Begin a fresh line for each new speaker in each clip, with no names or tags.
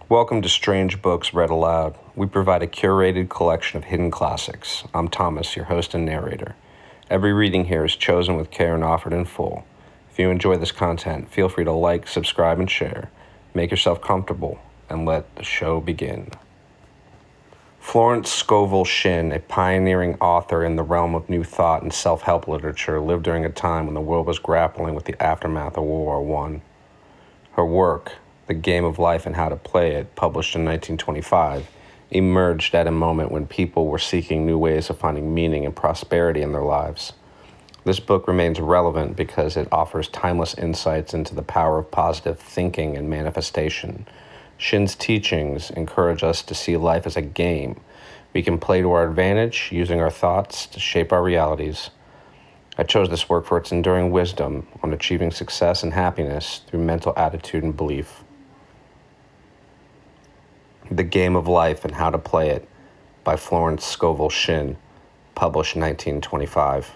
Welcome to Strange Books Read Aloud. We provide a curated collection of hidden classics. I'm Thomas, your host and narrator. Every reading here is chosen with care and offered in full. If you enjoy this content, feel free to like, subscribe, and share. Make yourself comfortable, and let the show begin. Florence Scovel Shinn, a pioneering author in the realm of New Thought and self-help literature, lived during a time when the world was grappling with the aftermath of World War I. Her work, The Game of Life and How to Play It, published in 1925, emerged at a moment when people were seeking new ways of finding meaning and prosperity in their lives. This book remains relevant because it offers timeless insights into the power of positive thinking and manifestation. Shinn's teachings encourage us to see life as a game we can play to our advantage, using our thoughts to shape our realities. I chose this work for its enduring wisdom on achieving success and happiness through mental attitude and belief. The Game of Life and How to Play It by Florence Scovel Shinn, published in 1925.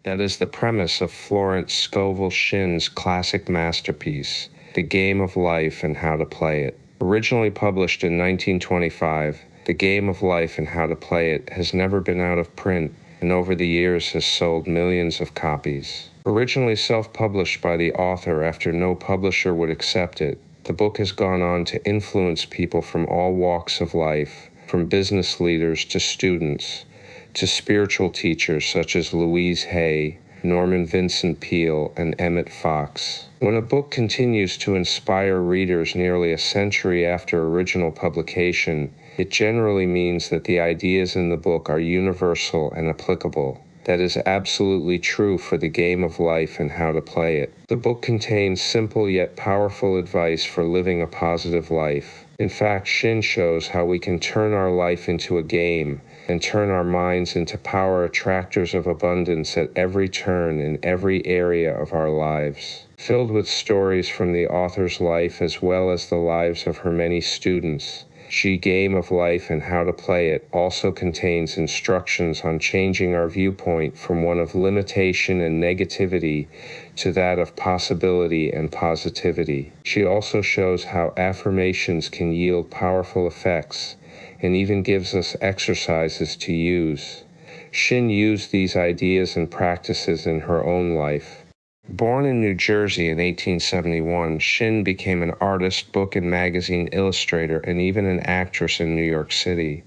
That is the premise of Florence Scovel Shinn's classic masterpiece, The Game of Life and How to Play It. Originally published in 1925, The Game of Life and How to Play It has never been out of print and over the years has sold millions of copies. Originally self-published by the author after no publisher would accept it, the book has gone on to influence people from all walks of life, from business leaders to students, to spiritual teachers such as Louise Hay, Norman Vincent Peale, and Emmett Fox. When a book continues to inspire readers nearly a century after original publication, it generally means that the ideas in the book are universal and applicable. That is absolutely true for The Game of Life and How to Play It. The book contains simple yet powerful advice for living a positive life. In fact, Shinn shows how we can turn our life into a game and turn our minds into power attractors of abundance at every turn in every area of our lives. Filled with stories from the author's life as well as the lives of her many students, The Game of Life and How to Play It also contains instructions on changing our viewpoint from one of limitation and negativity to that of possibility and positivity. She also shows how affirmations can yield powerful effects and even gives us exercises to use. Shinn used these ideas and practices in her own life. Born in New Jersey in 1871, Shinn became an artist, book and magazine illustrator, and even an actress in New York City.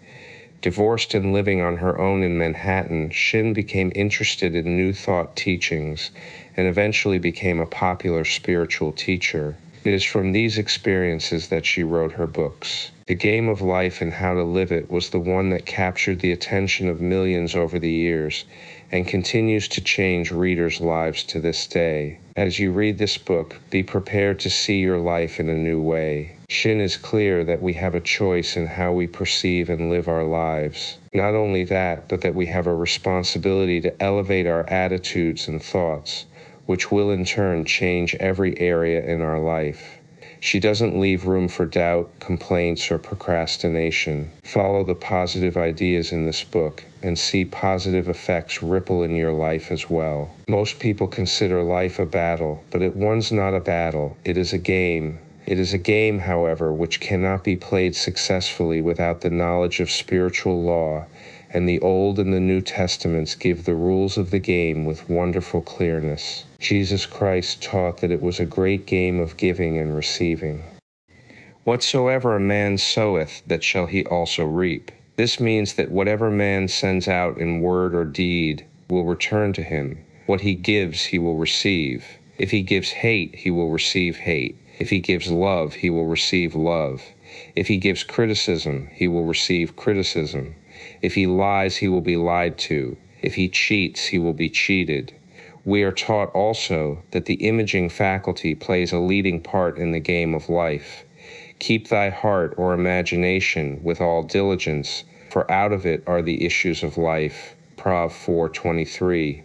Divorced and living on her own in Manhattan, Shinn became interested in New Thought teachings and eventually became a popular spiritual teacher. It is from these experiences that she wrote her books. The Game of Life and How to Live It was the one that captured the attention of millions over the years and continues to change readers' lives to this day. As you read this book, be prepared to see your life in a new way. Shinn is clear that we have a choice in how we perceive and live our lives. Not only that, but that we have a responsibility to elevate our attitudes and thoughts, which will in turn change every area in our life. She doesn't leave room for doubt, complaints, or procrastination. Follow the positive ideas in this book and see positive effects ripple in your life as well. Most people consider life a battle, but one's not a battle. It is a game. It is a game, however, which cannot be played successfully without the knowledge of spiritual law, and the Old and the New Testaments give the rules of the game with wonderful clearness. Jesus Christ taught that it was a great game of giving and receiving. Whatsoever a man soweth, that shall he also reap. This means that whatever man sends out in word or deed will return to him. What he gives, he will receive. If he gives hate, he will receive hate. If he gives love, he will receive love. If he gives criticism, he will receive criticism. If he lies, he will be lied to. If he cheats, he will be cheated. We are taught also that the imaging faculty plays a leading part in the game of life. Keep thy heart or imagination with all diligence, for out of it are the issues of life. Prov 4:23.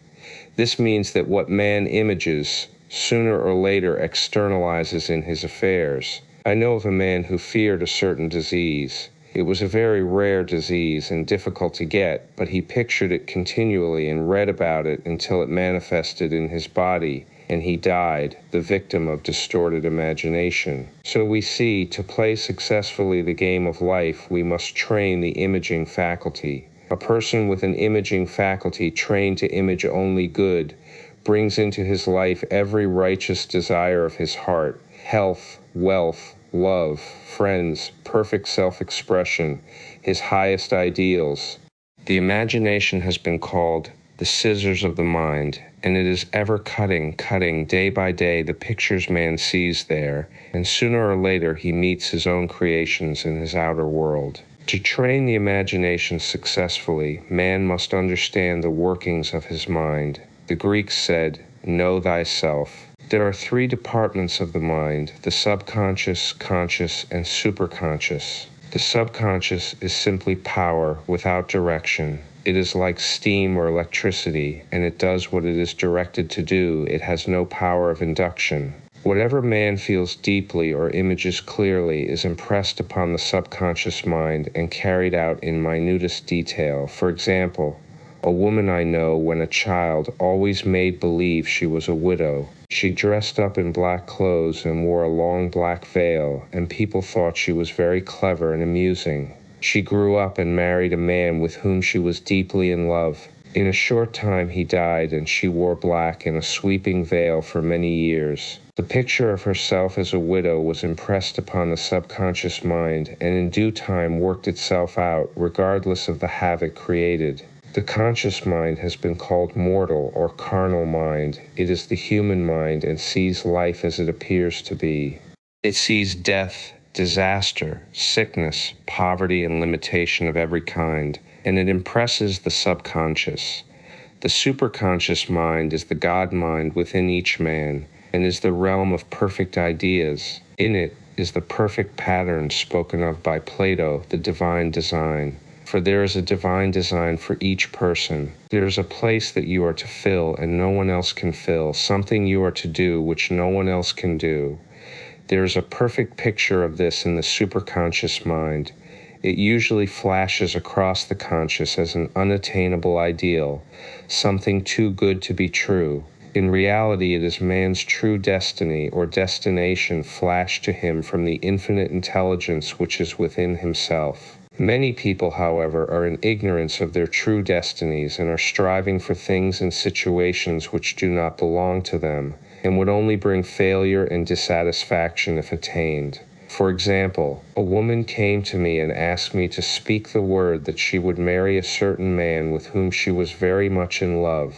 This means that what man images, sooner or later externalizes in his affairs. I know of a man who feared a certain disease. It was a very rare disease and difficult to get, but he pictured it continually and read about it until it manifested in his body, and he died, the victim of distorted imagination. So we see, to play successfully the game of life, we must train the imaging faculty. A person with an imaging faculty trained to image only good brings into his life every righteous desire of his heart: health, wealth, love, friends, perfect self-expression, his highest ideals. The imagination has been called the scissors of the mind, and it is ever cutting day by day the pictures man sees there, and sooner or later he meets his own creations in his outer world. To train the imagination successfully, man must understand the workings of his mind. The Greeks said, "Know thyself." There are three departments of the mind: the subconscious, conscious, and superconscious. The subconscious is simply power without direction. It is like steam or electricity, and it does what it is directed to do. It has no power of induction. Whatever man feels deeply or images clearly is impressed upon the subconscious mind and carried out in minutest detail. For example, a woman I know, when a child, always made believe she was a widow. She dressed up in black clothes and wore a long black veil, and people thought she was very clever and amusing. She grew up and married a man with whom she was deeply in love. In a short time he died, and she wore black and a sweeping veil for many years. The picture of herself as a widow was impressed upon the subconscious mind, and in due time worked itself out, regardless of the havoc created. The conscious mind has been called mortal or carnal mind. It is the human mind and sees life as it appears to be. It sees death, disaster, sickness, poverty, and limitation of every kind, and it impresses the subconscious. The superconscious mind is the God mind within each man, and is the realm of perfect ideas. In it is the perfect pattern spoken of by Plato, the divine design. For there is a divine design for each person. There is a place that you are to fill and no one else can fill, something you are to do which no one else can do. There is a perfect picture of this in the superconscious mind. It usually flashes across the conscious as an unattainable ideal, something too good to be true. In reality, it is man's true destiny or destination flashed to him from the infinite intelligence which is within himself. Many people, however, are in ignorance of their true destinies and are striving for things and situations which do not belong to them, and would only bring failure and dissatisfaction if attained. For example, a woman came to me and asked me to speak the word that she would marry a certain man with whom she was very much in love.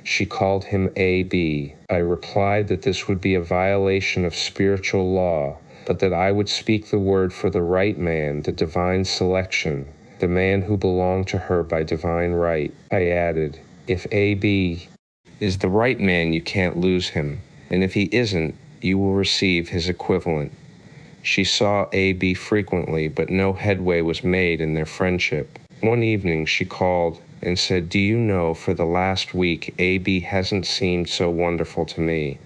She called him A.B. I replied that this would be a violation of spiritual law, but that I would speak the word for the right man, the divine selection, the man who belonged to her by divine right. I added, if A.B. is the right man, you can't lose him, and if he isn't, you will receive his equivalent. She saw A.B. frequently, but no headway was made in their friendship. One evening she called and said, "Do you know, for the last week, A.B. hasn't seemed so wonderful to me."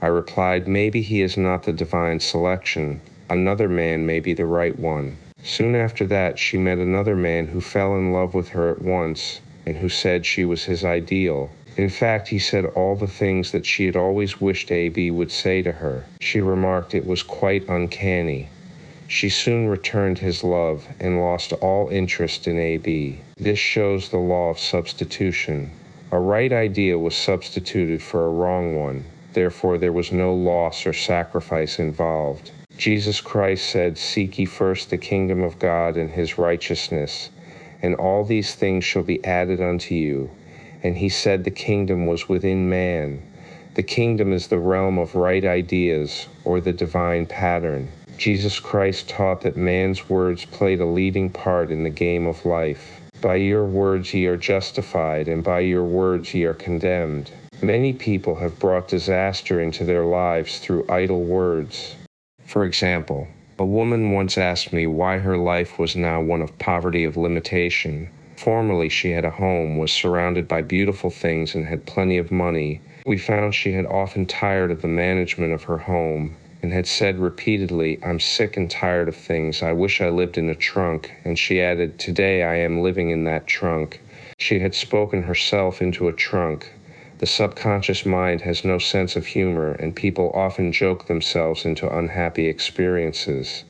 I replied, "Maybe he is not the divine selection. Another man may be the right one." Soon after that, she met another man who fell in love with her at once and who said she was his ideal. In fact, he said all the things that she had always wished A.B. would say to her. She remarked it was quite uncanny. She soon returned his love and lost all interest in A.B. This shows the law of substitution. A right idea was substituted for a wrong one. Therefore, there was no loss or sacrifice involved. Jesus Christ said, "Seek ye first the kingdom of God and his righteousness, and all these things shall be added unto you." And he said the kingdom was within man. The kingdom is the realm of right ideas, or the divine pattern. Jesus Christ taught that man's words played a leading part in the game of life. By your words ye are justified, and by your words ye are condemned. Many people have brought disaster into their lives through idle words. For example, a woman once asked me why her life was now one of poverty of limitation. Formerly she had a home, was surrounded by beautiful things, and had plenty of money. We found she had often tired of the management of her home, and had said repeatedly, "I'm sick and tired of things. I wish I lived in a trunk." And she added, "Today I am living in that trunk." She had spoken herself into a trunk. The subconscious mind has no sense of humor, and people often joke themselves into unhappy experiences.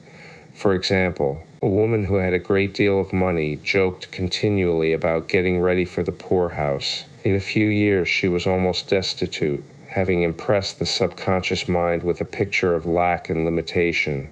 For example, a woman who had a great deal of money joked continually about getting ready for the poorhouse. In a few years she was almost destitute, having impressed the subconscious mind with a picture of lack and limitation.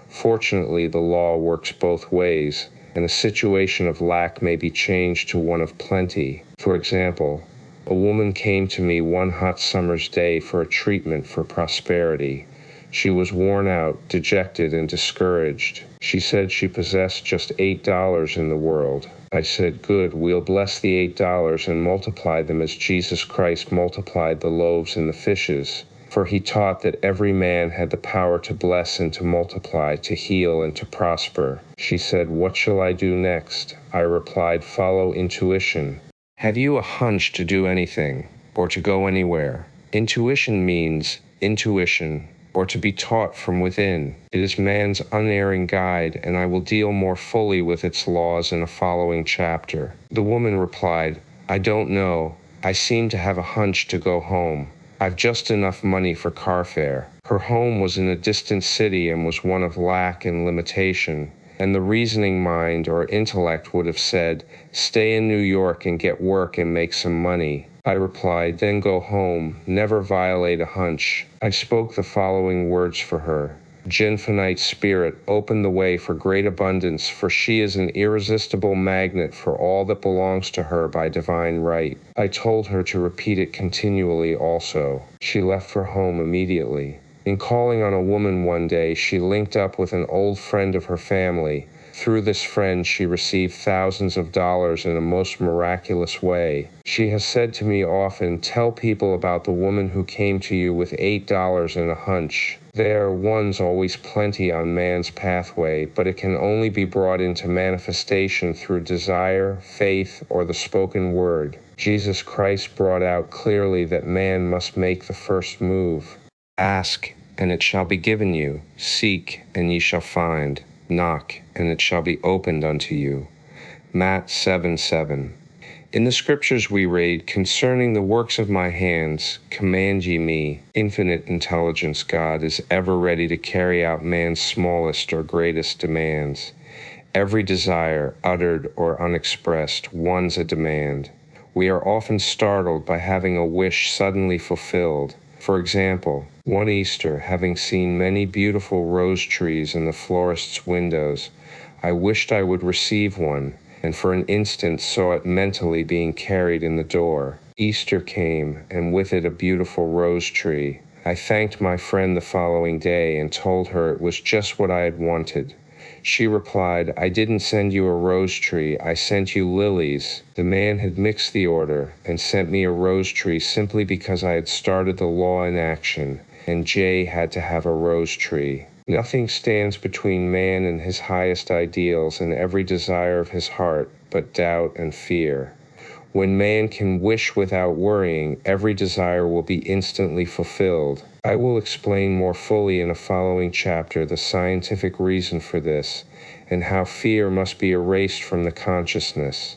Fortunately, the law works both ways, and a situation of lack may be changed to one of plenty. For example, a woman came to me one hot summer's day for a treatment for prosperity. She was worn out, dejected, and discouraged. She said she possessed just $8 in the world. I said, "Good, we'll bless the $8 and multiply them as Jesus Christ multiplied the loaves and the fishes. For he taught that every man had the power to bless and to multiply, to heal and to prosper." She said, "What shall I do next?" I replied, "Follow intuition." Have you a hunch to do anything, or to go anywhere? Intuition means intuition, or to be taught from within. It is man's unerring guide, and I will deal more fully with its laws in a following chapter. The woman replied, "I don't know. I seem to have a hunch to go home. I've just enough money for car fare." Her home was in a distant city and was one of lack and limitation, and the reasoning mind or intellect would have said, "Stay in New York and get work and make some money." I replied, "Then go home. Never violate a hunch." I spoke the following words for her. "Jinfinite Spirit, open the way for great abundance, for she is an irresistible magnet for all that belongs to her by divine right." I told her to repeat it continually also. She left for home immediately. In calling on a woman one day, she linked up with an old friend of her family. Through this friend, she received thousands of dollars in a most miraculous way. She has said to me often, "Tell people about the woman who came to you with $8 and a hunch." One's always plenty on man's pathway, but it can only be brought into manifestation through desire, faith, or the spoken word. Jesus Christ brought out clearly that man must make the first move. "Ask, and it shall be given you. Seek, and ye shall find. Knock, and it shall be opened unto you." Matt 7:7. In the scriptures we read, "Concerning the works of my hands, command ye me." Infinite intelligence God is ever ready to carry out man's smallest or greatest demands. Every desire, uttered or unexpressed, one's a demand. We are often startled by having a wish suddenly fulfilled. For example, one Easter, having seen many beautiful rose trees in the florist's windows, I wished I would receive one, and for an instant saw it mentally being carried in the door. Easter came, and with it a beautiful rose tree. I thanked my friend the following day and told her it was just what I had wanted. She replied, "I didn't send you a rose tree, I sent you lilies." The man had mixed the order and sent me a rose tree simply because I had started the law in action, and Jay had to have a rose tree. Nothing stands between man and his highest ideals and every desire of his heart but doubt and fear. When man can wish without worrying, every desire will be instantly fulfilled. I will explain more fully in a following chapter the scientific reason for this, and how fear must be erased from the consciousness.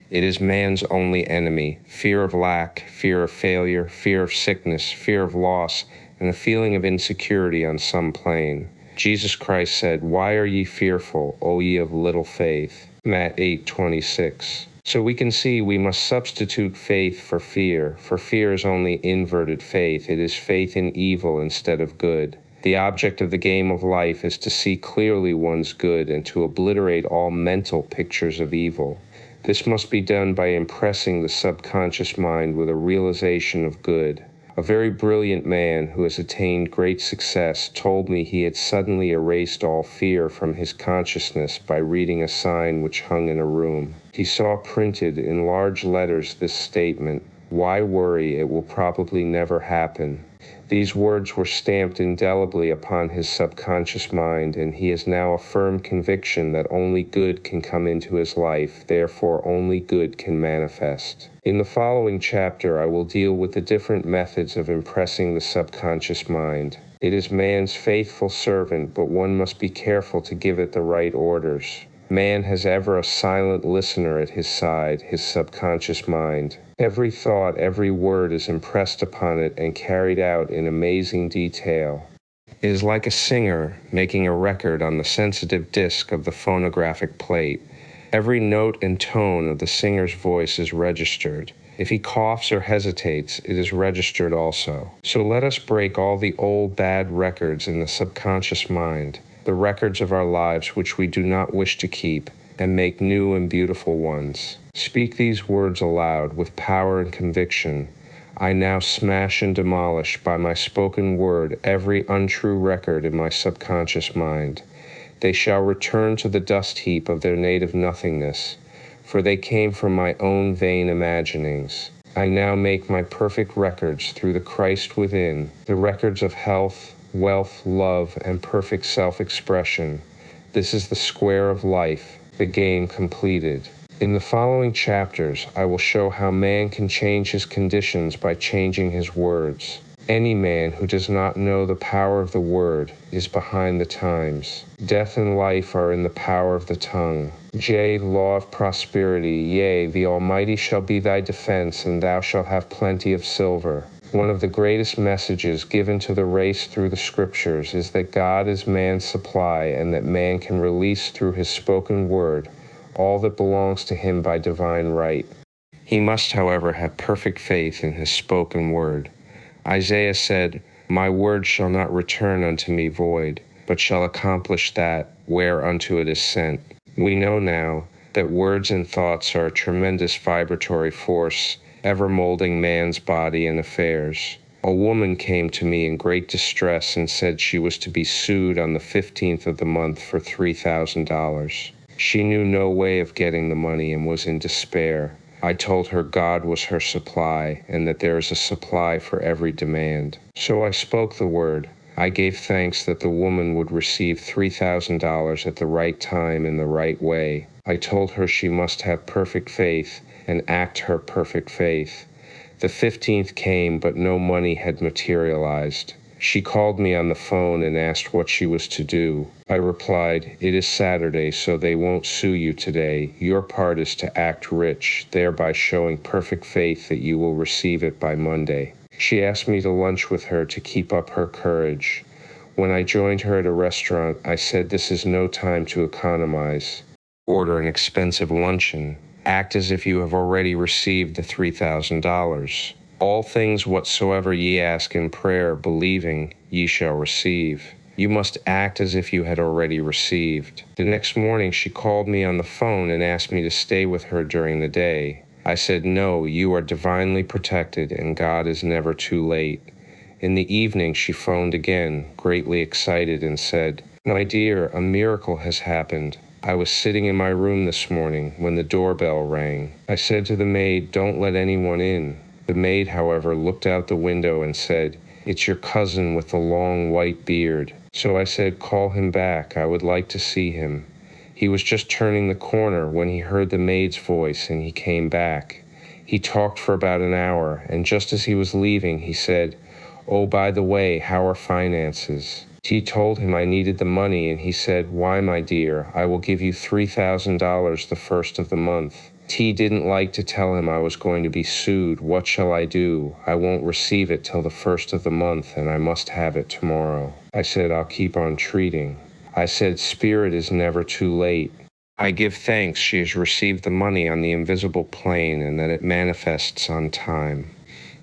It is man's only enemy: fear of lack, fear of failure, fear of sickness, fear of loss, and a feeling of insecurity on some plane. Jesus Christ said, "Why are ye fearful, O ye of little faith?" Matt 8:26. So we can see we must substitute faith for fear is only inverted faith. It is faith in evil instead of good. The object of the game of life is to see clearly one's good and to obliterate all mental pictures of evil. This must be done by impressing the subconscious mind with a realization of good. A very brilliant man who has attained great success told me he had suddenly erased all fear from his consciousness by reading a sign which hung in a room. He saw printed in large letters this statement, "Why worry? It will probably never happen." These words were stamped indelibly upon his subconscious mind, and he has now a firm conviction that only good can come into his life, therefore only good can manifest. In the following chapter, I will deal with the different methods of impressing the subconscious mind. It is man's faithful servant, but one must be careful to give it the right orders. Man has ever a silent listener at his side, his subconscious mind. Every thought, every word is impressed upon it and carried out in amazing detail. It is like a singer making a record on the sensitive disc of the phonographic plate. Every note and tone of the singer's voice is registered. If he coughs or hesitates, it is registered also. So let us break all the old bad records in the subconscious mind, the records of our lives which we do not wish to keep, and make new and beautiful ones. Speak these words aloud with power and conviction. I now smash and demolish by my spoken word every untrue record in my subconscious mind. They shall return to the dust heap of their native nothingness, for they came from my own vain imaginings. I now make my perfect records through the Christ within, the records of health, wealth, love, and perfect self-expression. This is the square of life, the game completed. In the following chapters, I will show how man can change his conditions by changing his words. Any man who does not know the power of the word is behind the times. Death and life are in the power of the tongue. J. Law of prosperity, yea, the Almighty shall be thy defense, and thou shalt have plenty of silver. One of the greatest messages given to the race through the scriptures is that God is man's supply, and that man can release through his spoken word all that belongs to him by divine right. He must, however, have perfect faith in his spoken word. Isaiah said, My word shall not return unto me void, but shall accomplish that whereunto it is sent. We know now that words and thoughts are a tremendous vibratory force, ever molding man's body and affairs. A woman came to me in great distress and said she was to be sued on the 15th of the month for $3,000. She knew no way of getting the money and was in despair. I told her God was her supply, and that there is a supply for every demand. So I spoke the word. I gave thanks that the woman would receive $3,000 at the right time in the right way. I told her she must have perfect faith and act her perfect faith. The 15th came, but no money had materialized. She called me on the phone and asked what she was to do. I replied, It is Saturday, so they won't sue you today. Your part is to act rich, thereby showing perfect faith that you will receive it by Monday. She asked me to lunch with her to keep up her courage. When I joined her at a restaurant, I said this is no time to economize. Order an expensive luncheon. Act as if you have already received the $3,000. All things whatsoever ye ask in prayer, believing, ye shall receive. You must act as if you had already received. The next morning she called me on the phone and asked me to stay with her during the day. I said, No, you are divinely protected and God is never too late. In the evening she phoned again, greatly excited, and said, My dear, a miracle has happened. I was sitting in my room this morning when the doorbell rang. I said to the maid, Don't let anyone in. The maid, however, looked out the window and said, It's your cousin with the long white beard. So I said, Call him back. I would like to see him. He was just turning the corner when he heard the maid's voice, and he came back. He talked for about an hour, and just as he was leaving, he said, Oh, by the way, how are finances? T told him I needed the money, and he said, Why, my dear, I will give you $3,000 the first of the month. T didn't like to tell him I was going to be sued. What shall I do? I won't receive it till the first of the month, and I must have it tomorrow. I said, I'll keep on treating. I said, Spirit is never too late. I give thanks she has received the money on the invisible plane and that it manifests on time.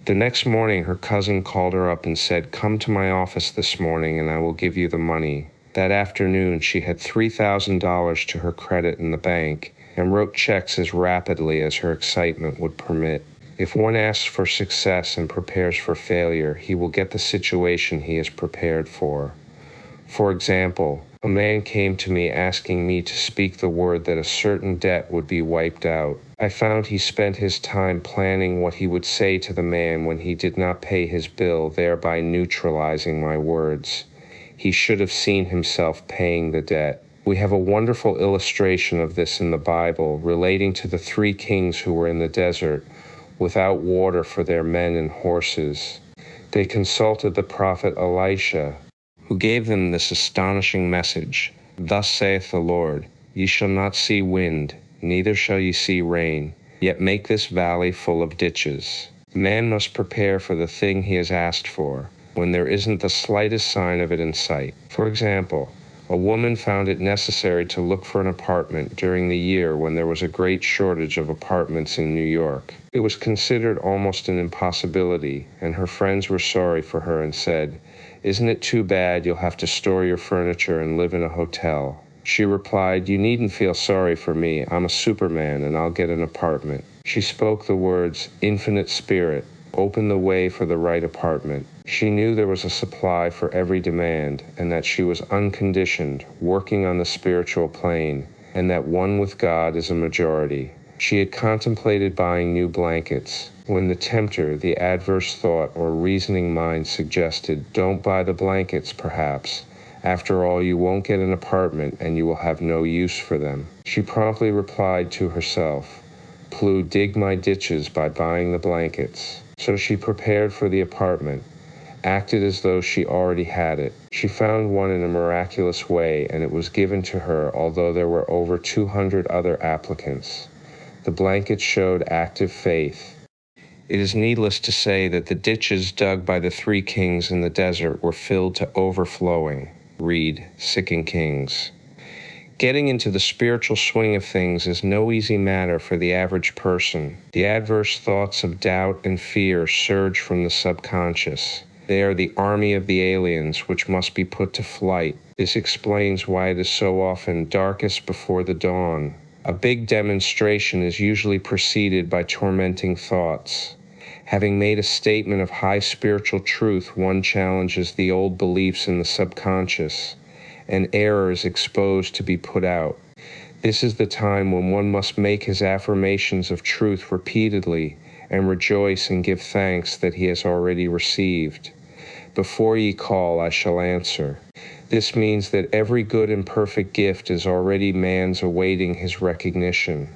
The next morning, her cousin called her up and said, Come to my office this morning and I will give you the money. That afternoon, she had $3,000 to her credit in the bank and wrote checks as rapidly as her excitement would permit. If one asks for success and prepares for failure, he will get the situation he is prepared for. For example, a man came to me asking me to speak the word that a certain debt would be wiped out. I found he spent his time planning what he would say to the man when he did not pay his bill, thereby neutralizing my words. He should have seen himself paying the debt. We have a wonderful illustration of this in the Bible, relating to the 3 kings who were in the desert without water for their men and horses. They consulted the prophet Elisha, who gave them this astonishing message. Thus saith the Lord, Ye shall not see wind, neither shall ye see rain, yet make this valley full of ditches. Man must prepare for the thing he has asked for, when there isn't the slightest sign of it in sight. For example, a woman found it necessary to look for an apartment during the year when there was a great shortage of apartments in New York. It was considered almost an impossibility, and her friends were sorry for her and said, Isn't it too bad you'll have to store your furniture and live in a hotel? She replied, You needn't feel sorry for me. I'm a Superman and I'll get an apartment. She spoke the words, Infinite Spirit, open the way for the right apartment. She knew there was a supply for every demand, and that she was unconditioned, working on the spiritual plane, and that one with God is a majority. She had contemplated buying new blankets, when the tempter, the adverse thought or reasoning mind suggested, Don't buy the blankets, perhaps. After all, you won't get an apartment, and you will have no use for them. She promptly replied to herself, Plu, dig my ditches by buying the blankets. So she prepared for the apartment, acted as though she already had it. She found one in a miraculous way, and it was given to her, although there were over 200 other applicants. The blankets showed active faith. It is needless to say that the ditches dug by the 3 kings in the desert were filled to overflowing. Read 2 Kings. Getting into the spiritual swing of things is no easy matter for the average person. The adverse thoughts of doubt and fear surge from the subconscious. They are the army of the aliens which must be put to flight. This explains why it is so often darkest before the dawn. A big demonstration is usually preceded by tormenting thoughts. Having made a statement of high spiritual truth, one challenges the old beliefs in the subconscious, and error is exposed to be put out. This is the time when one must make his affirmations of truth repeatedly and rejoice and give thanks that he has already received. Before ye call, I shall answer. This means that every good and perfect gift is already man's awaiting his recognition.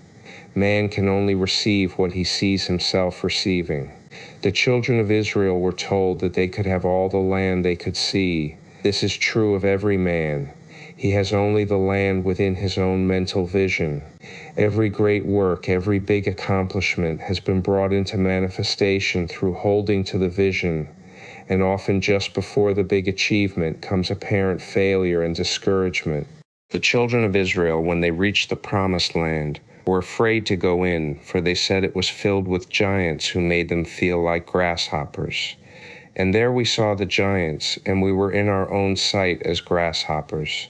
Man can only receive what he sees himself receiving. The children of Israel were told that they could have all the land they could see. This is true of every man. He has only the land within his own mental vision. Every great work, every big accomplishment has been brought into manifestation through holding to the vision, and often just before the big achievement comes apparent failure and discouragement. The children of Israel, when they reached the promised land, were afraid to go in, for they said it was filled with giants who made them feel like grasshoppers. And there we saw the giants, and we were in our own sight as grasshoppers.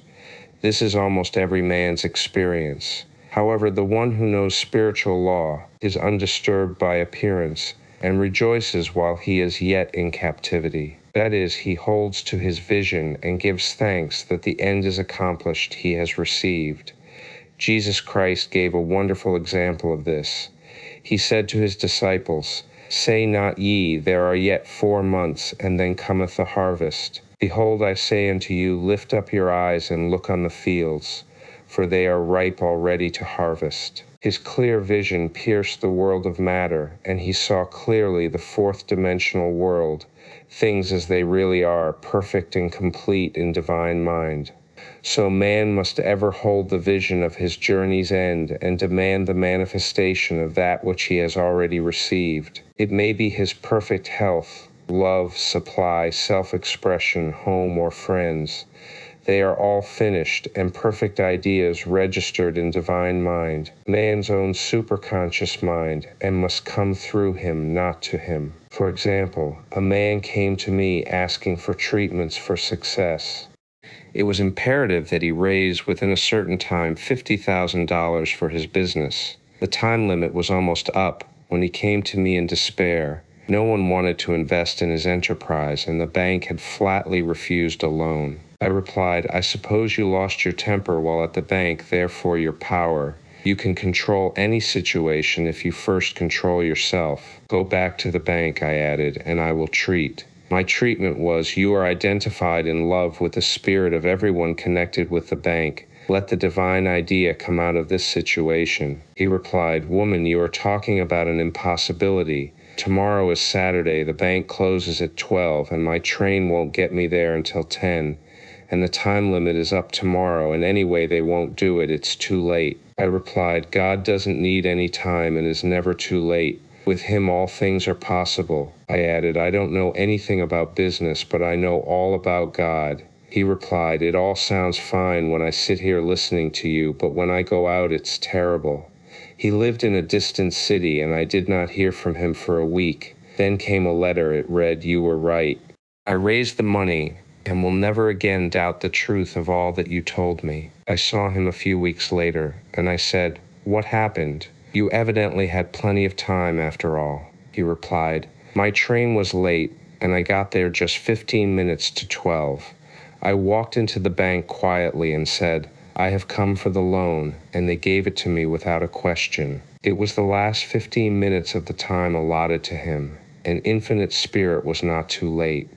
This is almost every man's experience. However, the one who knows spiritual law is undisturbed by appearance and rejoices while he is yet in captivity. That is, he holds to his vision and gives thanks that the end is accomplished he has received. Jesus Christ gave a wonderful example of this. He said to his disciples, Say not ye, there are yet 4 months, and then cometh the harvest. Behold, I say unto you, lift up your eyes and look on the fields, for they are ripe already to harvest. His clear vision pierced the world of matter, and he saw clearly the 4th-dimensional world, things as they really are, perfect and complete in divine mind. So man must ever hold the vision of his journey's end and demand the manifestation of that which he has already received. It may be his perfect health, love, supply, self-expression, home, or friends. They are all finished and perfect ideas registered in divine mind, man's own superconscious mind, and must come through him, not to him. For example, a man came to me asking for treatments for success. It was imperative that he raise within a certain time $50,000 for his business. The time limit was almost up when he came to me in despair. No one wanted to invest in his enterprise, and the bank had flatly refused a loan. I replied, I suppose you lost your temper while at the bank, therefore your power. You can control any situation if you first control yourself. Go back to the bank, I added, and I will treat. My treatment was, you are identified in love with the spirit of everyone connected with the bank. Let the divine idea come out of this situation. He replied, Woman, you are talking about an impossibility. Tomorrow is Saturday, the bank closes at 12, and my train won't get me there until 10, and the time limit is up tomorrow, and anyway they won't do it, it's too late. I replied, God doesn't need any time and is never too late. With him all things are possible. I added, I don't know anything about business, but I know all about God. He replied, it all sounds fine when I sit here listening to you, but when I go out it's terrible. He lived in a distant city, and I did not hear from him for a week. Then came a letter. It read, you were right. I raised the money and will never again doubt the truth of all that you told me. I saw him a few weeks later, and I said, what happened? You evidently had plenty of time after all. He replied, my train was late, and I got there just 15 minutes to 12. I walked into the bank quietly and said, I have come for the loan, and they gave it to me without a question. It was the last 15 minutes of the time allotted to him, and Infinite Spirit was not too late.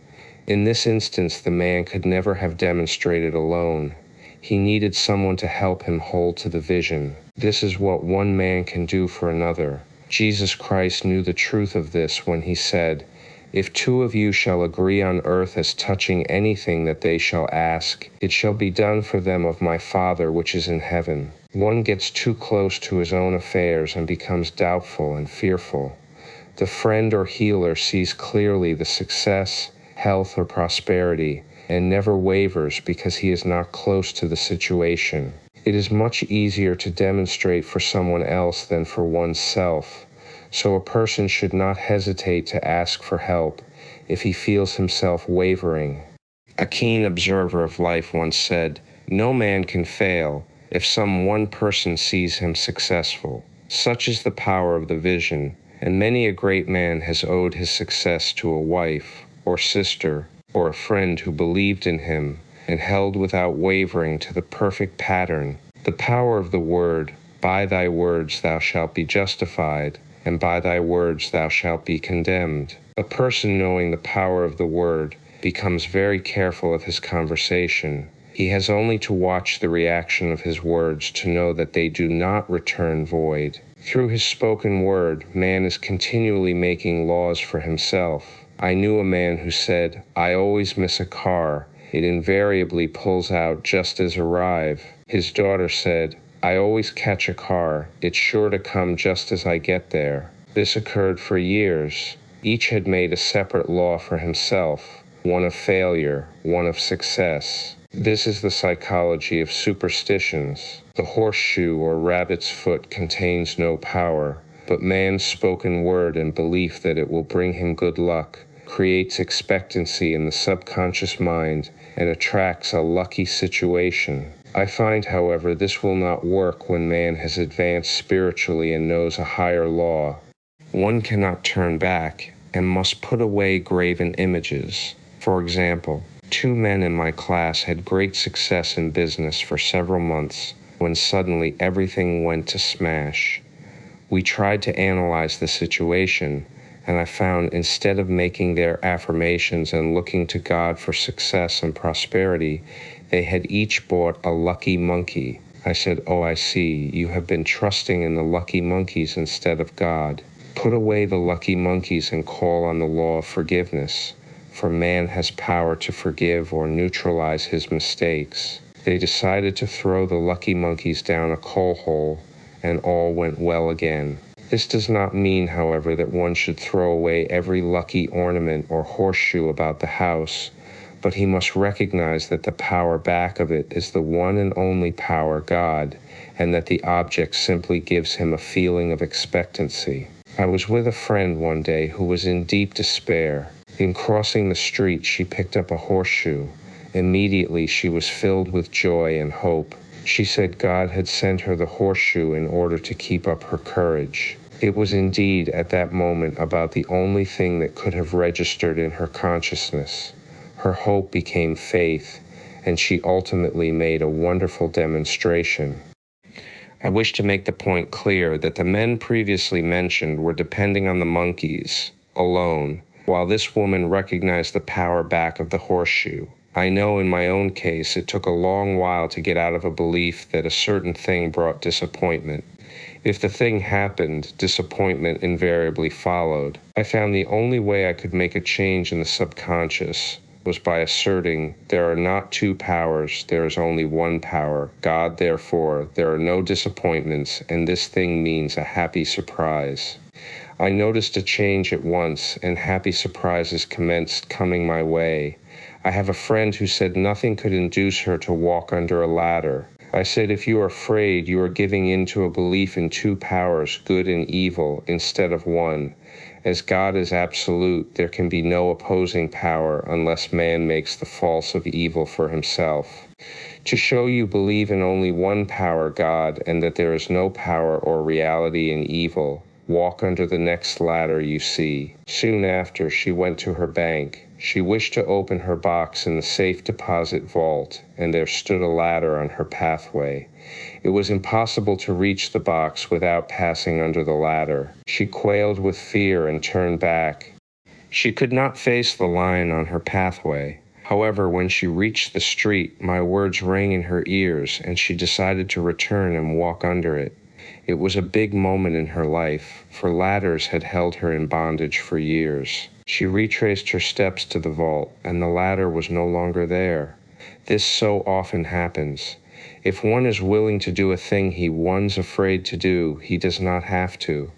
In this instance, the man could never have demonstrated alone. He needed someone to help him hold to the vision. This is what one man can do for another. Jesus Christ knew the truth of this when he said, if two of you shall agree on earth as touching anything that they shall ask, it shall be done for them of my Father which is in heaven. One gets too close to his own affairs and becomes doubtful and fearful. The friend or healer sees clearly the success, health, or prosperity, and never wavers because he is not close to the situation. It is much easier to demonstrate for someone else than for oneself. So a person should not hesitate to ask for help if he feels himself wavering. A keen observer of life once said, no man can fail if some one person sees him successful. Such is the power of the vision, and many a great man has owed his success to a wife, or sister, or a friend who believed in him and held without wavering to the perfect pattern. The power of the word, by thy words thou shalt be justified, and by thy words thou shalt be condemned. A person knowing the power of the word becomes very careful of his conversation. He has only to watch the reaction of his words to know that they do not return void. Through his spoken word, man is continually making laws for himself. I knew a man who said, I always miss a car. It invariably pulls out just as I arrive. His daughter said, I always catch a car. It's sure to come just as I get there. This occurred for years. Each had made a separate law for himself, one of failure, one of success. This is the psychology of superstitions. The horseshoe or rabbit's foot contains no power, but man's spoken word and belief that it will bring him good luck creates expectancy in the subconscious mind and attracts a lucky situation. I find, however, this will not work when man has advanced spiritually and knows a higher law. One cannot turn back and must put away graven images. For example, 2 men in my class had great success in business for several months when suddenly everything went to smash. We tried to analyze the situation, and I found instead of making their affirmations and looking to God for success and prosperity, they had each bought a lucky monkey. I said, oh, I see. You have been trusting in the lucky monkeys instead of God. Put away the lucky monkeys and call on the law of forgiveness, for man has power to forgive or neutralize his mistakes. They decided to throw the lucky monkeys down a coal hole, and all went well again. This does not mean, however, that one should throw away every lucky ornament or horseshoe about the house, but he must recognize that the power back of it is the one and only power, God, and that the object simply gives him a feeling of expectancy. I was with a friend one day who was in deep despair. In crossing the street, she picked up a horseshoe. Immediately, she was filled with joy and hope. She said God had sent her the horseshoe in order to keep up her courage. It was indeed at that moment about the only thing that could have registered in her consciousness. Her hope became faith, and she ultimately made a wonderful demonstration. I wish to make the point clear that the men previously mentioned were depending on the monkeys alone, while this woman recognized the power back of the horseshoe. I know in my own case it took a long while to get out of a belief that a certain thing brought disappointment. If the thing happened, disappointment invariably followed. I found the only way I could make a change in the subconscious was by asserting there are not two powers, there is only one power, God. Therefore, there are no disappointments, and this thing means a happy surprise. I noticed a change at once, and happy surprises commenced coming my way. I have a friend who said nothing could induce her to walk under a ladder. I said, if you are afraid, you are giving in to a belief in two powers, good and evil, instead of one. As God is absolute, there can be no opposing power unless man makes the false of evil for himself. To show you believe in only one power, God, and that there is no power or reality in evil, walk under the next ladder you see. Soon after, she went to her bank. She wished to open her box in the safe deposit vault, and there stood a ladder on her pathway. It was impossible to reach the box without passing under the ladder. She quailed with fear and turned back. She could not face the lion on her pathway. However, when she reached the street, my words rang in her ears, and she decided to return and walk under it. It was a big moment in her life, for ladders had held her in bondage for years. She retraced her steps to the vault, and the ladder was no longer there. This so often happens. If one is willing to do a thing he one's afraid to do, he does not have to.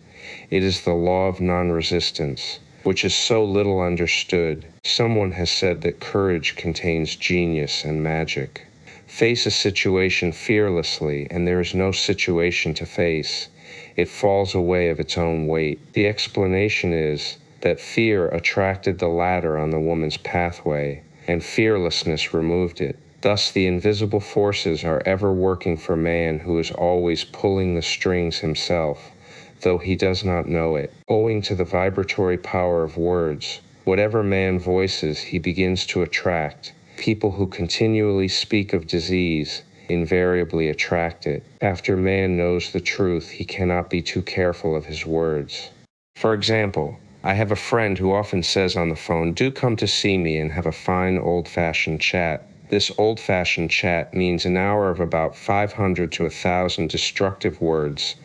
It is the law of non-resistance, which is so little understood. Someone has said that courage contains genius and magic. Face a situation fearlessly, and there is no situation to face. It falls away of its own weight. The explanation is that fear attracted the ladder on the woman's pathway, and fearlessness removed it. Thus the invisible forces are ever working for man, who is always pulling the strings himself, though he does not know it. Owing to the vibratory power of words, whatever man voices, he begins to attract. People who continually speak of disease invariably attract it. After man knows the truth, he cannot be too careful of his words. For example, I have a friend who often says on the phone, "Do come to see me and have a fine old-fashioned chat." This old-fashioned chat means an hour of about 500 to 1,000 destructive words,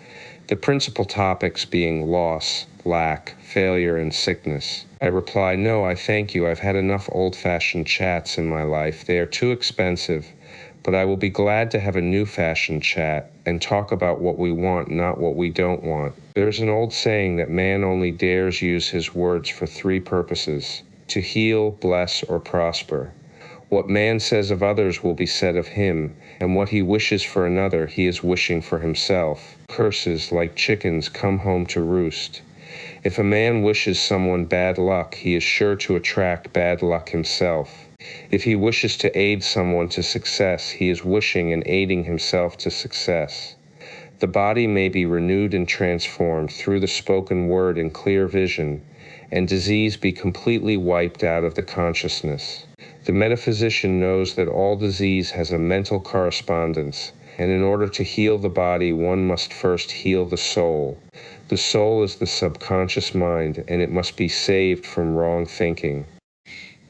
the principal topics being loss, lack, failure, and sickness. I reply, "No, I thank you. I've had enough old-fashioned chats in my life. They are too expensive, but I will be glad to have a new-fashioned chat and talk about what we want, not what we don't want." There's an old saying that man only dares use his words for three purposes: to heal, bless, or prosper. What man says of others will be said of him, and what he wishes for another he is wishing for himself. Curses, like chickens, come home to roost. If a man wishes someone bad luck, he is sure to attract bad luck himself. If he wishes to aid someone to success, he is wishing and aiding himself to success. The body may be renewed and transformed through the spoken word and clear vision, and disease be completely wiped out of the consciousness. The metaphysician knows that all disease has a mental correspondence, and in order to heal the body, one must first heal the soul. The soul is the subconscious mind, and it must be saved from wrong thinking.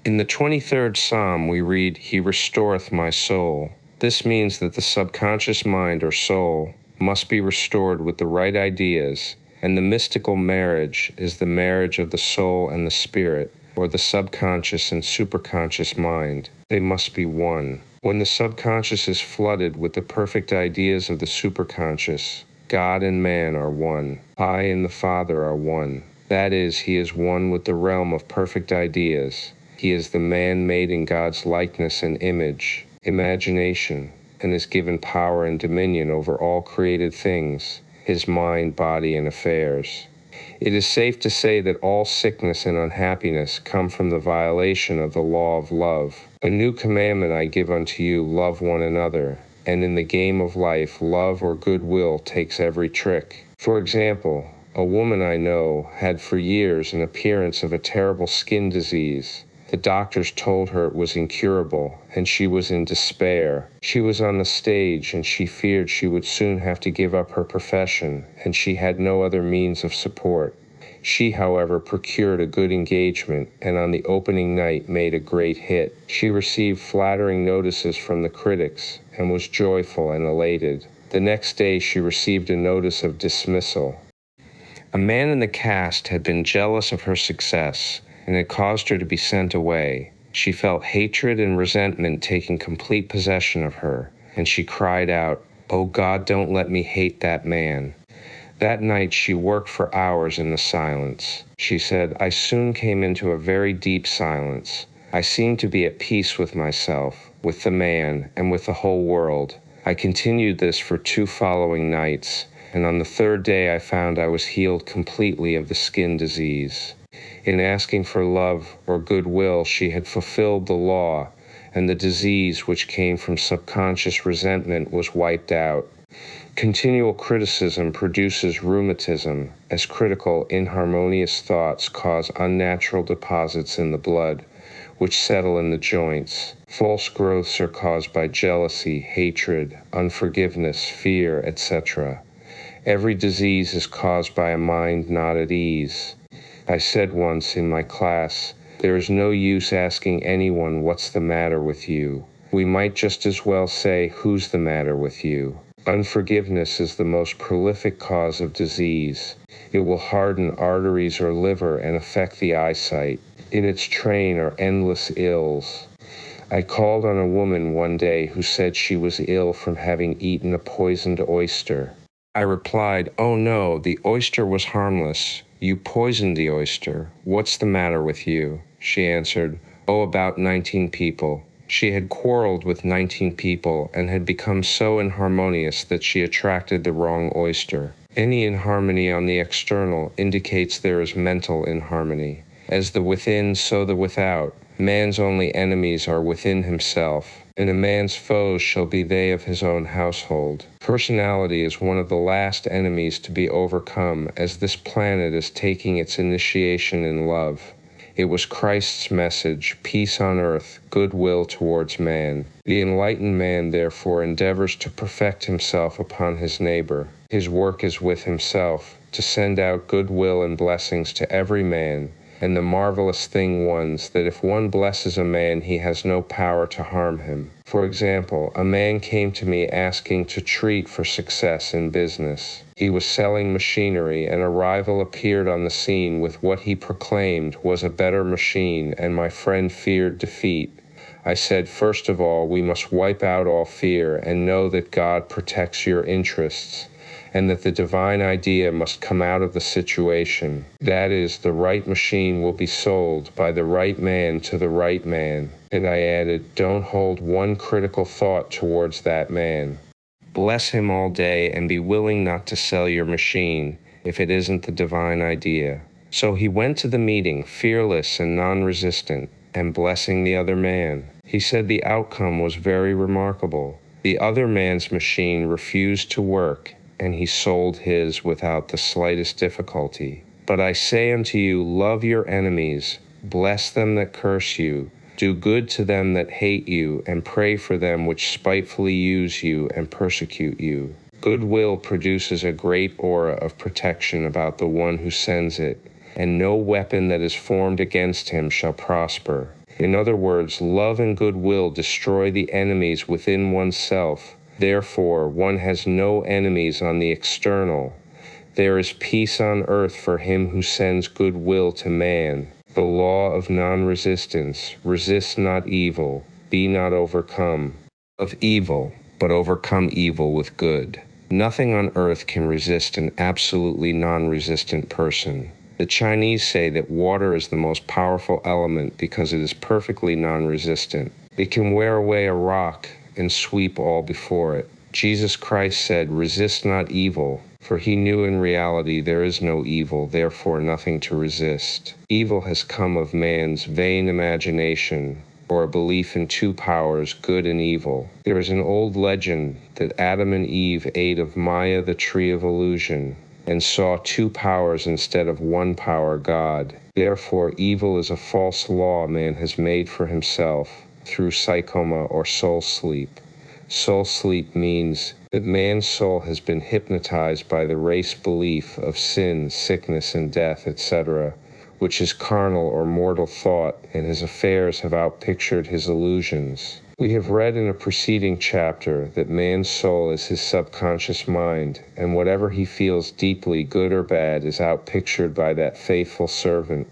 In the 23rd Psalm, we read, "He restoreth my soul." This means that the subconscious mind or soul must be restored with the right ideas, and the mystical marriage is the marriage of the soul and the spirit, or the subconscious and superconscious mind. They must be one. When the subconscious is flooded with the perfect ideas of the superconscious, God and man are one. I and the Father are one. That is, he is one with the realm of perfect ideas. He is the man made in God's likeness and image, imagination, and is given power and dominion over all created things, his mind, body, and affairs. It is safe to say that all sickness and unhappiness come from the violation of the law of love. A new commandment I give unto you, love one another. And in the game of life, love or goodwill takes every trick. For example, a woman I know had for years an appearance of a terrible skin disease. The doctors told her it was incurable, and she was in despair. She was on the stage, and she feared she would soon have to give up her profession, and she had no other means of support. She, however, procured a good engagement, and on the opening night made a great hit. She received flattering notices from the critics, and was joyful and elated. The next day she received a notice of dismissal. A man in the cast had been jealous of her success and had caused her to be sent away. She felt hatred and resentment taking complete possession of her, and she cried out, "Oh God, don't let me hate that man." That night she worked for hours in the silence. She said, "I soon came into a very deep silence. I seemed to be at peace with myself, with the man, and with the whole world. I continued this for 2 following nights, and on the 3rd day I found I was healed completely of the skin disease. In asking for love or goodwill, she had fulfilled the law, and the disease which came from subconscious resentment was wiped out. Continual criticism produces rheumatism, as critical, inharmonious thoughts cause unnatural deposits in the blood, which settle in the joints. False growths are caused by jealousy, hatred, unforgiveness, fear, etc. Every disease is caused by a mind not at ease. I said once in my class, there is no use asking anyone what's the matter with you. We might just as well say, who's the matter with you? Unforgiveness is the most prolific cause of disease. It will harden arteries or liver and affect the eyesight. In its train are endless ills. I called on a woman one day who said she was ill from having eaten a poisoned oyster. I replied, "Oh no, the oyster was harmless. You poisoned the oyster. What's the matter with you?" She answered, "Oh, about 19 people." She had quarreled with 19 people and had become so inharmonious that she attracted the wrong oyster. Any inharmony on the external indicates there is mental inharmony. As the within, so the without. Man's only enemies are within himself, and a man's foes shall be they of his own household. Personality is one of the last enemies to be overcome, as this planet is taking its initiation in love. It was Christ's message, peace on earth, goodwill towards man. The enlightened man, therefore, endeavors to perfect himself upon his neighbor. His work is with himself, to send out goodwill and blessings to every man. And the marvelous thing was that if one blesses a man, he has no power to harm him. For example, a man came to me asking to treat for success in business. He was selling machinery, and a rival appeared on the scene with what he proclaimed was a better machine, and my friend feared defeat. I said, first of all, we must wipe out all fear and know that God protects your interests, and that the divine idea must come out of the situation. That is, the right machine will be sold by the right man to the right man. And I added, don't hold one critical thought towards that man. Bless him all day and be willing not to sell your machine if it isn't the divine idea. So he went to the meeting, fearless and non-resistant, and blessing the other man. He said the outcome was very remarkable. The other man's machine refused to work, and he sold his without the slightest difficulty. But I say unto you, love your enemies, bless them that curse you, do good to them that hate you, and pray for them which spitefully use you and persecute you. Goodwill produces a great aura of protection about the one who sends it, and no weapon that is formed against him shall prosper. In other words, love and goodwill destroy the enemies within oneself. Therefore, one has no enemies on the external. There is peace on earth for him who sends goodwill to man. The law of non-resistance, resist not evil, be not overcome of evil, but overcome evil with good. Nothing on earth can resist an absolutely non-resistant person. The Chinese say that water is the most powerful element because it is perfectly non-resistant. It can wear away a rock and sweep all before it. Jesus Christ said, resist not evil, for he knew in reality there is no evil, therefore nothing to resist. Evil has come of man's vain imagination, or a belief in two powers, good and evil. There is an old legend that Adam and Eve ate of Maya, the tree of illusion, and saw two powers instead of one power, God. Therefore, evil is a false law man has made for himself through psychoma or soul sleep. Soul sleep means that man's soul has been hypnotized by the race belief of sin, sickness, and death, etc., which is carnal or mortal thought, and his affairs have outpictured his illusions. We have read in a preceding chapter that man's soul is his subconscious mind, and whatever he feels deeply, good or bad, is outpictured by that faithful servant.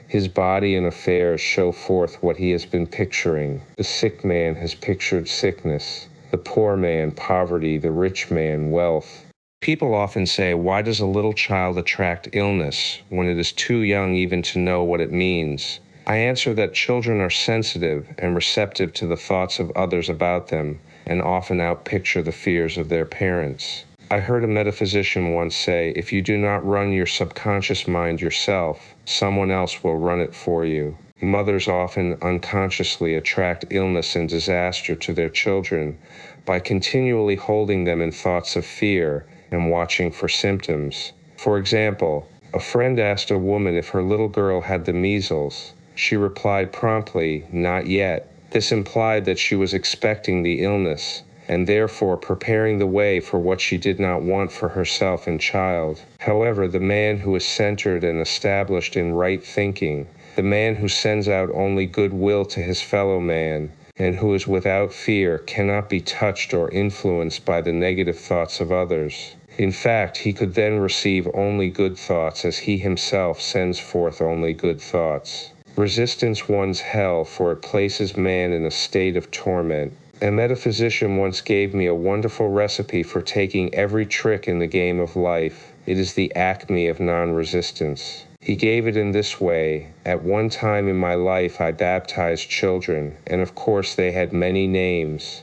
His body and affairs show forth what he has been picturing. The sick man has pictured sickness, the poor man poverty, the rich man wealth. People often say, why does a little child attract illness when it is too young even to know what it means? I answer that children are sensitive and receptive to the thoughts of others about them and often outpicture the fears of their parents. I heard a metaphysician once say, if you do not run your subconscious mind yourself, someone else will run it for you. Mothers often unconsciously attract illness and disaster to their children by continually holding them in thoughts of fear and watching for symptoms. For example, a friend asked a woman if her little girl had the measles. She replied promptly, "Not yet." This implied that she was expecting the illness, and therefore preparing the way for what she did not want for herself and child. However, the man who is centered and established in right thinking, the man who sends out only goodwill to his fellow man, and who is without fear, cannot be touched or influenced by the negative thoughts of others. In fact, he could then receive only good thoughts, as he himself sends forth only good thoughts. Resistance one's hell, for it places man in a state of torment. A metaphysician once gave me a wonderful recipe for taking every trick in the game of life. It is the acme of non-resistance. He gave it in this way. At one time in my life I baptized children, and of course they had many names.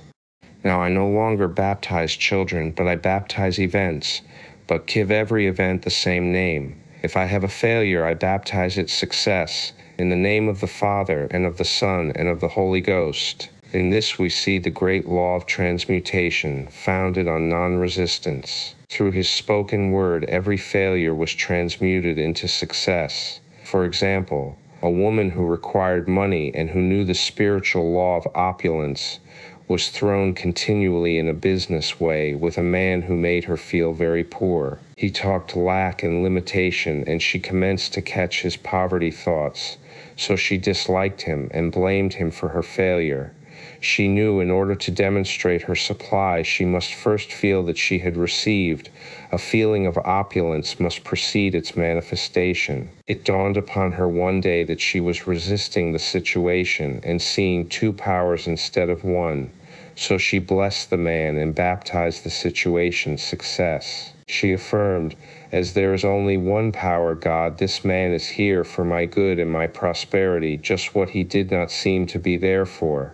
Now I no longer baptize children, but I baptize events, but give every event the same name. If I have a failure, I baptize it success, in the name of the Father, and of the Son, and of the Holy Ghost. In this we see the great law of transmutation, founded on non-resistance. Through his spoken word, every failure was transmuted into success. For example, a woman who required money and who knew the spiritual law of opulence was thrown continually in a business way with a man who made her feel very poor. He talked lack and limitation, and she commenced to catch his poverty thoughts, so she disliked him and blamed him for her failure. She knew in order to demonstrate her supply, she must first feel that she had received. A feeling of opulence must precede its manifestation. It dawned upon her one day that she was resisting the situation and seeing two powers instead of one. So she blessed the man and baptized the situation success. She affirmed, as there is only one power, God, this man is here for my good and my prosperity, just what he did not seem to be there for.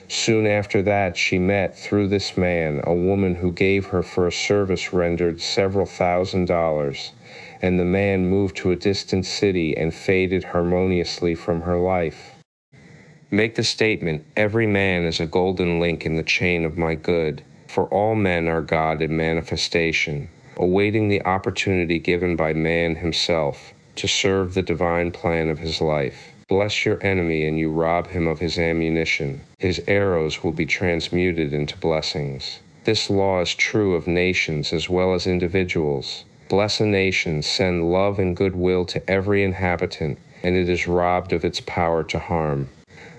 Soon after that, she met, through this man, a woman who gave her for a service rendered several $1,000s, and the man moved to a distant city and faded harmoniously from her life. Make the statement, every man is a golden link in the chain of my good, for all men are God in manifestation, awaiting the opportunity given by man himself to serve the divine plan of his life. Bless your enemy and you rob him of his ammunition. His arrows will be transmuted into blessings. This law is true of nations as well as individuals. Bless a nation, send love and goodwill to every inhabitant, and it is robbed of its power to harm.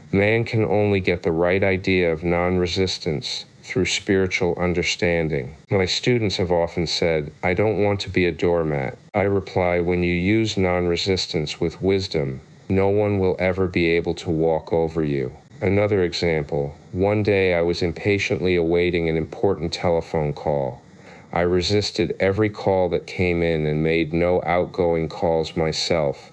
Man can only get the right idea of non-resistance through spiritual understanding. My students have often said, I don't want to be a doormat. I reply, when you use non-resistance with wisdom, no one will ever be able to walk over you. Another example, one day I was impatiently awaiting an important telephone call. I resisted every call that came in and made no outgoing calls myself,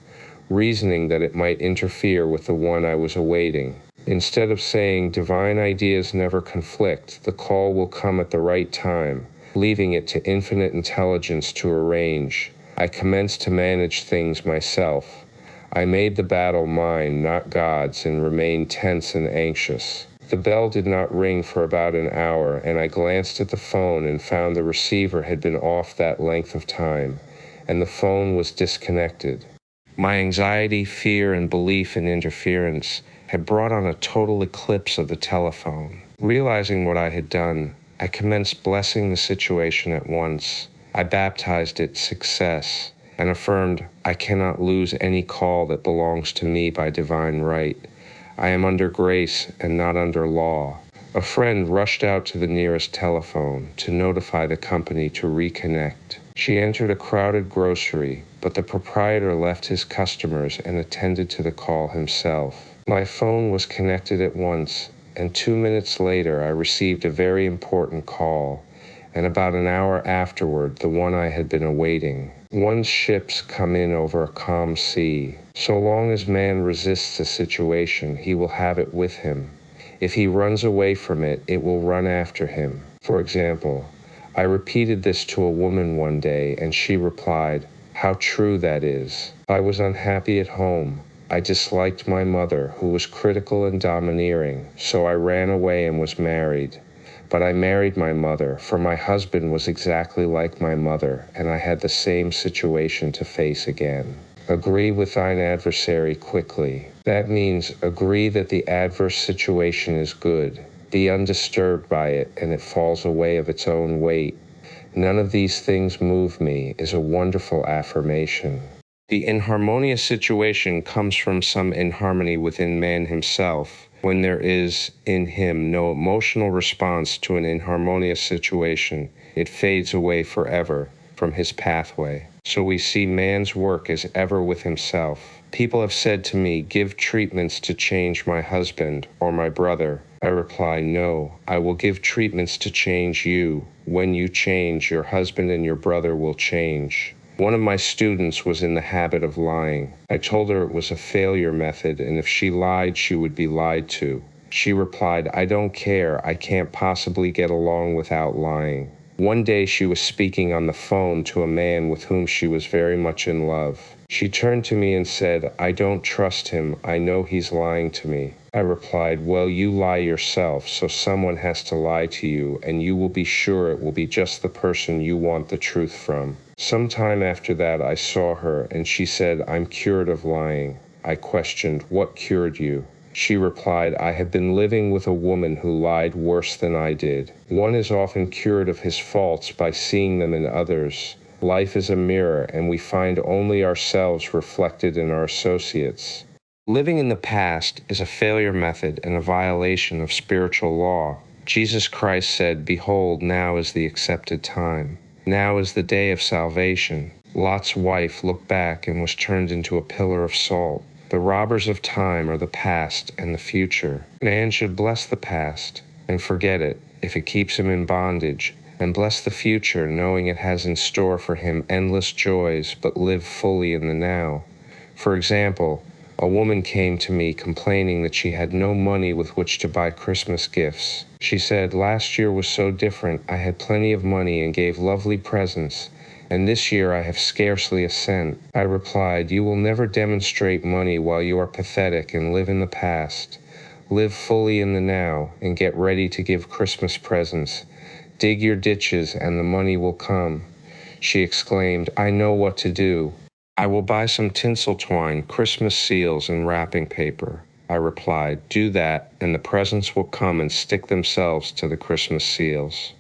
reasoning that it might interfere with the one I was awaiting. Instead of saying, divine ideas never conflict, the call will come at the right time, leaving it to infinite intelligence to arrange, I commenced to manage things myself. I made the battle mine, not God's, and remained tense and anxious. The bell did not ring for about an hour, and I glanced at the phone and found the receiver had been off that length of time, and the phone was disconnected. My anxiety, fear, and belief in interference had brought on a total eclipse of the telephone. Realizing what I had done, I commenced blessing the situation at once. I baptized it success, and affirmed, I cannot lose any call that belongs to me by divine right. I am under grace and not under law. A friend rushed out to the nearest telephone to notify the company to reconnect. She entered a crowded grocery, but the proprietor left his customers and attended to the call himself. My phone was connected at once, and 2 minutes later I received a very important call, and about an hour afterward the one I had been awaiting. One's ships come in over a calm sea. So long as man resists a situation, he will have it with him. If he runs away from it, it will run after him. For example, I repeated this to a woman one day, and she replied, "How true that is." I was unhappy at home. I disliked my mother, who was critical and domineering, so I ran away and was married. But I married my mother, for my husband was exactly like my mother, and I had the same situation to face again. Agree with thine adversary quickly. That means agree that the adverse situation is good. Be undisturbed by it, and it falls away of its own weight. None of these things move me is a wonderful affirmation. The inharmonious situation comes from some inharmony within man himself, when there is, in him, no emotional response to an inharmonious situation. It fades away forever from his pathway. So we see man's work as ever with himself. People have said to me, "Give treatments to change my husband or my brother." I reply, "No, I will give treatments to change you. When you change, your husband and your brother will change." One of my students was in the habit of lying. I told her it was a failure method, and if she lied, she would be lied to. She replied, "I don't care. I can't possibly get along without lying." One day she was speaking on the phone to a man with whom she was very much in love. She turned to me and said, "I don't trust him. I know he's lying to me." I replied, "Well, you lie yourself, so someone has to lie to you, and you will be sure it will be just the person you want the truth from." Some time after that I saw her, and she said, "I'm cured of lying." I questioned, "What cured you?" She replied, "I have been living with a woman who lied worse than I did." One is often cured of his faults by seeing them in others. Life is a mirror, and we find only ourselves reflected in our associates. Living in the past is a failure method and a violation of spiritual law. Jesus Christ said, "Behold, now is the accepted time. Now is the day of salvation." Lot's wife looked back and was turned into a pillar of salt. The robbers of time are the past and the future. Man should bless the past and forget it if it keeps him in bondage, and bless the future knowing it has in store for him endless joys, but live fully in the now. For example, a woman came to me complaining that she had no money with which to buy Christmas gifts. She said, "Last year was so different. I had plenty of money and gave lovely presents, and this year I have scarcely a cent." I replied, "You will never demonstrate money while you are pathetic and live in the past. Live fully in the now and get ready to give Christmas presents. Dig your ditches and the money will come." She exclaimed, "I know what to do. I will buy some tinsel twine, Christmas seals, and wrapping paper." I replied, "Do that, and the presents will come and stick themselves to the Christmas seals."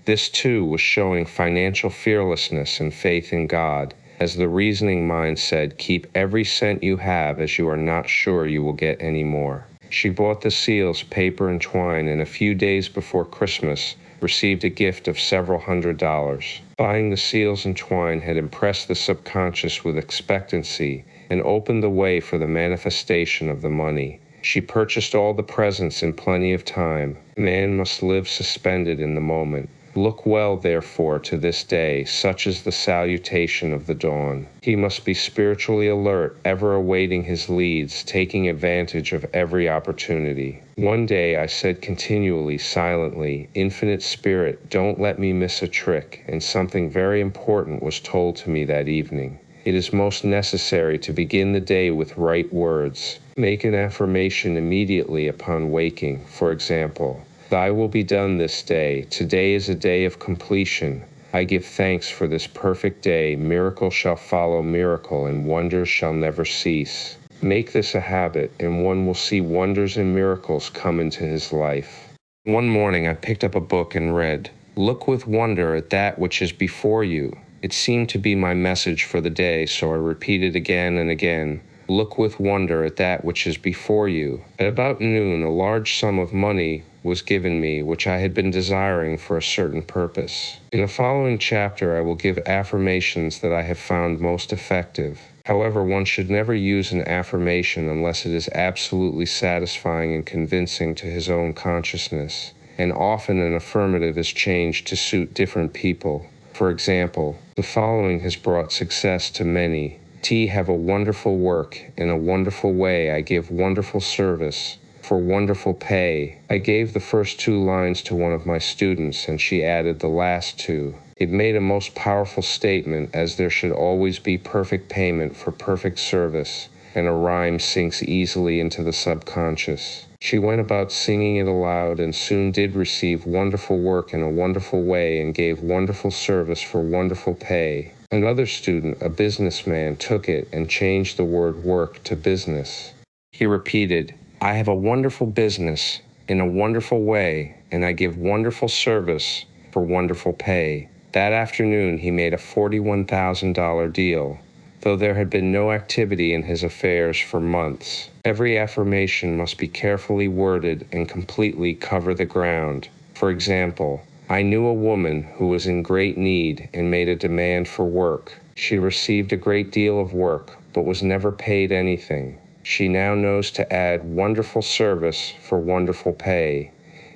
This, too, was showing financial fearlessness and faith in God. As the reasoning mind said, "Keep every cent you have, as you are not sure you will get any more." She bought the seals, paper, and twine, and a few days before Christmas received a gift of several $100s. Buying the seals and twine had impressed the subconscious with expectancy and opened the way for the manifestation of the money. She purchased all the presents in plenty of time. Man must live suspended in the moment. Look well, therefore, to this day, such is the salutation of the dawn. He must be spiritually alert, ever awaiting his leads, taking advantage of every opportunity. One day I said continually, silently, "Infinite Spirit, don't let me miss a trick," and something very important was told to me that evening. It is most necessary to begin the day with right words. Make an affirmation immediately upon waking. For example, "Thy will be done this day. Today is a day of completion. I give thanks for this perfect day. Miracle shall follow miracle, and wonders shall never cease." Make this a habit, and one will see wonders and miracles come into his life. One morning I picked up a book and read, "Look with wonder at that which is before you." It seemed to be my message for the day, so I repeated again and again, "Look with wonder at that which is before you." At about noon, a large sum of money was given me, which I had been desiring for a certain purpose. In the following chapter, I will give affirmations that I have found most effective. However, one should never use an affirmation unless it is absolutely satisfying and convincing to his own consciousness, and often an affirmative is changed to suit different people. For example, the following has brought success to many. Have a wonderful work. In a wonderful way, I give wonderful service. For wonderful pay. I gave the first 2 lines to one of my students, and she added the last 2. It made a most powerful statement, as there should always be perfect payment for perfect service, and a rhyme sinks easily into the subconscious. She went about singing it aloud, and soon did receive wonderful work in a wonderful way, and gave wonderful service for wonderful pay. Another student, a businessman, took it and changed the word work to business. He repeated, I have a wonderful business in a wonderful way, and I give wonderful service for wonderful pay. That afternoon he made a $41,000 deal, though there had been no activity in his affairs for months. Every affirmation must be carefully worded and completely cover the ground. For example, I knew a woman who was in great need and made a demand for work. She received a great deal of work, but was never paid anything. She now knows to add wonderful service for wonderful pay.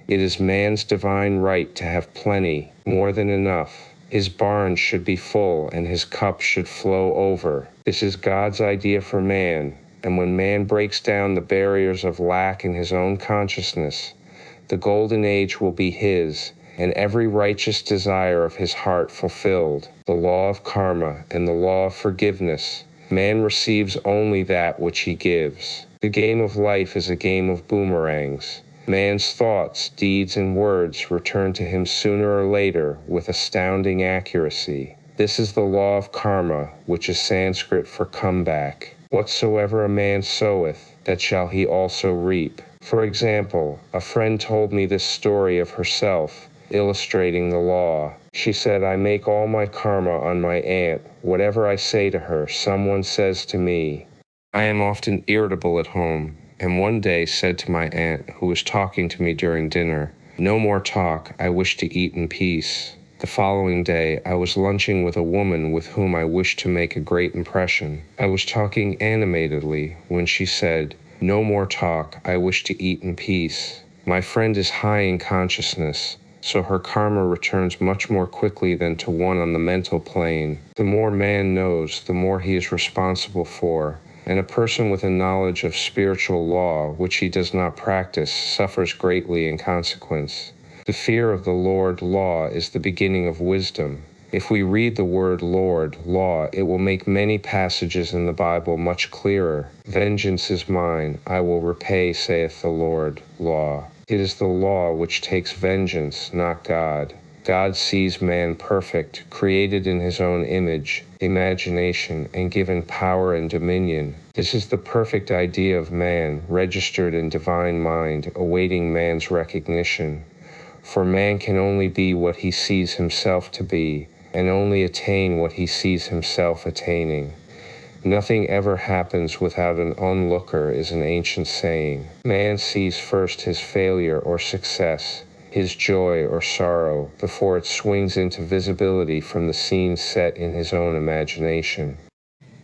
It is man's divine right to have plenty, more than enough. His barns should be full, and his cup should flow over. This is God's idea for man, and when man breaks down the barriers of lack in his own consciousness, the golden age will be his, and every righteous desire of his heart fulfilled. The law of karma and the law of forgiveness. Man receives only that which he gives. The game of life is a game of boomerangs. Man's thoughts, deeds, and words return to him sooner or later with astounding accuracy. This is the law of karma, which is Sanskrit for comeback. Whatsoever a man soweth, that shall he also reap. For example, a friend told me this story of herself, illustrating the law. She said, I make all my karma on my aunt. Whatever I say to her, someone says to me. I am often irritable at home, and one day said to my aunt, who was talking to me during dinner, no more talk, I wish to eat in peace. The following day, I was lunching with a woman with whom I wished to make a great impression. I was talking animatedly when she said, no more talk, I wish to eat in peace. My friend is high in consciousness, so her karma returns much more quickly than to one on the mental plane. The more man knows, the more he is responsible for, and a person with a knowledge of spiritual law, which he does not practice, suffers greatly in consequence. The fear of the Lord, law, is the beginning of wisdom. If we read the word Lord, law, it will make many passages in the Bible much clearer. Vengeance is mine, I will repay, saith the Lord, law. It is the law which takes vengeance, not God. God sees man perfect, created in his own image, imagination, and given power and dominion. This is the perfect idea of man, registered in divine mind, awaiting man's recognition. For man can only be what he sees himself to be, and only attain what he sees himself attaining. Nothing ever happens without an onlooker is an ancient saying. Man sees first his failure or success, his joy or sorrow, before it swings into visibility from the scene set in his own imagination.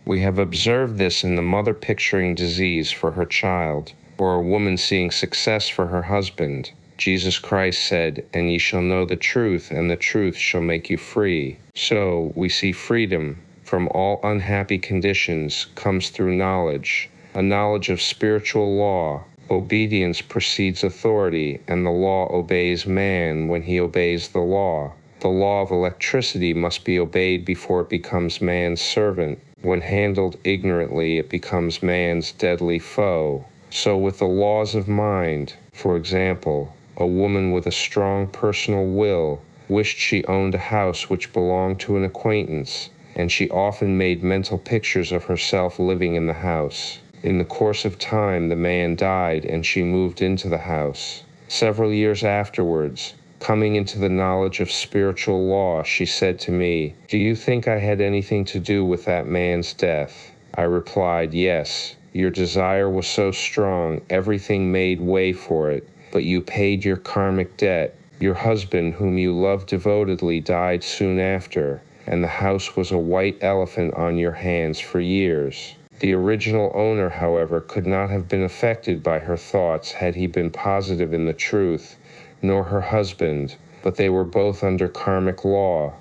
We have observed this in the mother picturing disease for her child, or a woman seeing success for her husband. Jesus Christ said, and ye shall know the truth, and the truth shall make you free. So, we see freedom from all unhappy conditions comes through knowledge, a knowledge of spiritual law. Obedience precedes authority, and the law obeys man when he obeys the law. The law of electricity must be obeyed before it becomes man's servant. When handled ignorantly, it becomes man's deadly foe. So with the laws of mind, for example, a woman with a strong personal will wished she owned a house which belonged to an acquaintance, and she often made mental pictures of herself living in the house. In the course of time, the man died, and she moved into the house. Several years afterwards, coming into the knowledge of spiritual law, she said to me, do you think I had anything to do with that man's death? I replied, yes. Your desire was so strong, everything made way for it, but you paid your karmic debt. Your husband, whom you loved devotedly, died soon after, and the house was a white elephant on your hands for years. The original owner, however, could not have been affected by her thoughts had he been positive in the truth, nor her husband, but they were both under karmic law.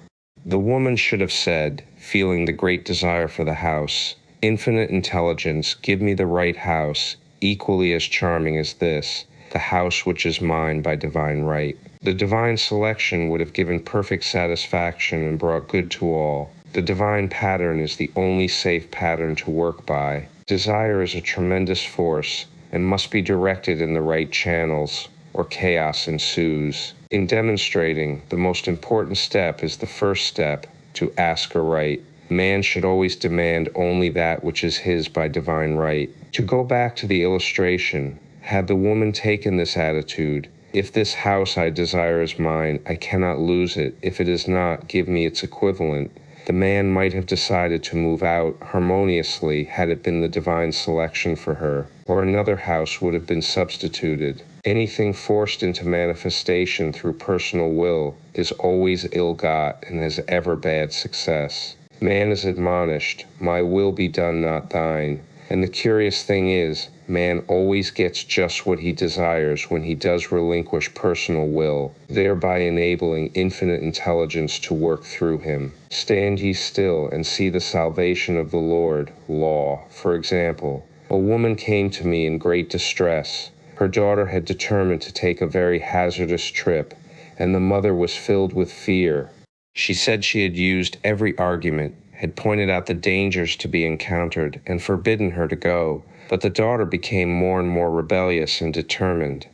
The woman should have said, feeling the great desire for the house, "Infinite intelligence, give me the right house, equally as charming as this, the house which is mine by divine right." The divine selection would have given perfect satisfaction and brought good to all. The divine pattern is the only safe pattern to work by. Desire is a tremendous force and must be directed in the right channels, or chaos ensues. In demonstrating, the most important step is the first step, to ask aright. Man should always demand only that which is his by divine right. To go back to the illustration, had the woman taken this attitude, "If this house I desire is mine, I cannot lose it. If it is not, give me its equivalent," the man might have decided to move out harmoniously had it been the divine selection for her, or another house would have been substituted. Anything forced into manifestation through personal will is always ill-got and has ever bad success. Man is admonished, "My will be done, not thine." And the curious thing is, man always gets just what he desires when he does relinquish personal will, thereby enabling infinite intelligence to work through him. Stand ye still and see the salvation of the Lord. Law. For example, a woman came to me in great distress. Her daughter had determined to take a very hazardous trip, and the mother was filled with fear. She said she had used every argument, had pointed out the dangers to be encountered, and forbidden her to go, but the daughter became more and more rebellious and determined.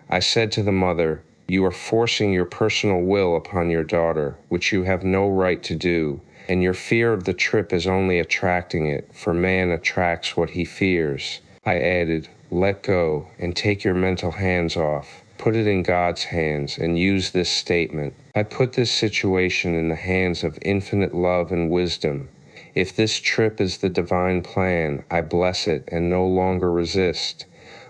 I said to the mother, "You are forcing your personal will upon your daughter, which you have no right to do, and your fear of the trip is only attracting it, for man attracts what he fears." I added, "Let go, and take your mental hands off. Put it in God's hands, and use this statement. I put this situation in the hands of infinite love and wisdom. If this trip is the divine plan, I bless it and no longer resist.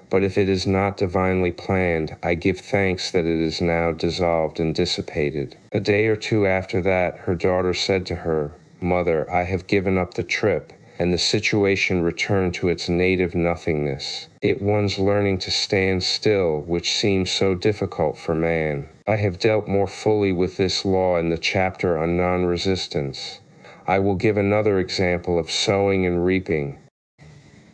But if it is not divinely planned, I give thanks that it is now dissolved and dissipated." A day or two after that, her daughter said to her, "Mother, I have given up the trip," and the situation returned to its native nothingness. It one's learning to stand still, which seems so difficult for man. I have dealt more fully with this law in the chapter on non-resistance. I will give another example of sowing and reaping,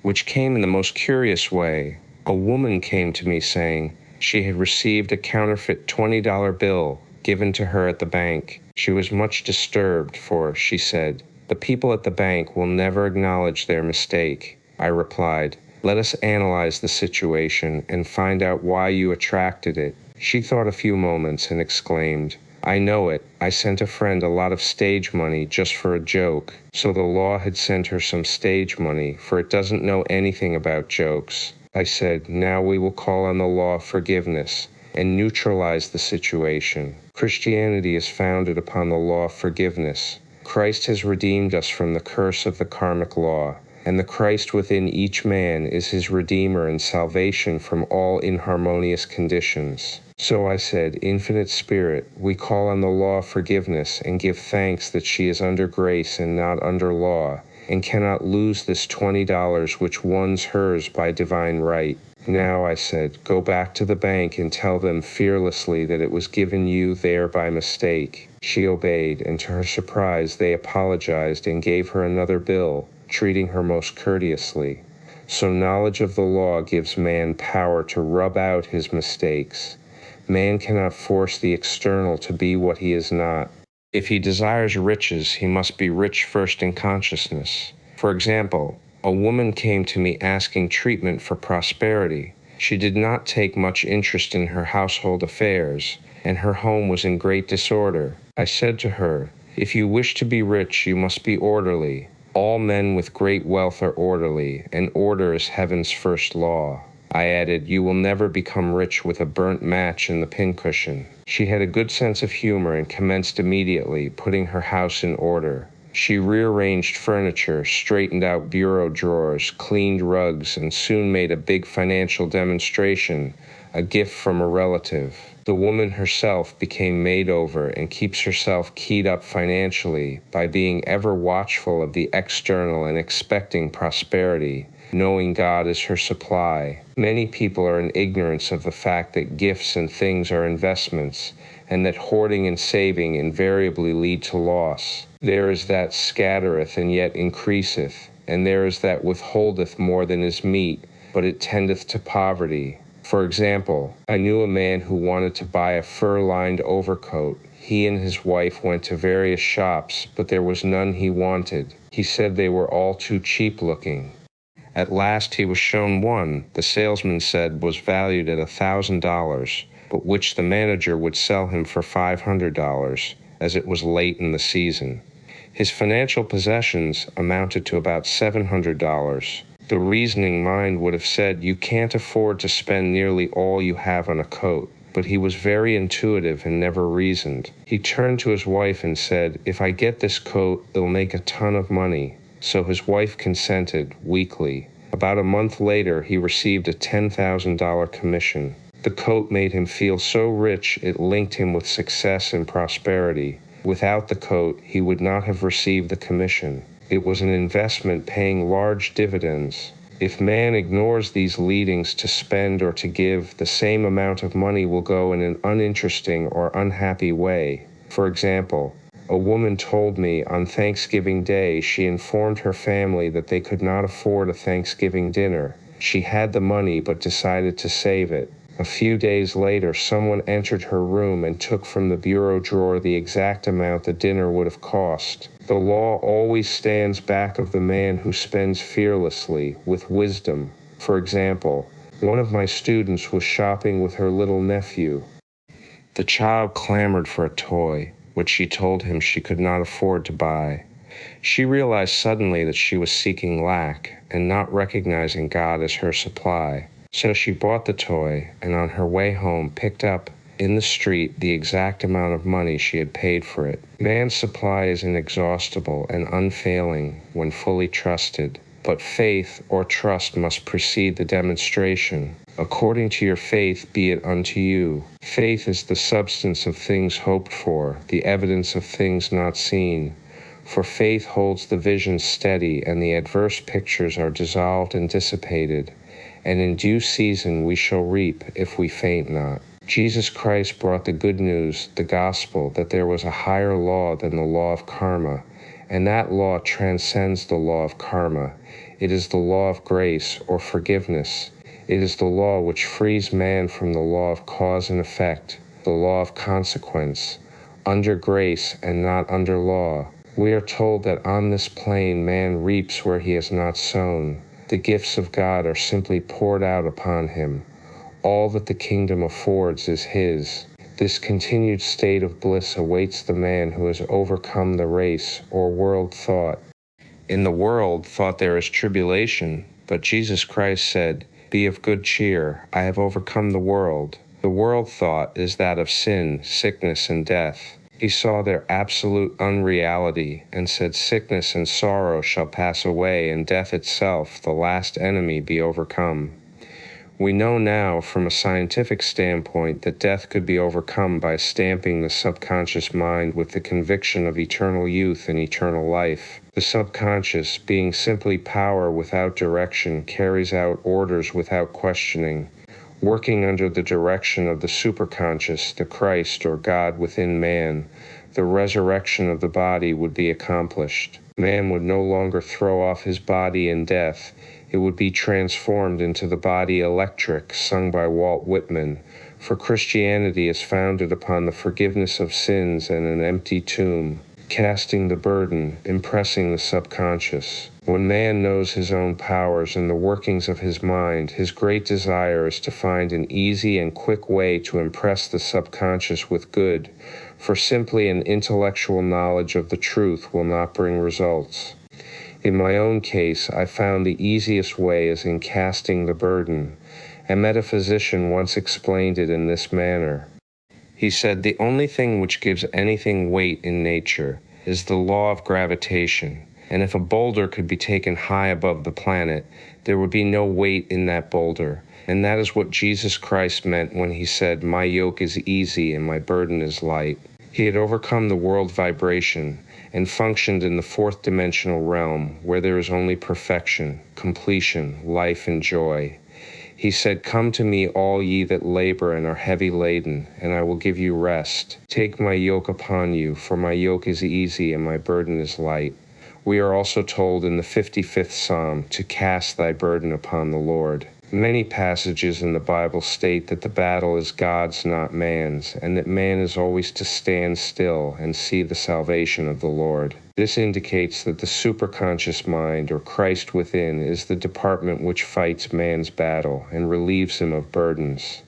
which came in the most curious way. A woman came to me saying she had received a counterfeit $20 bill given to her at the bank. She was much disturbed, for, she said, "The people at the bank will never acknowledge their mistake." I replied, "Let us analyze the situation and find out why you attracted it." She thought a few moments and exclaimed, "I know it. I sent a friend a lot of stage money just for a joke." So the law had sent her some stage money, for it doesn't know anything about jokes. I said, "Now we will call on the law of forgiveness and neutralize the situation. Christianity is founded upon the law of forgiveness. Christ has redeemed us from the curse of the karmic law, and the Christ within each man is his Redeemer and salvation from all inharmonious conditions." So I said, "Infinite Spirit, we call on the law of forgiveness and give thanks that she is under grace and not under law, and cannot lose this $20 which one's hers by divine right. Now," I said, "go back to the bank and tell them fearlessly that it was given you there by mistake." She obeyed, and to her surprise they apologized and gave her another bill, treating her most courteously. So knowledge of the law gives man power to rub out his mistakes. Man cannot force the external to be what he is not. If he desires riches, he must be rich first in consciousness. For example, a woman came to me asking treatment for prosperity. She did not take much interest in her household affairs, and her home was in great disorder. I said to her, "If you wish to be rich, you must be orderly. All men with great wealth are orderly, and order is heaven's first law." I added, "You will never become rich with a burnt match in the pincushion." She had a good sense of humor and commenced immediately, putting her house in order. She rearranged furniture, straightened out bureau drawers, cleaned rugs, and soon made a big financial demonstration, a gift from a relative. The woman herself became made over and keeps herself keyed up financially by being ever watchful of the external and expecting prosperity, knowing God is her supply. Many people are in ignorance of the fact that gifts and things are investments, and that hoarding and saving invariably lead to loss. There is that scattereth and yet increaseth, and there is that withholdeth more than is meet, but it tendeth to poverty. For example, I knew a man who wanted to buy a fur-lined overcoat. He and his wife went to various shops, but there was none he wanted. He said they were all too cheap-looking. At last he was shown one, the salesman said was valued at $1,000, but which the manager would sell him for $500, as it was late in the season. His financial possessions amounted to about $700. The reasoning mind would have said you can't afford to spend nearly all you have on a coat, but he was very intuitive and never reasoned. He turned to his wife and said, "If I get this coat, it'll make a ton of money." So his wife consented, weakly. About a month later, he received a $10,000 commission. The coat made him feel so rich it linked him with success and prosperity. Without the coat, he would not have received the commission. It was an investment paying large dividends. If man ignores these leadings to spend or to give, the same amount of money will go in an uninteresting or unhappy way. For example, a woman told me on Thanksgiving Day she informed her family that they could not afford a Thanksgiving dinner. She had the money but decided to save it. A few days later, someone entered her room and took from the bureau drawer the exact amount the dinner would have cost. The law always stands back of the man who spends fearlessly, with wisdom. For example, one of my students was shopping with her little nephew. The child clamored for a toy, which she told him she could not afford to buy. She realized suddenly that she was seeking lack and not recognizing God as her supply. So she bought the toy, and on her way home picked up in the street the exact amount of money she had paid for it. Man's supply is inexhaustible and unfailing when fully trusted, but faith or trust must precede the demonstration. According to your faith be it unto you. Faith is the substance of things hoped for, the evidence of things not seen. For faith holds the vision steady, and the adverse pictures are dissolved and dissipated. And in due season we shall reap if we faint not. Jesus Christ brought the good news, the gospel, that there was a higher law than the law of karma, and that law transcends the law of karma. It is the law of grace or forgiveness. It is the law which frees man from the law of cause and effect, the law of consequence, under grace and not under law. We are told that on this plane man reaps where he has not sown. The gifts of God are simply poured out upon him. All that the kingdom affords is his. This continued state of bliss awaits the man who has overcome the race or world thought. In the world, thought there is tribulation, but Jesus Christ said, "Be of good cheer, I have overcome the world." The world thought is that of sin, sickness, and death. He saw their absolute unreality and said, "Sickness and sorrow shall pass away, and death itself, the last enemy, be overcome." We know now from a scientific standpoint that death could be overcome by stamping the subconscious mind with the conviction of eternal youth and eternal life. The subconscious, being simply power without direction, carries out orders without questioning. Working under the direction of the superconscious, the Christ or God within man, the resurrection of the body would be accomplished. Man would no longer throw off his body in death. It would be transformed into the body electric, sung by Walt Whitman, for Christianity is founded upon the forgiveness of sins and an empty tomb, casting the burden, impressing the subconscious. When man knows his own powers and the workings of his mind, his great desire is to find an easy and quick way to impress the subconscious with good, for simply an intellectual knowledge of the truth will not bring results. In my own case, I found the easiest way is in casting the burden. A metaphysician once explained it in this manner. He said, "The only thing which gives anything weight in nature is the law of gravitation, and if a boulder could be taken high above the planet, there would be no weight in that boulder. And that is what Jesus Christ meant when he said, "My yoke is easy and my burden is light." He had overcome the world vibration and functioned in the fourth dimensional realm where there is only perfection, completion, life, and joy. He said, "Come to me, all ye that labor and are heavy laden, and I will give you rest. Take my yoke upon you, for my yoke is easy and my burden is light." We are also told in the 55th Psalm to cast thy burden upon the Lord. Many passages in the Bible state that the battle is God's, not man's, and that man is always to stand still and see the salvation of the Lord. This indicates that the superconscious mind, or Christ within, is the department which fights man's battle and relieves him of burdens.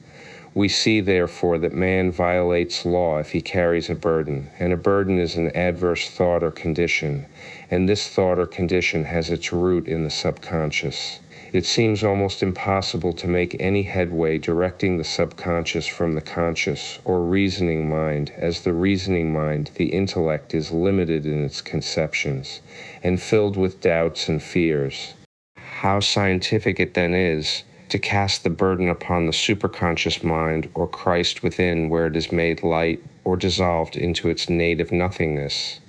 We see, therefore, that man violates law if he carries a burden, and a burden is an adverse thought or condition, and this thought or condition has its root in the subconscious. It seems almost impossible to make any headway directing the subconscious from the conscious or reasoning mind, as the reasoning mind, the intellect, is limited in its conceptions and filled with doubts and fears. How scientific it then is to cast the burden upon the superconscious mind, or Christ within, where it is made light or dissolved into its native nothingness.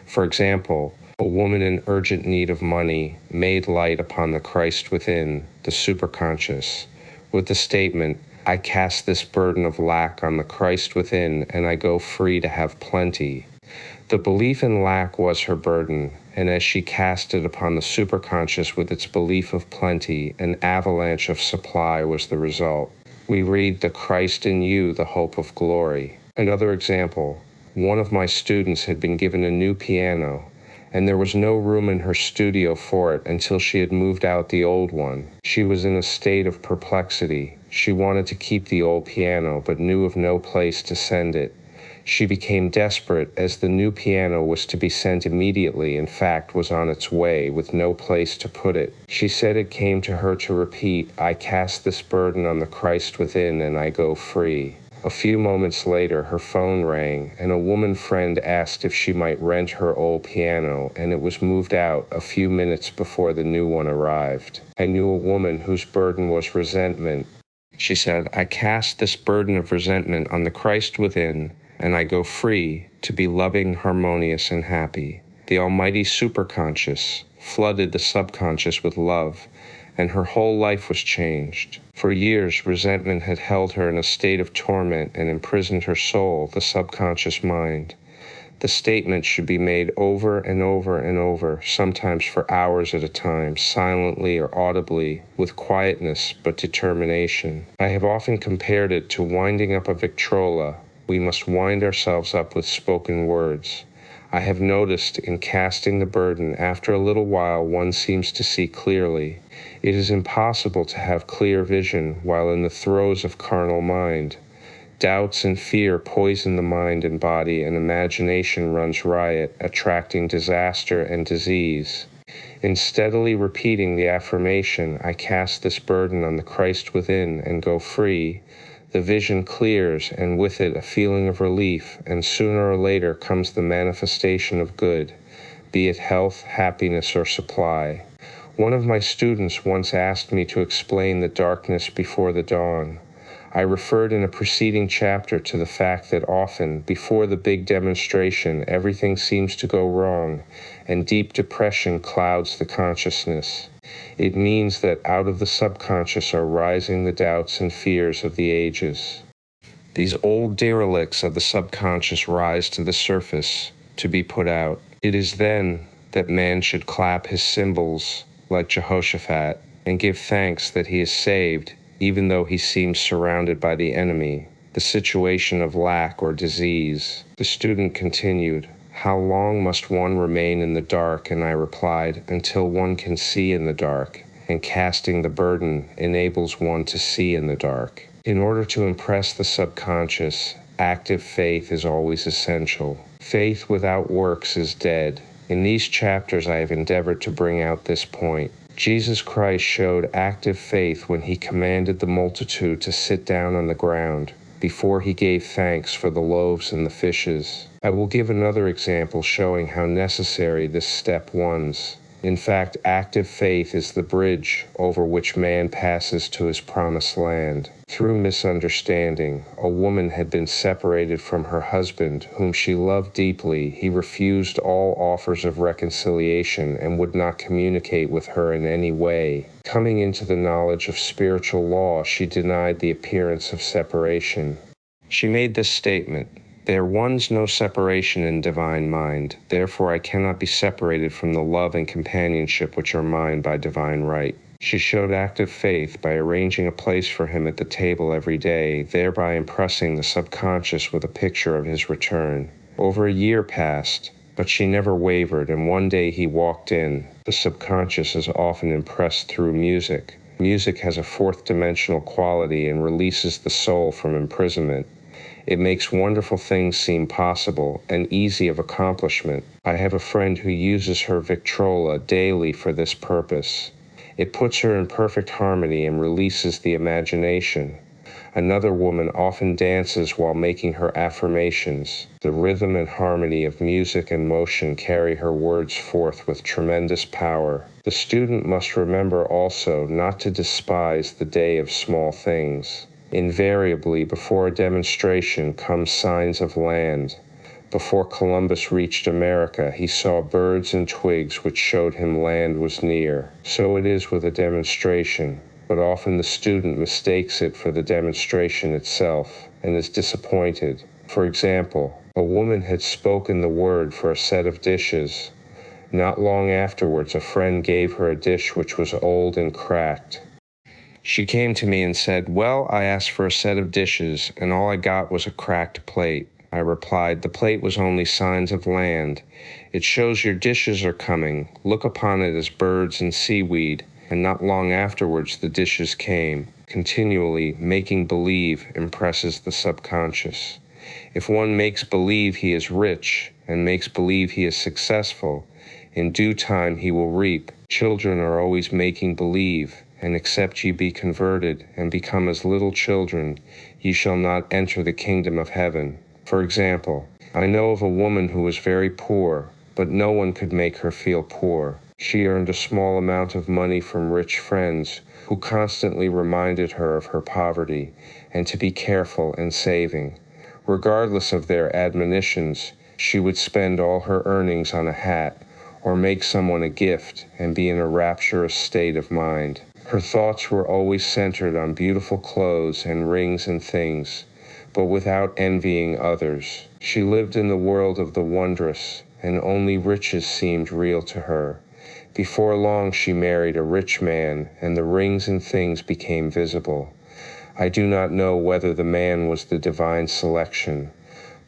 For example, a woman in urgent need of money made light upon the Christ within, the superconscious, with the statement, "I cast this burden of lack on the Christ within, and I go free to have plenty." The belief in lack was her burden, and as she cast it upon the superconscious with its belief of plenty, an avalanche of supply was the result. We read, "The Christ in you, the hope of glory." Another example, one of my students had been given a new piano, and there was no room in her studio for it until she had moved out the old one. She was in a state of perplexity. She wanted to keep the old piano, but knew of no place to send it. She became desperate, as the new piano was to be sent immediately, in fact, was on its way, with no place to put it. She said it came to her to repeat, "I cast this burden on the Christ within, and I go free." A few moments later, her phone rang, and a woman friend asked if she might rent her old piano, and it was moved out a few minutes before the new one arrived. I knew a woman whose burden was resentment. She said, "I cast this burden of resentment on the Christ within, and I go free to be loving, harmonious, and happy." The almighty superconscious flooded the subconscious with love, and her whole life was changed. For years, resentment had held her in a state of torment and imprisoned her soul, the subconscious mind. The statement should be made over and over and over, sometimes for hours at a time, silently or audibly, with quietness but determination. I have often compared it to winding up a Victrola. We must wind ourselves up with spoken words. I have noticed in casting the burden, after a little while one seems to see clearly. It is impossible to have clear vision while in the throes of carnal mind. Doubts and fear poison the mind and body, and imagination runs riot, attracting disaster and disease. In steadily repeating the affirmation, "I cast this burden on the Christ within and go free," the vision clears, and with it a feeling of relief, and sooner or later comes the manifestation of good, be it health, happiness, or supply. One of my students once asked me to explain the darkness before the dawn. I referred in a preceding chapter to the fact that often, before the big demonstration, everything seems to go wrong, and deep depression clouds the consciousness. It means that out of the subconscious are rising the doubts and fears of the ages. These old derelicts of the subconscious rise to the surface to be put out. It is then that man should clap his cymbals like Jehoshaphat and give thanks that he is saved, even though he seems surrounded by the enemy, the situation of lack or disease. The student continued, "How long must one remain in the dark?" And I replied, "Until one can see in the dark, and casting the burden enables one to see in the dark." In order to impress the subconscious, active faith is always essential. Faith without works is dead. In these chapters I have endeavored to bring out this point. Jesus Christ showed active faith when he commanded the multitude to sit down on the ground. before he gave thanks for the loaves and the fishes. I will give another example showing how necessary this step was. In fact, active faith is the bridge over which man passes to his promised land. Through misunderstanding, a woman had been separated from her husband, whom she loved deeply. He refused all offers of reconciliation and would not communicate with her in any way. Coming into the knowledge of spiritual law, she denied the appearance of separation. She made this statement: "There was no separation in divine mind, therefore I cannot be separated from the love and companionship which are mine by divine right." She showed active faith by arranging a place for him at the table every day, thereby impressing the subconscious with a picture of his return. Over a year passed, but she never wavered, and one day he walked in. The subconscious is often impressed through music. Music has a fourth-dimensional quality and releases the soul from imprisonment. It makes wonderful things seem possible and easy of accomplishment. I have a friend who uses her Victrola daily for this purpose. It puts her in perfect harmony and releases the imagination. Another woman often dances while making her affirmations. The rhythm and harmony of music and motion carry her words forth with tremendous power. The student must remember also not to despise the day of small things. Invariably, before a demonstration come signs of land. Before Columbus reached America, he saw birds and twigs which showed him land was near. So it is with a demonstration, but often the student mistakes it for the demonstration itself and is disappointed. For example, a woman had spoken the word for a set of dishes. Not long afterwards, a friend gave her a dish which was old and cracked. She came to me and said, "Well, I asked for a set of dishes, and all I got was a cracked plate." I replied, "The plate was only signs of land. It shows your dishes are coming. Look upon it as birds and seaweed." And not long afterwards the dishes came. Continually, making believe impresses the subconscious. If one makes believe he is rich and makes believe he is successful, in due time he will reap. Children are always making believe. And except ye be converted, and become as little children, ye shall not enter the kingdom of heaven. For example, I know of a woman who was very poor, but no one could make her feel poor. She earned a small amount of money from rich friends, who constantly reminded her of her poverty, and to be careful and saving. Regardless of their admonitions, she would spend all her earnings on a hat, or make someone a gift, and be in a rapturous state of mind. Her thoughts were always centered on beautiful clothes and rings and things, but without envying others. She lived in the world of the wondrous, and only riches seemed real to her. Before long she married a rich man, and the rings and things became visible. I do not know whether the man was the divine selection,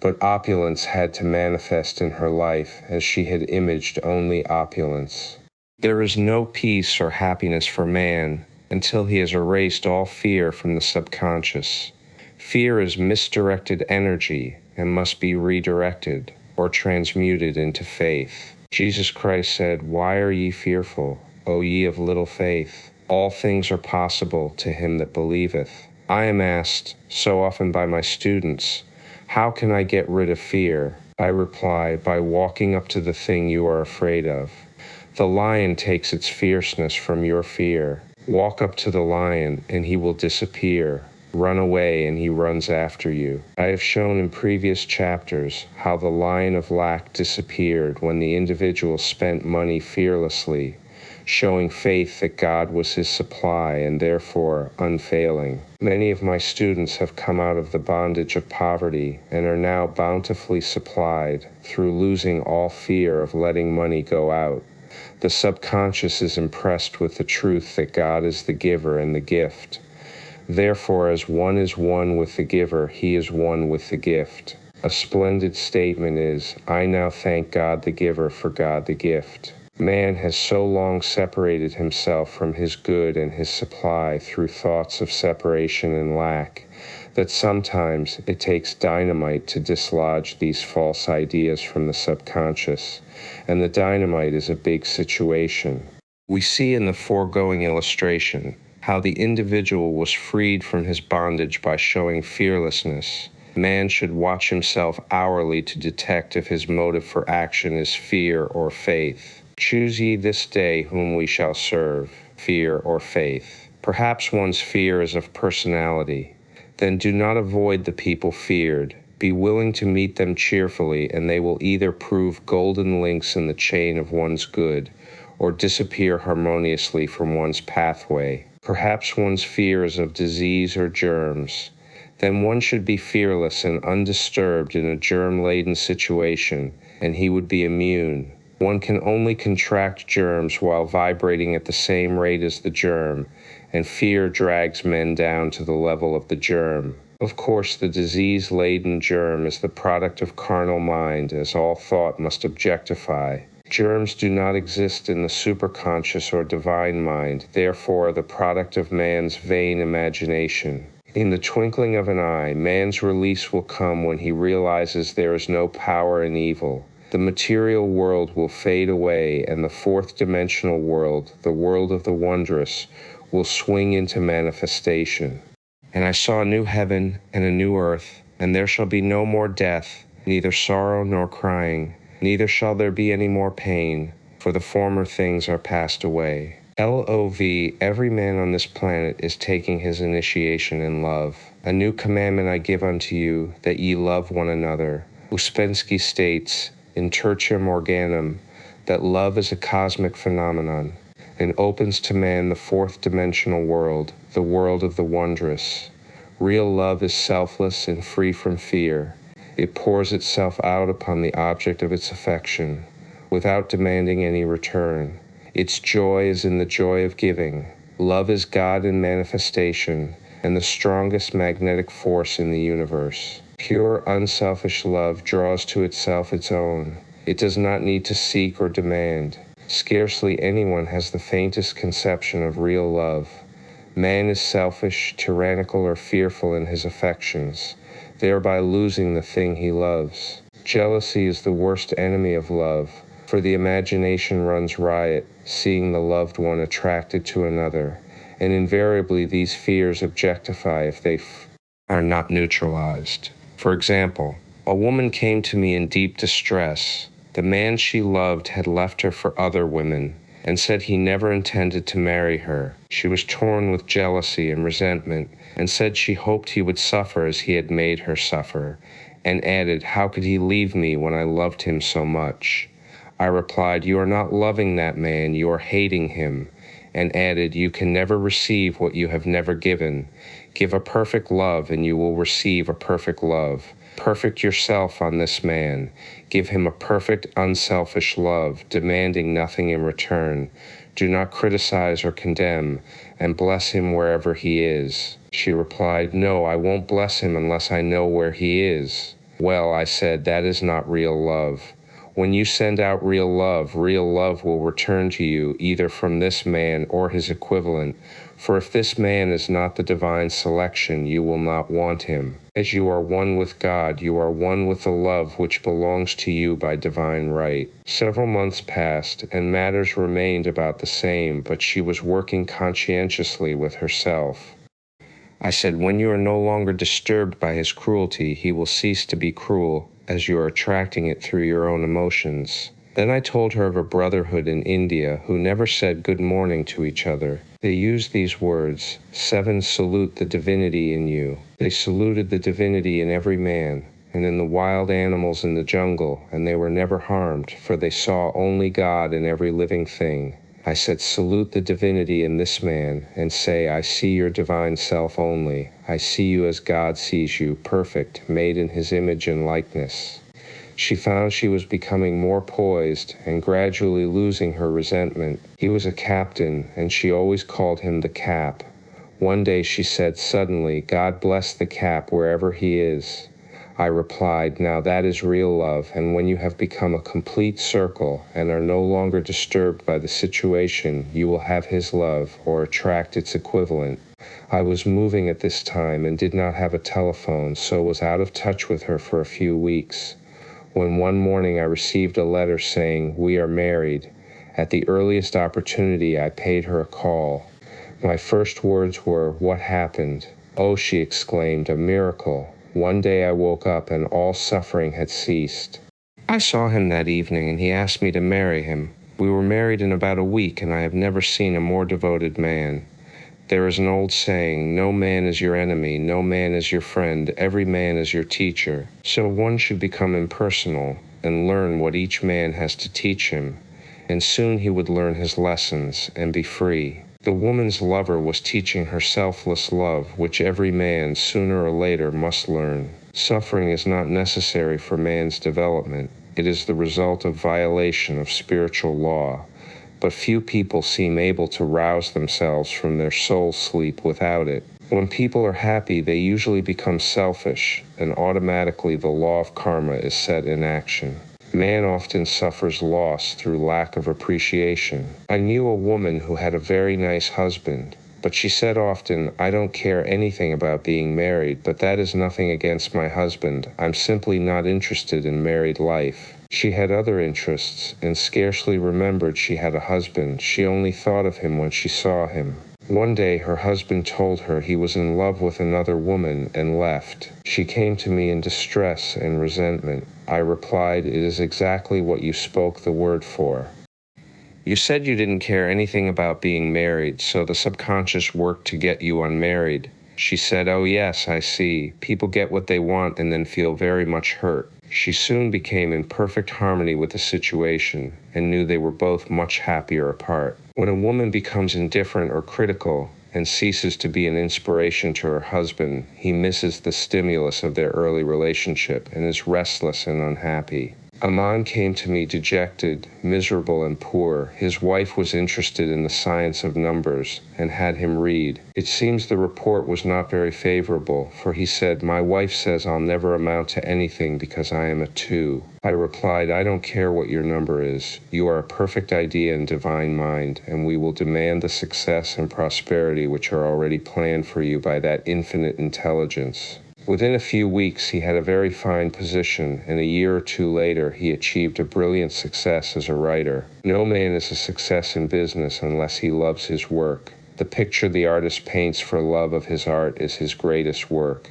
but opulence had to manifest in her life, as she had imaged only opulence. There is no peace or happiness for man until he has erased all fear from the subconscious. Fear is misdirected energy and must be redirected or transmuted into faith. Jesus Christ said, "Why are ye fearful, O ye of little faith? All things are possible to him that believeth." I am asked so often by my students, "How can I get rid of fear?" I reply, by walking up to the thing you are afraid of. The lion takes its fierceness from your fear. Walk up to the lion, and he will disappear. Run away, and he runs after you. I have shown in previous chapters how the lion of lack disappeared when the individual spent money fearlessly, showing faith that God was his supply and therefore unfailing. Many of my students have come out of the bondage of poverty and are now bountifully supplied through losing all fear of letting money go out. The subconscious is impressed with the truth that God is the giver and the gift. Therefore, as one is one with the giver, he is one with the gift. A splendid statement is, "I now thank God the giver for God the gift." Man has so long separated himself from his good and his supply through thoughts of separation and lack, that sometimes it takes dynamite to dislodge these false ideas from the subconscious, and the dynamite is a big situation. We see in the foregoing illustration how the individual was freed from his bondage by showing fearlessness. Man should watch himself hourly to detect if his motive for action is fear or faith. Choose ye this day whom we shall serve, fear or faith. Perhaps one's fear is of personality. Then do not avoid the people feared. Be willing to meet them cheerfully, and they will either prove golden links in the chain of one's good, or disappear harmoniously from one's pathway. Perhaps one's fear is of disease or germs. Then one should be fearless and undisturbed in a germ-laden situation, and he would be immune. One can only contract germs while vibrating at the same rate as the germ, and fear drags men down to the level of the germ. Of course, the disease-laden germ is the product of carnal mind, as all thought must objectify. Germs do not exist in the superconscious or divine mind, therefore are the product of man's vain imagination. In the twinkling of an eye, man's release will come when he realizes there is no power in evil. The material world will fade away, and the fourth-dimensional world, the world of the wondrous, will swing into manifestation. And I saw a new heaven and a new earth, and there shall be no more death, neither sorrow nor crying, neither shall there be any more pain, for the former things are passed away. Love, every man on this planet is taking his initiation in love. A new commandment I give unto you, that ye love one another. Ouspensky states, in Tertium Organum, that love is a cosmic phenomenon, and opens to man the fourth-dimensional world, the world of the wondrous. Real love is selfless and free from fear. It pours itself out upon the object of its affection, without demanding any return. Its joy is in the joy of giving. Love is God in manifestation, and the strongest magnetic force in the universe. Pure, unselfish love draws to itself its own. It does not need to seek or demand. Scarcely anyone has the faintest conception of real love. Man is selfish, tyrannical, or fearful in his affections, thereby losing the thing he loves. Jealousy is the worst enemy of love, for the imagination runs riot, seeing the loved one attracted to another, and invariably these fears objectify if they are not neutralized. For example, a woman came to me in deep distress. The man she loved had left her for other women, and said he never intended to marry her. She was torn with jealousy and resentment, and said she hoped he would suffer as he had made her suffer, and added, how could he leave me when I loved him so much? I replied, you are not loving that man, you are hating him, and added, you can never receive what you have never given. Give a perfect love, and you will receive a perfect love. Perfect yourself on this man. Give him a perfect, unselfish love, demanding nothing in return. Do not criticize or condemn, and bless him wherever he is. She replied, no, I won't bless him unless I know where he is. Well, I said, that is not real love. When you send out real love will return to you either from this man or his equivalent. For if this man is not the divine selection, you will not want him. As you are one with God, you are one with the love which belongs to you by divine right. Several months passed, and matters remained about the same, but she was working conscientiously with herself. I said, when you are no longer disturbed by his cruelty, he will cease to be cruel, as you are attracting it through your own emotions. Then I told her of a brotherhood in India who never said good morning to each other. They used these words, 7 salute the divinity in you. They saluted the divinity in every man, and in the wild animals in the jungle, and they were never harmed, for they saw only God in every living thing. I said, salute the divinity in this man, and say, I see your divine self only. I see you as God sees you, perfect, made in his image and likeness. She found she was becoming more poised and gradually losing her resentment. He was a captain, and she always called him the Cap. One day she said suddenly, God bless the Cap wherever he is. I replied, now that is real love, and when you have become a complete circle and are no longer disturbed by the situation, you will have his love, or attract its equivalent. I was moving at this time and did not have a telephone, so was out of touch with her for a few weeks. When one morning I received a letter saying, we are married. At the earliest opportunity I paid her a call. My first words were, "What happened?" "Oh," she exclaimed, "a miracle. One day I woke up and all suffering had ceased." I saw him that evening and he asked me to marry him. We were married in about a week and I have never seen a more devoted man. There is an old saying, "No man is your enemy, no man is your friend, every man is your teacher." So one should become impersonal and learn what each man has to teach him, and soon he would learn his lessons and be free. The woman's lover was teaching her selfless love, which every man, sooner or later, must learn. Suffering is not necessary for man's development. It is the result of violation of spiritual law. But few people seem able to rouse themselves from their soul sleep without it. When people are happy, they usually become selfish, and automatically the law of karma is set in action. Man often suffers loss through lack of appreciation. I knew a woman who had a very nice husband, but she said often, "I don't care anything about being married, but that is nothing against my husband. I'm simply not interested in married life." She had other interests, and scarcely remembered she had a husband. She only thought of him when she saw him. One day her husband told her he was in love with another woman and left. She came to me in distress and resentment. I replied, "It is exactly what you spoke the word for. You said you didn't care anything about being married, so the subconscious worked to get you unmarried." She said, "Oh yes, I see. People get what they want and then feel very much hurt." She soon became in perfect harmony with the situation and knew they were both much happier apart. When a woman becomes indifferent or critical and ceases to be an inspiration to her husband, he misses the stimulus of their early relationship and is restless and unhappy. A man came to me dejected, miserable, and poor. His wife was interested in the science of numbers and had him read. It seems the report was not very favorable, for he said, "My wife says I'll never amount to anything because I am a 2. I replied, "I don't care what your number is. You are a perfect idea and divine mind, and we will demand the success and prosperity which are already planned for you by that infinite intelligence." Within a few weeks, he had a very fine position, and a year or two later, he achieved a brilliant success as a writer. No man is a success in business unless he loves his work. The picture the artist paints for love of his art is his greatest work.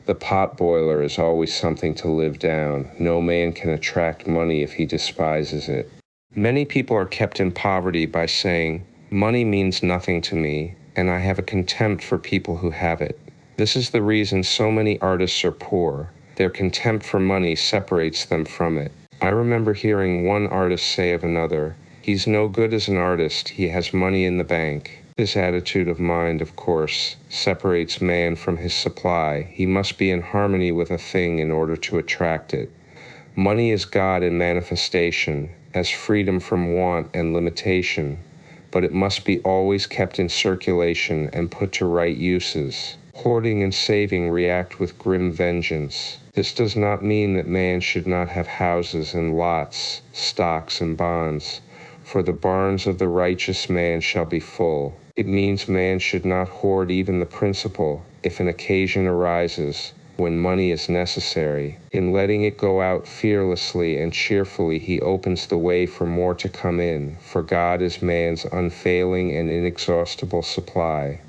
The pot boiler is always something to live down. No man can attract money if he despises it. Many people are kept in poverty by saying, "Money means nothing to me, and I have a contempt for people who have it." This is the reason so many artists are poor. Their contempt for money separates them from it. I remember hearing one artist say of another, "He's no good as an artist, he has money in the bank." This attitude of mind, of course, separates man from his supply. He must be in harmony with a thing in order to attract it. Money is God in manifestation, as freedom from want and limitation, but it must be always kept in circulation and put to right uses. Hoarding and saving react with grim vengeance. This does not mean that man should not have houses and lots, stocks and bonds, for the barns of the righteous man shall be full. It means man should not hoard even the principal, if an occasion arises, when money is necessary. In letting it go out fearlessly and cheerfully, he opens the way for more to come in, for God is man's unfailing and inexhaustible supply.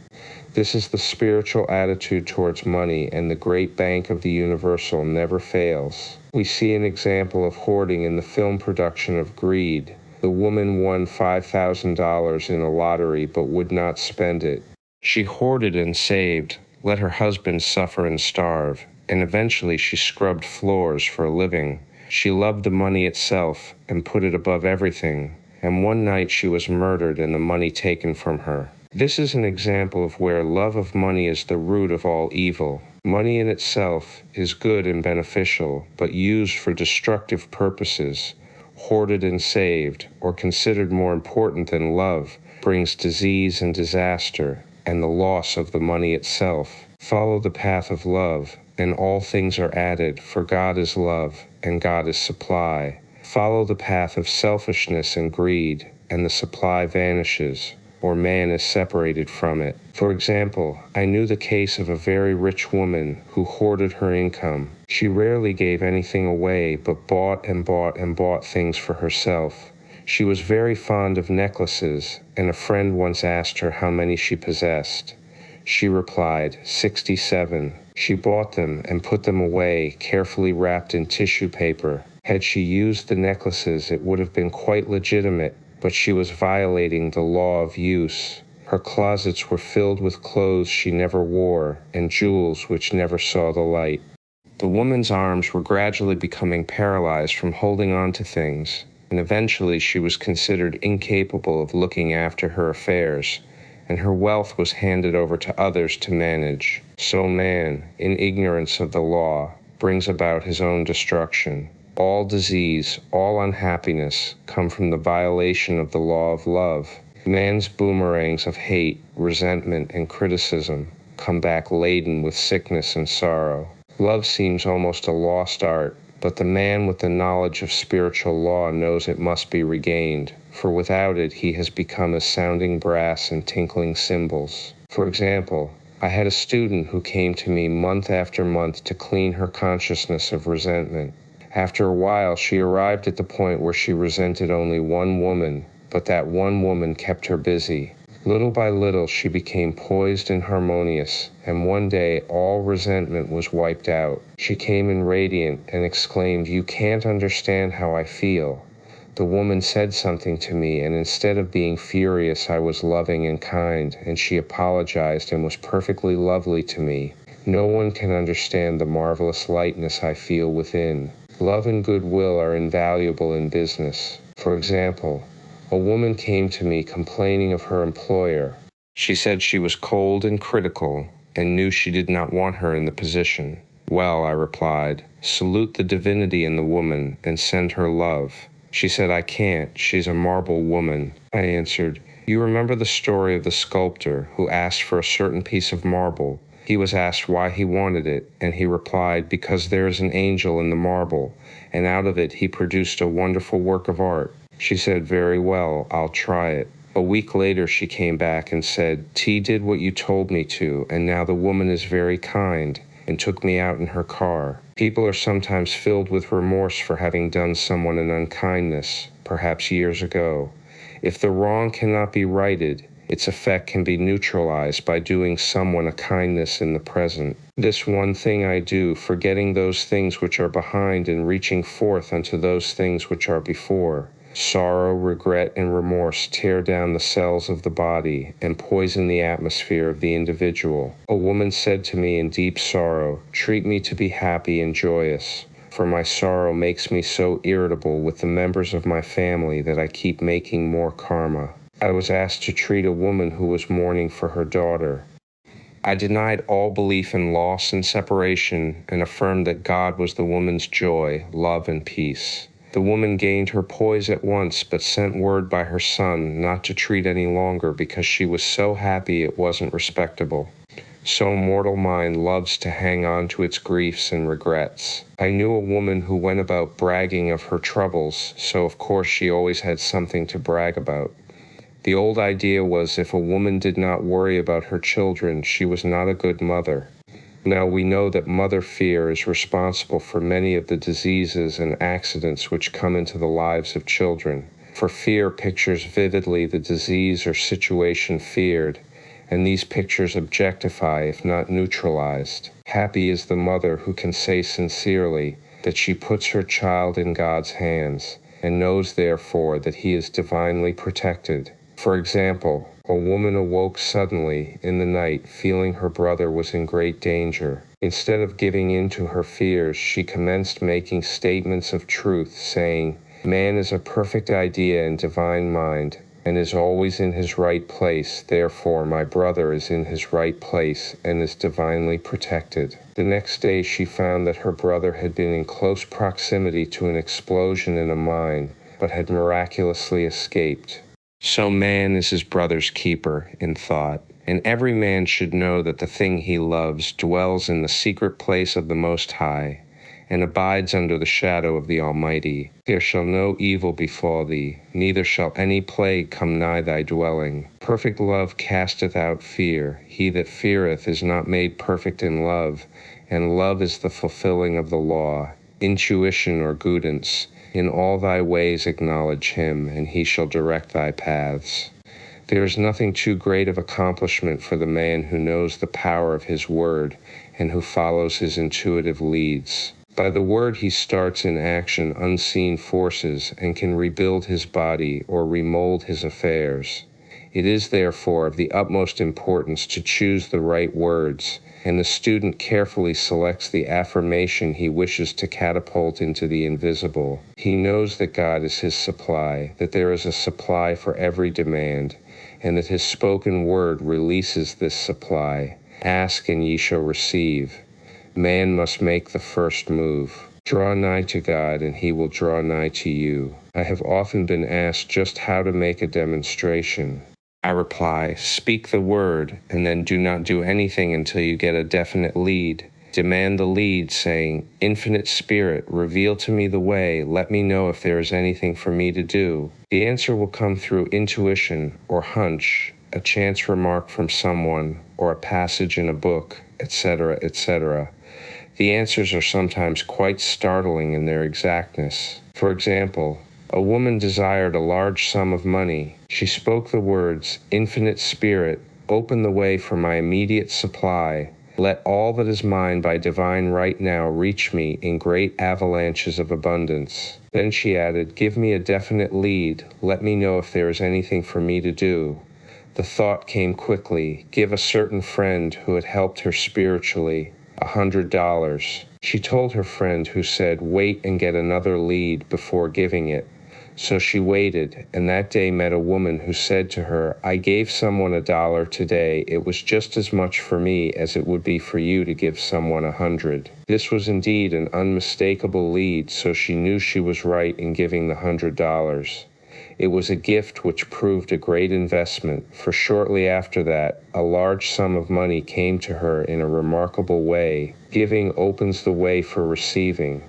This is the spiritual attitude towards money, and the great bank of the universal never fails. We see an example of hoarding in the film production of Greed. The woman won $5,000 in a lottery but would not spend it. She hoarded and saved, let her husband suffer and starve, and eventually she scrubbed floors for a living. She loved the money itself and put it above everything, and one night she was murdered and the money taken from her. This is an example of where love of money is the root of all evil. Money in itself is good and beneficial, but used for destructive purposes, hoarded and saved, or considered more important than love, brings disease and disaster, and the loss of the money itself. Follow the path of love, and all things are added, for God is love, and God is supply. Follow the path of selfishness and greed, and the supply vanishes, or man is separated from it. For example, I knew the case of a very rich woman who hoarded her income. She rarely gave anything away, but bought and bought and bought things for herself. She was very fond of necklaces, and a friend once asked her how many she possessed. She replied, 67. She bought them and put them away, carefully wrapped in tissue paper. Had she used the necklaces, it would have been quite legitimate, but she was violating the law of use. Her closets were filled with clothes she never wore and jewels which never saw the light. The woman's arms were gradually becoming paralyzed from holding on to things, and eventually she was considered incapable of looking after her affairs, and her wealth was handed over to others to manage. So man, in ignorance of the law, brings about his own destruction. All disease, all unhappiness come from the violation of the law of love. Man's boomerangs of hate, resentment, and criticism come back laden with sickness and sorrow. Love seems almost a lost art, but the man with the knowledge of spiritual law knows it must be regained, for without it he has become as sounding brass and tinkling cymbals. For example, I had a student who came to me month after month to clean her consciousness of resentment. After a while, she arrived at the point where she resented only one woman, but that one woman kept her busy. Little by little, she became poised and harmonious, and one day all resentment was wiped out. She came in radiant and exclaimed, "You can't understand how I feel." The woman said something to me, and instead of being furious, I was loving and kind, and she apologized and was perfectly lovely to me. No one can understand the marvelous lightness I feel within. Love and goodwill are invaluable in business. For example, a woman came to me complaining of her employer. She said she was cold and critical and knew she did not want her in the position. Well, I replied, salute the divinity in the woman and send her love. She said, I can't. She's a marble woman. I answered, you remember the story of the sculptor who asked for a certain piece of marble. He was asked why he wanted it, and he replied, because there is an angel in the marble, and out of it he produced a wonderful work of art. She said, very well, I'll try it. A week later she came back and said, T did what you told me to, and now the woman is very kind, and took me out in her car. People are sometimes filled with remorse for having done someone an unkindness, perhaps years ago. If the wrong cannot be righted, its effect can be neutralized by doing someone a kindness in the present. This one thing I do, forgetting those things which are behind and reaching forth unto those things which are before. Sorrow, regret, and remorse tear down the cells of the body and poison the atmosphere of the individual. A woman said to me in deep sorrow, treat me to be happy and joyous, for my sorrow makes me so irritable with the members of my family that I keep making more karma. I was asked to treat a woman who was mourning for her daughter. I denied all belief in loss and separation and affirmed that God was the woman's joy, love, and peace. The woman gained her poise at once, but sent word by her son not to treat any longer because she was so happy it wasn't respectable. So mortal mind loves to hang on to its griefs and regrets. I knew a woman who went about bragging of her troubles, so of course she always had something to brag about. The old idea was if a woman did not worry about her children, she was not a good mother. Now we know that mother fear is responsible for many of the diseases and accidents which come into the lives of children. For fear pictures vividly the disease or situation feared, and these pictures objectify if not neutralized. Happy is the mother who can say sincerely that she puts her child in God's hands, and knows therefore that he is divinely protected. For example, a woman awoke suddenly in the night feeling her brother was in great danger. Instead of giving in to her fears, she commenced making statements of truth, saying, man is a perfect idea and divine mind, and is always in his right place. Therefore, my brother is in his right place and is divinely protected. The next day she found that her brother had been in close proximity to an explosion in a mine, but had miraculously escaped. So man is his brother's keeper in thought, and every man should know that the thing he loves dwells in the secret place of the Most High, and abides under the shadow of the Almighty. There shall no evil befall thee, neither shall any plague come nigh thy dwelling. Perfect love casteth out fear. He that feareth is not made perfect in love, and love is the fulfilling of the law. Intuition or gudance. In all thy ways acknowledge him, and he shall direct thy paths. There is nothing too great of accomplishment for the man who knows the power of his word and who follows his intuitive leads. By the word he starts in action unseen forces and can rebuild his body or remold his affairs. It is therefore of the utmost importance to choose the right words, and the student carefully selects the affirmation he wishes to catapult into the invisible. He knows that God is his supply, that there is a supply for every demand, and that his spoken word releases this supply. Ask and ye shall receive. Man must make the first move. Draw nigh to God, and he will draw nigh to you. I have often been asked just how to make a demonstration. I reply, speak the word, and then do not do anything until you get a definite lead. Demand the lead, saying, Infinite Spirit, reveal to me the way, let me know if there is anything for me to do. The answer will come through intuition or hunch, a chance remark from someone, or a passage in a book, etc., etc. The answers are sometimes quite startling in their exactness. For example, a woman desired a large sum of money. She spoke the words, Infinite Spirit, open the way for my immediate supply. Let all that is mine by divine right now reach me in great avalanches of abundance. Then she added, give me a definite lead. Let me know if there is anything for me to do. The thought came quickly, give a certain friend who had helped her spiritually $100. She told her friend, who said, wait and get another lead before giving it. So she waited, and that day met a woman who said to her, I gave someone $1 today. It was just as much for me as it would be for you to give someone 100. This was indeed an unmistakable lead, so she knew she was right in giving the $100. It was a gift which proved a great investment, for shortly after that, a large sum of money came to her in a remarkable way. Giving opens the way for receiving.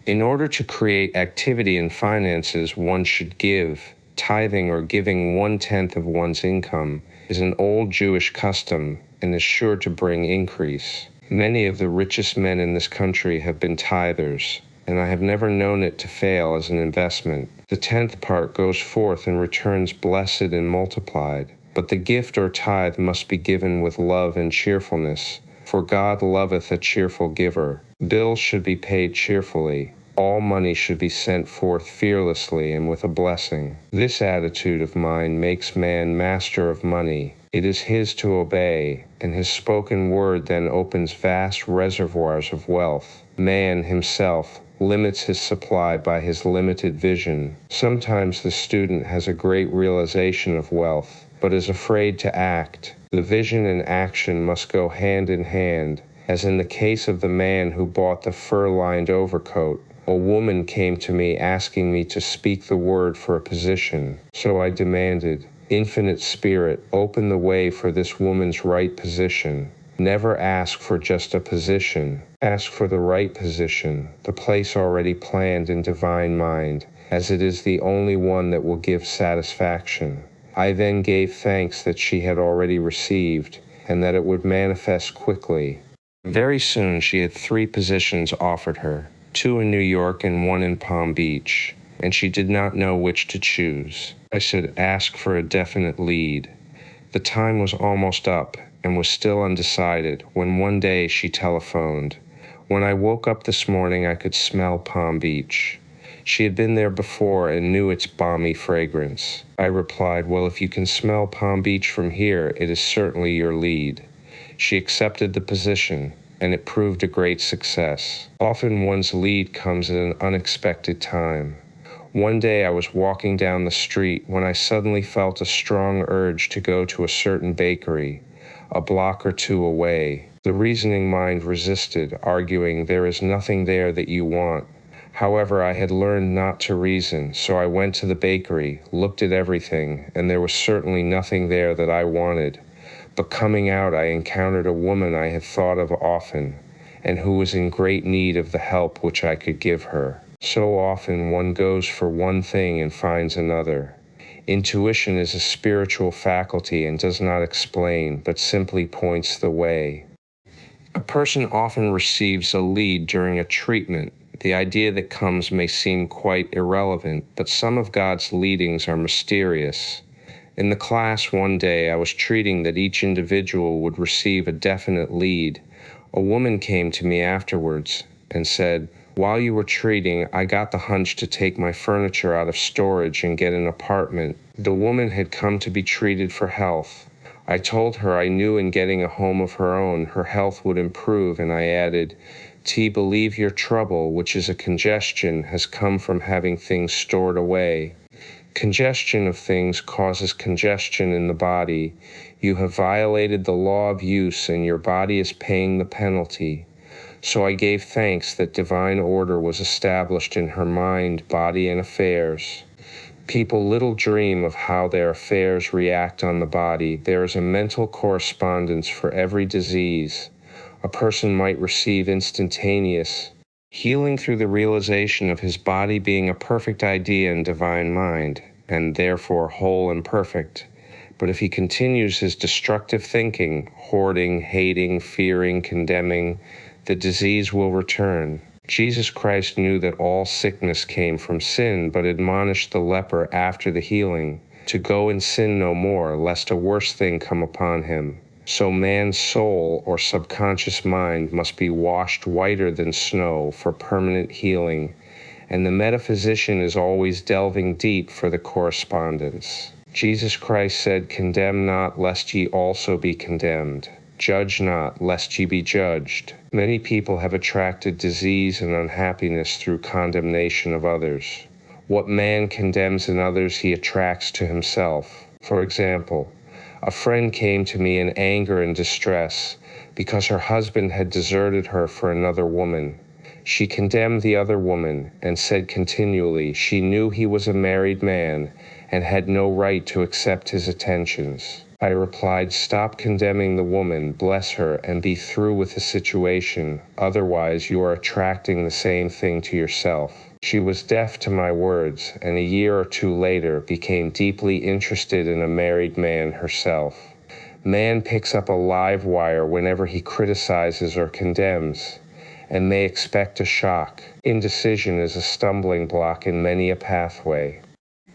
In order to create activity in finances, one should give. Tithing, or giving 1/10 of one's income, is an old Jewish custom and is sure to bring increase. Many of the richest men in this country have been tithers, and I have never known it to fail as an investment. The 10th part goes forth and returns blessed and multiplied. But the gift or tithe must be given with love and cheerfulness, for God loveth a cheerful giver. Bills should be paid cheerfully. All money should be sent forth fearlessly and with a blessing. This attitude of mind makes man master of money. It is his to obey, and his spoken word then opens vast reservoirs of wealth. Man himself limits his supply by his limited vision. Sometimes the student has a great realization of wealth, but is afraid to act. The vision and action must go hand in hand, as in the case of the man who bought the fur-lined overcoat. A woman came to me asking me to speak the word for a position, so I demanded, Infinite Spirit, open the way for this woman's right position. Never ask for just a position. Ask for the right position, the place already planned in divine mind, as it is the only one that will give satisfaction. I then gave thanks that she had already received, and that it would manifest quickly. Very soon she had 3 positions offered her, 2 in New York and 1 in Palm Beach, and she did not know which to choose. I said, ask for a definite lead. The time was almost up and was still undecided when one day she telephoned. When I woke up this morning, I could smell Palm Beach. She had been there before and knew its balmy fragrance. I replied, well, if you can smell Palm Beach from here, it is certainly your lead. She accepted the position, and it proved a great success. Often one's lead comes at an unexpected time. One day I was walking down the street when I suddenly felt a strong urge to go to a certain bakery, a block or 2 away. The reasoning mind resisted, arguing there is nothing there that you want. However, I had learned not to reason, so I went to the bakery, looked at everything, and there was certainly nothing there that I wanted. But coming out, I encountered a woman I had thought of often, and who was in great need of the help which I could give her. So often one goes for one thing and finds another. Intuition is a spiritual faculty and does not explain, but simply points the way. A person often receives a lead during a treatment. The idea that comes may seem quite irrelevant, but some of God's leadings are mysterious. In the class one day, I was treating that each individual would receive a definite lead. A woman came to me afterwards and said, "While you were treating, I got the hunch to take my furniture out of storage and get an apartment." The woman had come to be treated for health. I told her I knew in getting a home of her own, her health would improve, and I added, "Believe your trouble, which is a congestion, has come from having things stored away." Congestion of things causes congestion in the body. You have violated the law of use, and your body is paying the penalty. So I gave thanks that divine order was established in her mind, body, and affairs. People little dream of how their affairs react on the body. There is a mental correspondence for every disease. A person might receive instantaneous healing through the realization of his body being a perfect idea in divine mind, and therefore whole and perfect. But if he continues his destructive thinking, hoarding, hating, fearing, condemning, the disease will return. Jesus Christ knew that all sickness came from sin, but admonished the leper after the healing to go and sin no more, lest a worse thing come upon him. So man's soul or subconscious mind must be washed whiter than snow for permanent healing, and the metaphysician is always delving deep for the correspondence. Jesus Christ said, "Condemn not, lest ye also be condemned. Judge not, lest ye be judged." Many people have attracted disease and unhappiness through condemnation of others. What man condemns in others he attracts to himself. For example, a friend came to me in anger and distress because her husband had deserted her for another woman. She condemned the other woman and said continually she knew he was a married man and had no right to accept his attentions. I replied, "Stop condemning the woman, bless her, and be through with the situation. Otherwise, you are attracting the same thing to yourself." She was deaf to my words, and a year or two later became deeply interested in a married man herself. Man picks up a live wire whenever he criticizes or condemns, and may expect a shock. Indecision is a stumbling block in many a pathway.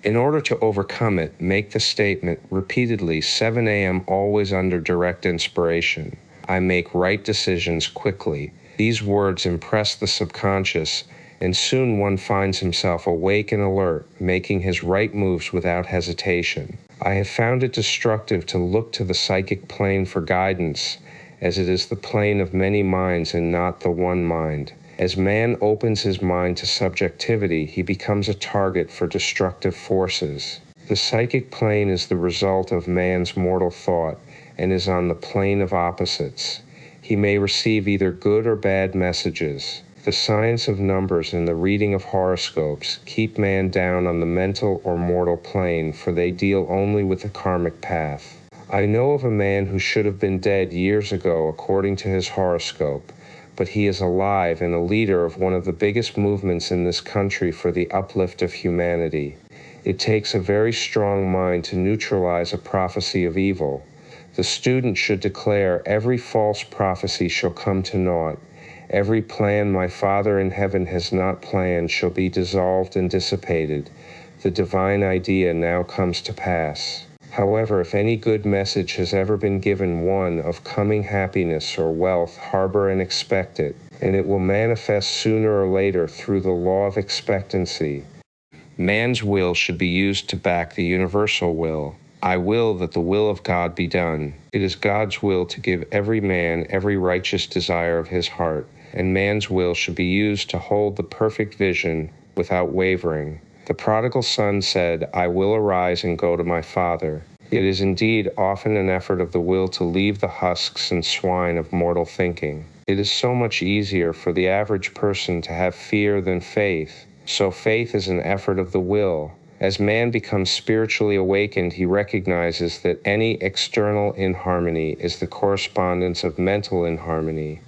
In order to overcome it, make the statement repeatedly, 7 a.m. always under direct inspiration. I make right decisions quickly. These words impress the subconscious, and soon one finds himself awake and alert, making his right moves without hesitation. I have found it destructive to look to the psychic plane for guidance, as it is the plane of many minds and not the one mind. As man opens his mind to subjectivity, he becomes a target for destructive forces. The psychic plane is the result of man's mortal thought and is on the plane of opposites. He may receive either good or bad messages. The science of numbers and the reading of horoscopes keep man down on the mental or mortal plane, for they deal only with the karmic path. I know of a man who should have been dead years ago according to his horoscope, but he is alive and a leader of one of the biggest movements in this country for the uplift of humanity. It takes a very strong mind to neutralize a prophecy of evil. The student should declare, "Every false prophecy shall come to naught. Every plan my Father in heaven has not planned shall be dissolved and dissipated. The divine idea now comes to pass." However, if any good message has ever been given, one of coming happiness or wealth, harbor and expect it, and it will manifest sooner or later through the law of expectancy. Man's will should be used to back the universal will. I will that the will of God be done. It is God's will to give every man every righteous desire of his heart, and man's will should be used to hold the perfect vision without wavering. The prodigal son said, "I will arise and go to my father." It is indeed often an effort of the will to leave the husks and swine of mortal thinking. It is so much easier for the average person to have fear than faith. So faith is an effort of the will. As man becomes spiritually awakened, he recognizes that any external inharmony is the correspondence of mental inharmony.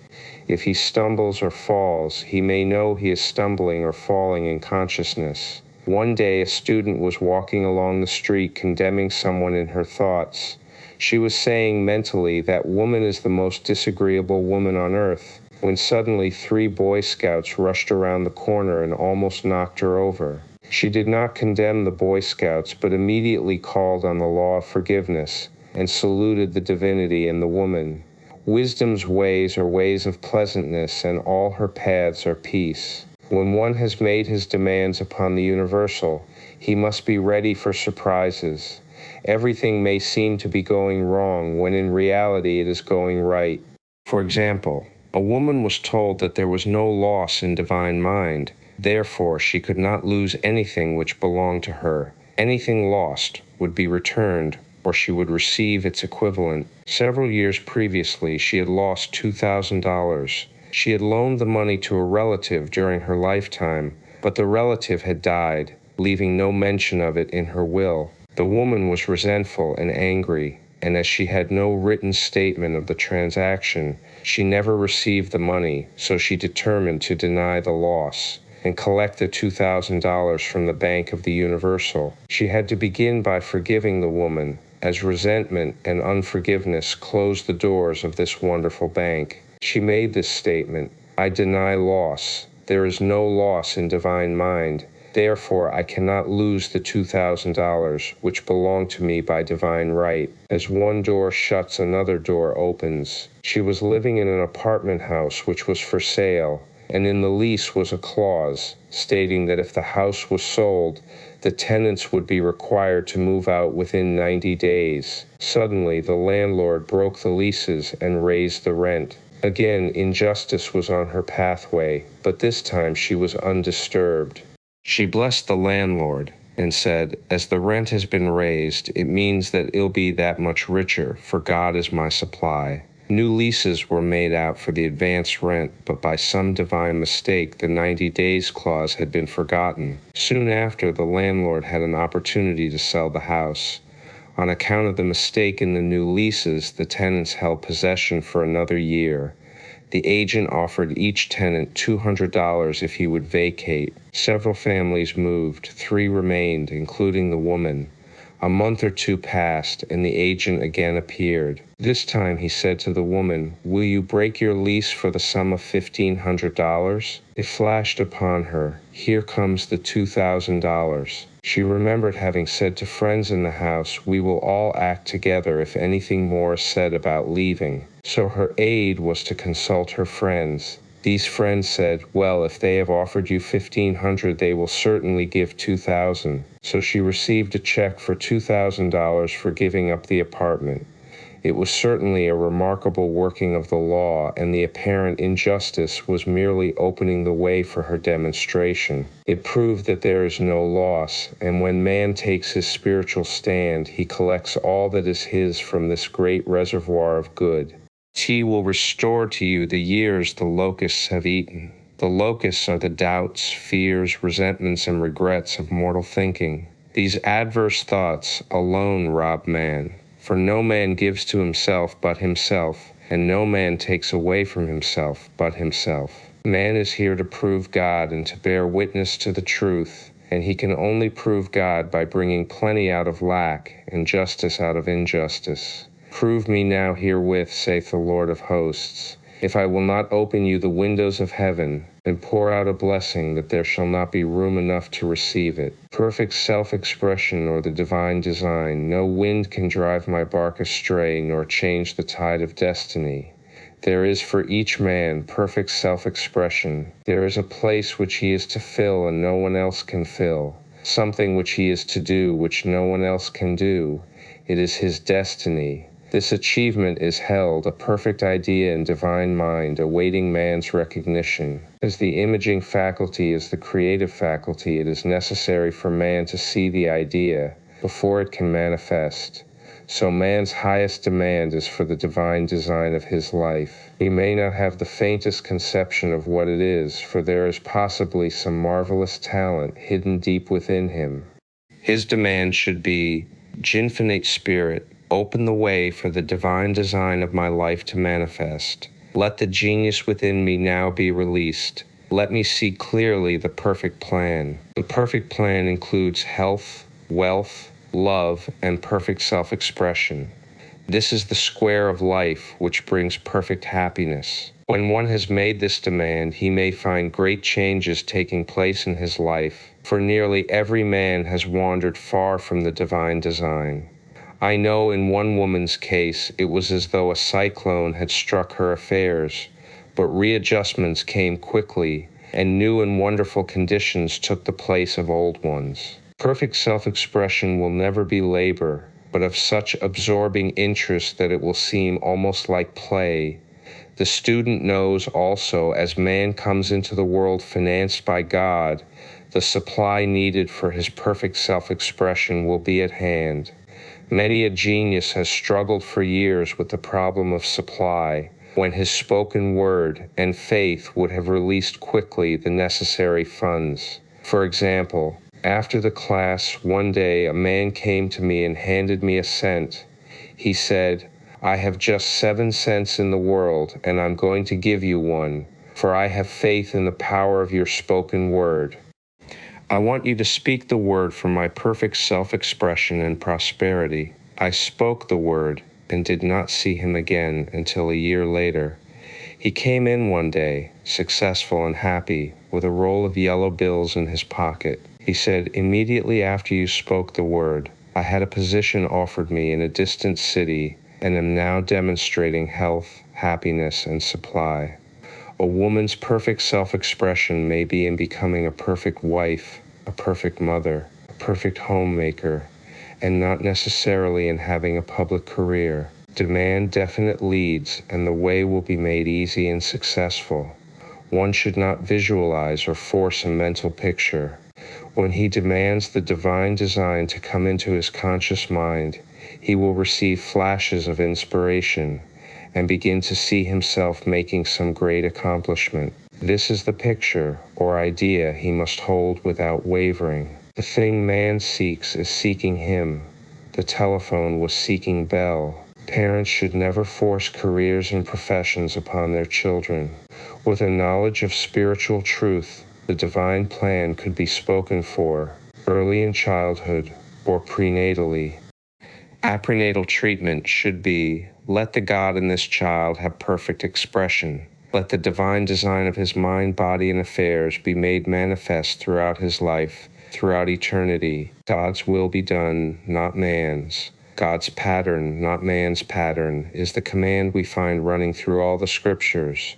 If he stumbles or falls, he may know he is stumbling or falling in consciousness. One day, a student was walking along the street condemning someone in her thoughts. She was saying mentally, "That woman is the most disagreeable woman on earth." when suddenly 3 Boy Scouts rushed around the corner and almost knocked her over. She did not condemn the Boy Scouts, but immediately called on the law of forgiveness and saluted the divinity in the woman. Wisdom's ways are ways of pleasantness, and all her paths are peace. When one has made his demands upon the universal, he must be ready for surprises. Everything may seem to be going wrong when in reality it is going right. For example, a woman was told that there was no loss in divine mind. Therefore, she could not lose anything which belonged to her. Anything lost would be returned, or she would receive its equivalent. Several years previously, she had lost $2,000. She had loaned the money to a relative during her lifetime, but the relative had died, leaving no mention of it in her will. The woman was resentful and angry, and as she had no written statement of the transaction, she never received the money, so she determined to deny the loss and collect the $2,000 from the Bank of the Universal. She had to begin by forgiving the woman, as resentment and unforgiveness closed the doors of this wonderful bank. She made this statement: "I deny loss. There is no loss in divine mind. Therefore, I cannot lose the $2,000, which belong to me by divine right. As one door shuts, another door opens." She was living in an apartment house which was for sale, and in the lease was a clause stating that if the house was sold, the tenants would be required to move out within 90 days. Suddenly, the landlord broke the leases and raised the rent. Again, injustice was on her pathway, but this time she was undisturbed. She blessed the landlord and said, "As the rent has been raised, it means that it'll be that much richer, for God is my supply." New leases were made out for the advanced rent, but by some divine mistake, the 90 days clause had been forgotten. Soon after, the landlord had an opportunity to sell the house. On account of the mistake in the new leases, the tenants held possession for another year. The agent offered each tenant $200 if he would vacate. Several families moved. 3 remained, including the woman. A month or 2 passed, and the agent again appeared. This time he said to the woman, "Will you break your lease for the sum of $1,500? It flashed upon her, "Here comes the $2,000. She remembered having said to friends in the house, "We will all act together if anything more is said about leaving." So her aid was to consult her friends. These friends said, "Well, if they have offered you $1,500, they will certainly give $2,000. So she received a check for $2,000 for giving up the apartment. It was certainly a remarkable working of the law, and the apparent injustice was merely opening the way for her demonstration. It proved that there is no loss, and when man takes his spiritual stand, he collects all that is his from this great reservoir of good. He will restore to you the years the locusts have eaten. The locusts are the doubts, fears, resentments, and regrets of mortal thinking. These adverse thoughts alone rob man. For no man gives to himself but himself, and no man takes away from himself but himself. Man is here to prove God and to bear witness to the truth, and he can only prove God by bringing plenty out of lack and justice out of injustice. Prove me now herewith, saith the Lord of hosts, if I will not open you the windows of heaven, and pour out a blessing that there shall not be room enough to receive it. Perfect self-expression or the divine design, no wind can drive my bark astray, nor change the tide of destiny. There is for each man perfect self-expression. There is a place which he is to fill and no one else can fill, something which he is to do which no one else can do. It is his destiny. This achievement is held a perfect idea in divine mind, awaiting man's recognition. As the imaging faculty is the creative faculty, it is necessary for man to see the idea before it can manifest. So man's highest demand is for the divine design of his life. He may not have the faintest conception of what it is, for there is possibly some marvelous talent hidden deep within him. His demand should be, "Infinite Spirit, open the way for the divine design of my life to manifest. Let the genius within me now be released. Let me see clearly the perfect plan." The perfect plan includes health, wealth, love, and perfect self-expression. This is the square of life which brings perfect happiness. When one has made this demand, he may find great changes taking place in his life, for nearly every man has wandered far from the divine design. I know in one woman's case it was as though a cyclone had struck her affairs, but readjustments came quickly, and new and wonderful conditions took the place of old ones. Perfect self-expression will never be labor, but of such absorbing interest that it will seem almost like play. The student knows also, as man comes into the world financed by God, the supply needed for his perfect self-expression will be at hand. Many a genius has struggled for years with the problem of supply, when his spoken word and faith would have released quickly the necessary funds. For example, after the class, one day a man came to me and handed me a cent. He said, "I have just 7 cents in the world, and I'm going to give you one, for I have faith in the power of your spoken word. I want you to speak the word for my perfect self-expression and prosperity." I spoke the word and did not see him again until a year later. He came in one day, successful and happy, with a roll of yellow bills in his pocket. He said, "Immediately after you spoke the word, I had a position offered me in a distant city and am now demonstrating health, happiness, and supply. A woman's perfect self-expression may be in becoming a perfect wife, a perfect mother, a perfect homemaker, and not necessarily in having a public career. Demand definite leads, and the way will be made easy and successful. One should not visualize or force a mental picture. When he demands the divine design to come into his conscious mind, he will receive flashes of inspiration and begin to see himself making some great accomplishment. This is the picture or idea he must hold without wavering. The thing man seeks is seeking him. The telephone was seeking Bell. Parents should never force careers and professions upon their children. With a knowledge of spiritual truth, the divine plan could be spoken for, early in childhood or prenatally. Prenatal treatment should be, let the God in this child have perfect expression. Let the divine design of his mind, body, and affairs be made manifest throughout his life, throughout eternity. God's will be done, not man's. God's pattern, not man's pattern, is the command we find running through all the scriptures.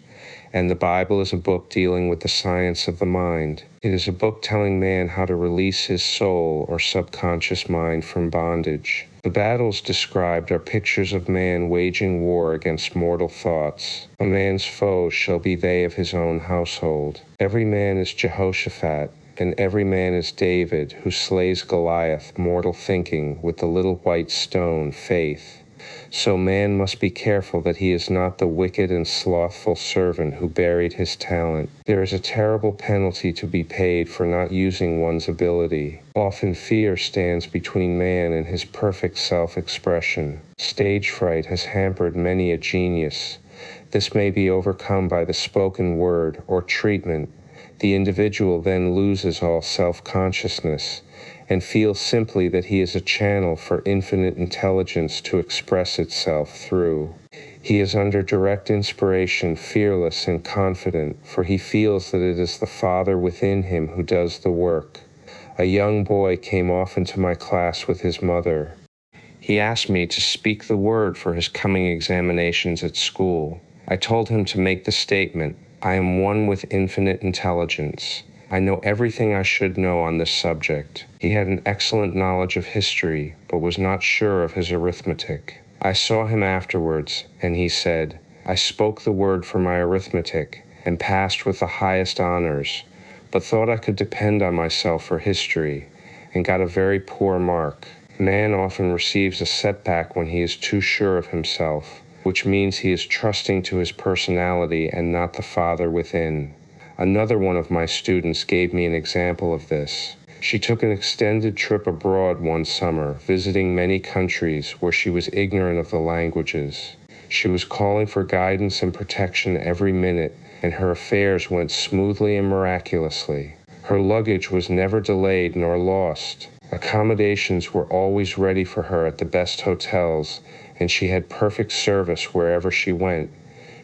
And the Bible is a book dealing with the science of the mind. It is a book telling man how to release his soul or subconscious mind from bondage. The battles described are pictures of man waging war against mortal thoughts. A man's foes shall be they of his own household. Every man is Jehoshaphat, and every man is David, who slays Goliath, mortal thinking, with the little white stone, faith. So man must be careful that he is not the wicked and slothful servant who buried his talent. There is a terrible penalty to be paid for not using one's ability. Often fear stands between man and his perfect self-expression. Stage fright has hampered many a genius. This may be overcome by the spoken word or treatment. The individual then loses all self-consciousness and feels simply that he is a channel for infinite intelligence to express itself through. He is under direct inspiration, fearless and confident, for he feels that it is the Father within him who does the work. A young boy came often to my class with his mother. He asked me to speak the word for his coming examinations at school. I told him to make the statement, "I am one with infinite intelligence. I know everything I should know on this subject." He had an excellent knowledge of history, but was not sure of his arithmetic. I saw him afterwards, and he said, "I spoke the word for my arithmetic, and passed with the highest honors, but thought I could depend on myself for history, and got a very poor mark." Man often receives a setback when he is too sure of himself, which means he is trusting to his personality and not the Father within. Another one of my students gave me an example of this. She took an extended trip abroad one summer, visiting many countries where she was ignorant of the languages. She was calling for guidance and protection every minute, and her affairs went smoothly and miraculously. Her luggage was never delayed nor lost. Accommodations were always ready for her at the best hotels, and she had perfect service wherever she went.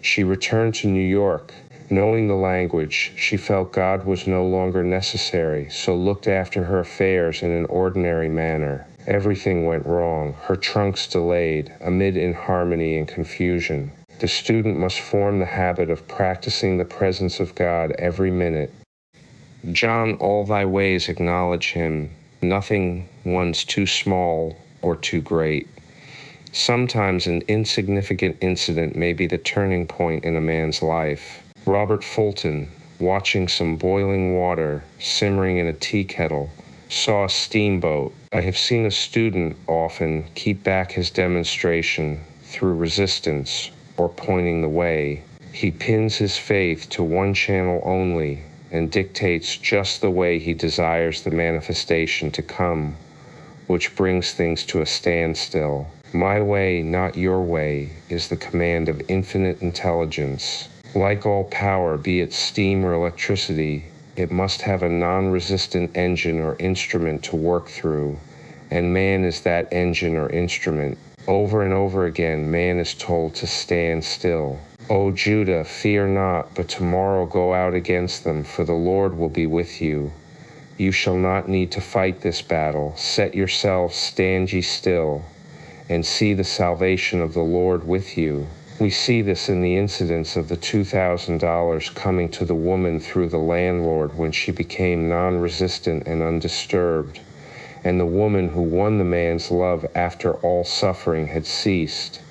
She returned to New York. Knowing the language, she felt God was no longer necessary, so looked after her affairs in an ordinary manner. Everything went wrong, her trunks delayed, amid inharmony and confusion. The student must form the habit of practicing the presence of God every minute. John, all thy ways acknowledge him. Nothing one's too small or too great. Sometimes an insignificant incident may be the turning point in a man's life. Robert Fulton, watching some boiling water simmering in a tea kettle, saw a steamboat. I have seen a student often keep back his demonstration through resistance or pointing the way. He pins his faith to one channel only and dictates just the way he desires the manifestation to come, which brings things to a standstill. My way, not your way, is the command of infinite intelligence. Like all power, be it steam or electricity, it must have a non-resistant engine or instrument to work through, and man is that engine or instrument. Over and over again, man is told to stand still. O Judah, fear not, but tomorrow go out against them, for the Lord will be with you. You shall not need to fight this battle. Set yourselves, stand ye still, and see the salvation of the Lord with you. We see this in the incidents of the $2,000 coming to the woman through the landlord when she became non-resistant and undisturbed, and the woman who won the man's love after all suffering had ceased.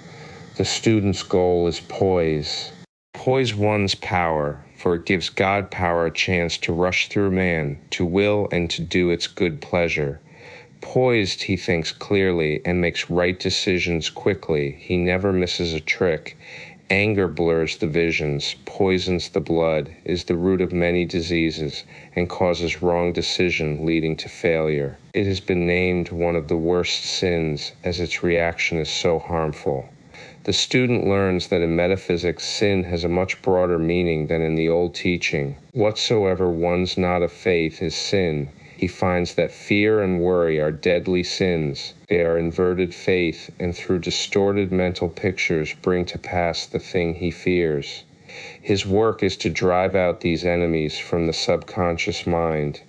The student's goal is poise. Poise one's power, for it gives God power a chance to rush through man, to will and to do its good pleasure. Poised, he thinks clearly and makes right decisions quickly. He never misses a trick. Anger blurs the visions, poisons the blood, is the root of many diseases, and causes wrong decision leading to failure. It has been named one of the worst sins, as its reaction is so harmful. The student learns that in metaphysics, sin has a much broader meaning than in the old teaching. Whatsoever one's not of faith is sin. He finds that fear and worry are deadly sins. They are inverted faith, and through distorted mental pictures bring to pass the thing he fears. His work is to drive out these enemies from the subconscious mind.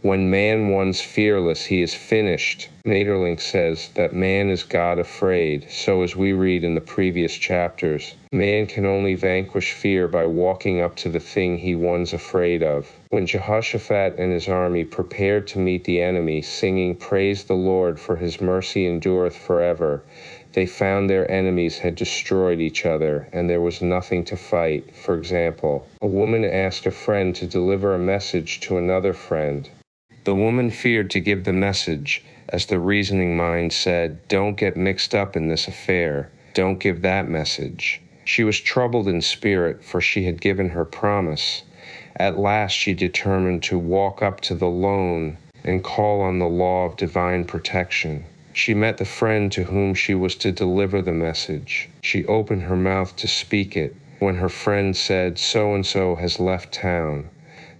When man one's fearless, he is finished. Maeterlinck says that man is God afraid, so as we read in the previous chapters, man can only vanquish fear by walking up to the thing he one's afraid of. When Jehoshaphat and his army prepared to meet the enemy, singing, "Praise the Lord, for his mercy endureth forever," they found their enemies had destroyed each other, and there was nothing to fight. For example, a woman asked a friend to deliver a message to another friend. The woman feared to give the message, as the reasoning mind said, "Don't get mixed up in this affair. Don't give that message." She was troubled in spirit, for she had given her promise. At last she determined to walk up to the lone and call on the law of divine protection. She met the friend to whom she was to deliver the message. She opened her mouth to speak it, when her friend said, "So-and-so has left town."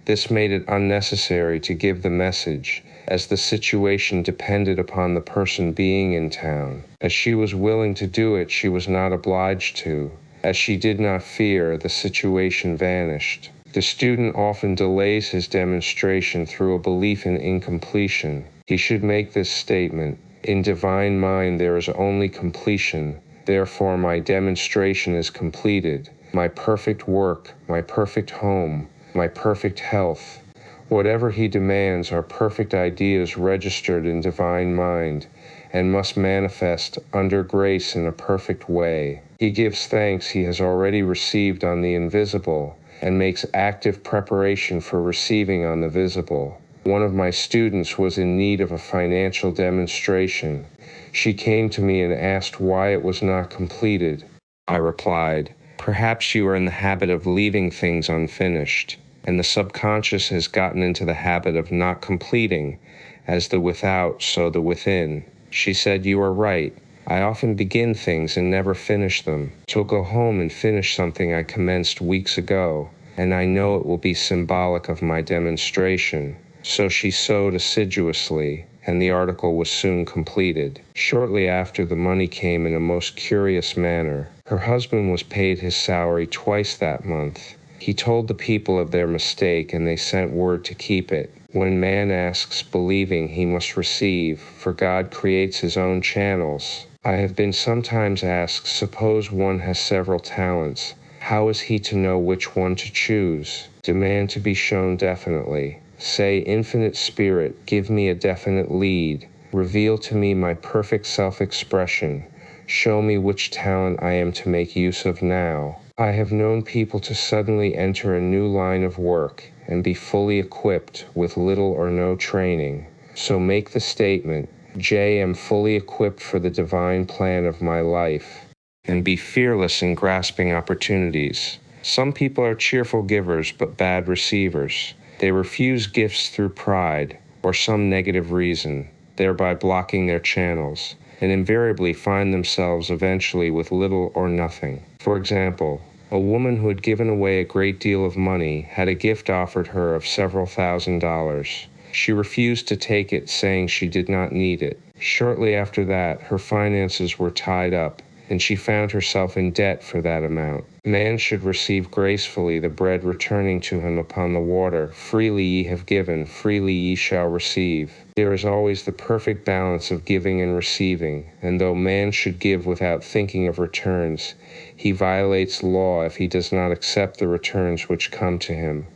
This made it unnecessary to give the message, as the situation depended upon the person being in town. As she was willing to do it, she was not obliged to. As she did not fear, the situation vanished. The student often delays his demonstration through a belief in incompletion. He should make this statement: "In divine mind there is only completion. Therefore my demonstration is completed. My perfect work, my perfect home, my perfect health." Whatever he demands are perfect ideas registered in divine mind, and must manifest under grace in a perfect way. He gives thanks he has already received on the invisible, and makes active preparation for receiving on the visible. One of my students was in need of a financial demonstration. She came to me and asked why it was not completed. I replied, "Perhaps you are in the habit of leaving things unfinished, and the subconscious has gotten into the habit of not completing, as the without, so the within." She said, "You are right. I often begin things and never finish them. So go home and finish something I commenced weeks ago, and I know it will be symbolic of my demonstration." So she sewed assiduously. and the article was soon completed. Shortly after, the money came in a most curious manner. Her husband was paid his salary twice that month. He told the people of their mistake, and they sent word to keep it. When man asks, believing, he must receive, for God creates his own channels. I have been sometimes asked, suppose one has several talents, how is he to know which one to choose? Demand to be shown definitely. Say, Infinite Spirit, give me a definite lead. Reveal to me my perfect self-expression. Show me which talent I am to make use of now. I have known people to suddenly enter a new line of work and be fully equipped with little or no training. So make the statement, J am fully equipped for the divine plan of my life. And be fearless in grasping opportunities. Some people are cheerful givers but bad receivers. They refuse gifts through pride or some negative reason, thereby blocking their channels, and invariably find themselves eventually with little or nothing. For example, a woman who had given away a great deal of money had a gift offered her of several $1,000s. She refused to take it, saying she did not need it. Shortly after that, her finances were tied up, and she found herself in debt for that amount. Man should receive gracefully the bread returning to him upon the water. Freely ye have given, freely ye shall receive. There is always the perfect balance of giving and receiving, and though man should give without thinking of returns, he violates law if he does not accept the returns which come to him.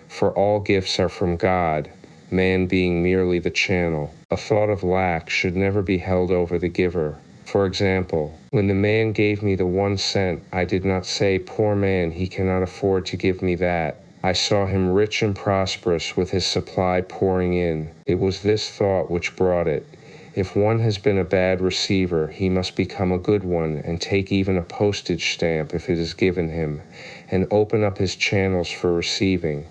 For all gifts are from God, man being merely the channel. A thought of lack should never be held over the giver. For example, when the man gave me the 1 cent, I did not say, poor man, he cannot afford to give me that. I saw him rich and prosperous with his supply pouring in. It was this thought which brought it. If one has been a bad receiver, he must become a good one and take even a postage stamp if it is given him, and open up his channels for receiving.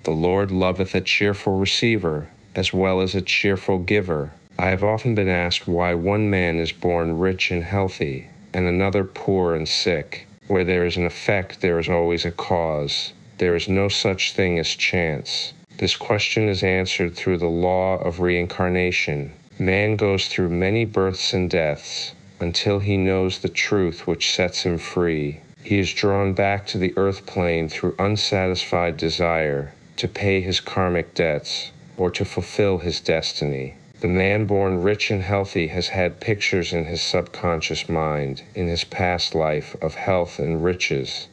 The Lord loveth a cheerful receiver, as well as a cheerful giver. I have often been asked why one man is born rich and healthy, and another poor and sick. Where there is an effect, there is always a cause. There is no such thing as chance. This question is answered through the law of reincarnation. Man goes through many births and deaths until he knows the truth which sets him free. He is drawn back to the earth plane through unsatisfied desire to pay his karmic debts or to fulfill his destiny. The man born rich and healthy has had pictures in his subconscious mind in his past life of health and riches,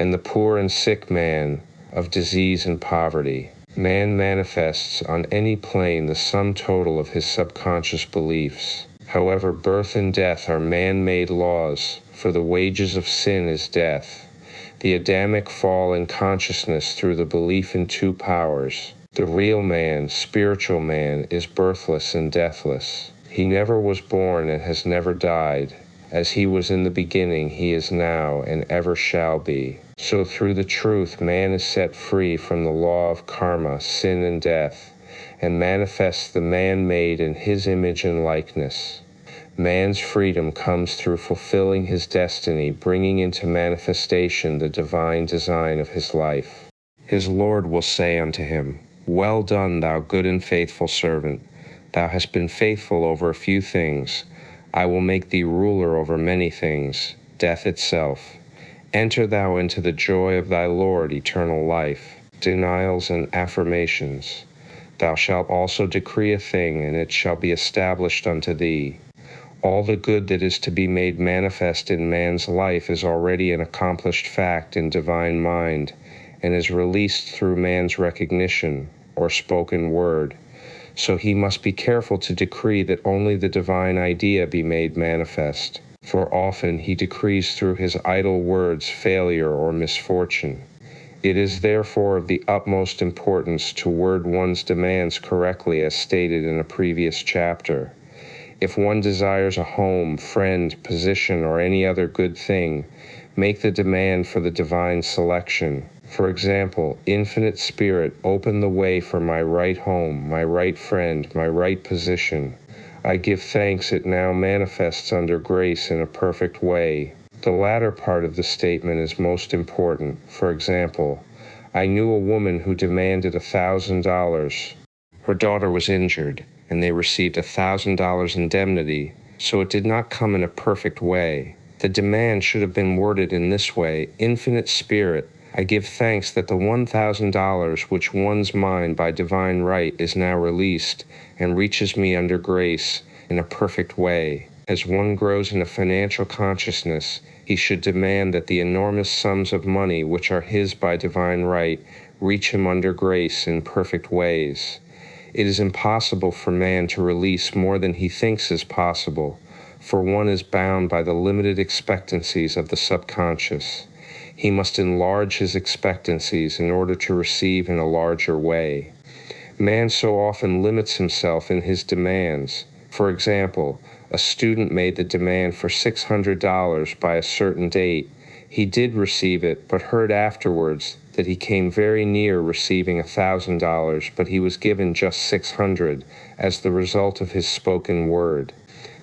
and the poor and sick man of disease and poverty. Man manifests on any plane the sum total of his subconscious beliefs. However, birth and death are man-made laws, for the wages of sin is death. The Adamic fall in consciousness through the belief in two powers. The real man, spiritual man, is birthless and deathless. He never was born and has never died. As he was in the beginning, he is now and ever shall be. So through the truth, man is set free from the law of karma, sin and death, and manifests the man made in his image and likeness. Man's freedom comes through fulfilling his destiny, bringing into manifestation the divine design of his life. His Lord will say unto him, Well done, thou good and faithful servant. Thou hast been faithful over a few things. I will make thee ruler over many things, death itself. Enter thou into the joy of thy Lord, eternal life. Denials and affirmations. Thou shalt also decree a thing, and it shall be established unto thee. All the good that is to be made manifest in man's life is already an accomplished fact in divine mind, and is released through man's recognition, or spoken word. So he must be careful to decree that only the divine idea be made manifest, for often he decrees through his idle words failure or misfortune. It is therefore of the utmost importance to word one's demands correctly as stated in a previous chapter. If one desires a home, friend, position, or any other good thing, make the demand for the divine selection. For example, Infinite Spirit, open the way for my right home, my right friend, my right position. I give thanks it now manifests under grace in a perfect way. The latter part of the statement is most important. For example, I knew a woman who demanded $1,000. Her daughter was injured, and they received $1,000 indemnity, so it did not come in a perfect way. The demand should have been worded in this way: Infinite Spirit, I give thanks that the $1,000 which one's mine by divine right is now released and reaches me under grace in a perfect way. As one grows in a financial consciousness, he should demand that the enormous sums of money which are his by divine right reach him under grace in perfect ways. It is impossible for man to release more than he thinks is possible, for one is bound by the limited expectancies of the subconscious. He must enlarge his expectancies in order to receive in a larger way. Man so often limits himself in his demands. For example, a student made the demand for $600 by a certain date. He did receive it, but heard afterwards that he came very near receiving $1,000, but he was given just $600 as the result of his spoken word.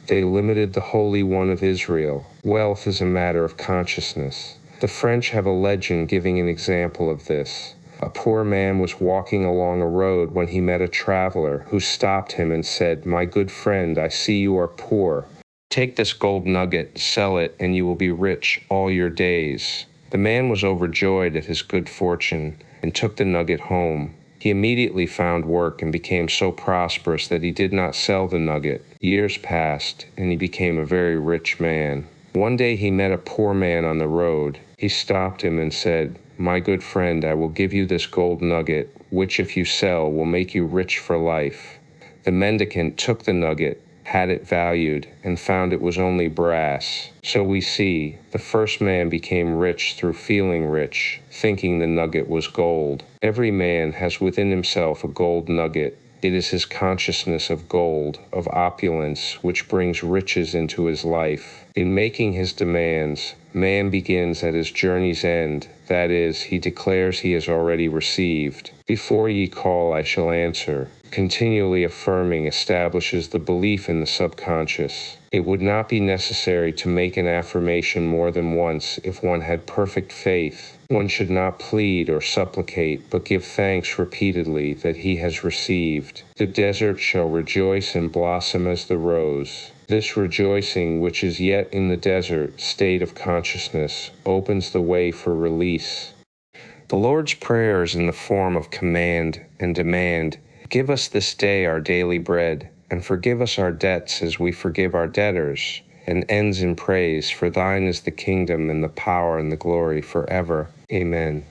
They limited the Holy One of Israel. Wealth is a matter of consciousness. The French have a legend giving an example of this. A poor man was walking along a road when he met a traveler who stopped him and said, "My good friend, I see you are poor. Take this gold nugget, sell it, and you will be rich all your days." The man was overjoyed at his good fortune and took the nugget home. He immediately found work and became so prosperous that he did not sell the nugget. Years passed, and he became a very rich man. One day he met a poor man on the road. He stopped him and said, "My good friend, I will give you this gold nugget, which if you sell will make you rich for life." The mendicant took the nugget, had it valued, and found it was only brass. So we see, the first man became rich through feeling rich, thinking the nugget was gold. Every man has within himself a gold nugget. It is his consciousness of gold, of opulence, which brings riches into his life. In making his demands, man begins at his journey's end, that is, he declares he has already received. "Before ye call, I shall answer." Continually affirming establishes the belief in the subconscious. It would not be necessary to make an affirmation more than once if one had perfect faith. One should not plead or supplicate, but give thanks repeatedly that he has received. The desert shall rejoice and blossom as the rose. This rejoicing, which is yet in the desert state of consciousness, opens the way for release. The Lord's Prayer is in the form of command and demand. Give us this day our daily bread, and forgive us our debts as we forgive our debtors, and ends in praise, for thine is the kingdom and the power and the glory forever. Amen.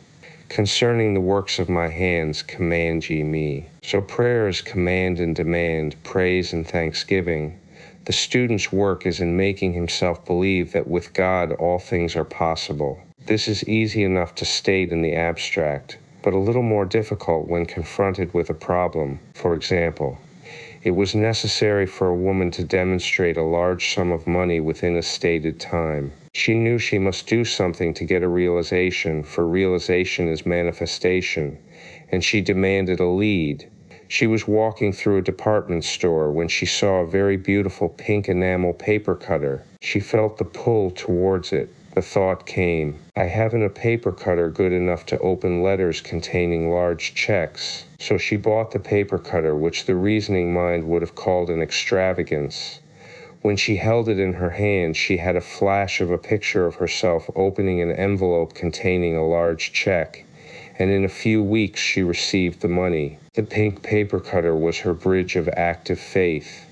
Concerning the works of my hands, command ye me. So prayer is command and demand, praise and thanksgiving. The student's work is in making himself believe that with God all things are possible. This is easy enough to state in the abstract, but a little more difficult when confronted with a problem. For example, it was necessary for a woman to demonstrate a large sum of money within a stated time. She knew she must do something to get a realization, for realization is manifestation, and she demanded a lead. She was walking through a department store when she saw a very beautiful pink enamel paper cutter. She felt the pull towards it. The thought came, "I haven't a paper cutter good enough to open letters containing large checks." So she bought the paper cutter, which the reasoning mind would have called an extravagance. When she held it in her hand, she had a flash of a picture of herself opening an envelope containing a large check, and in a few weeks she received the money. The pink paper cutter was her bridge of active faith.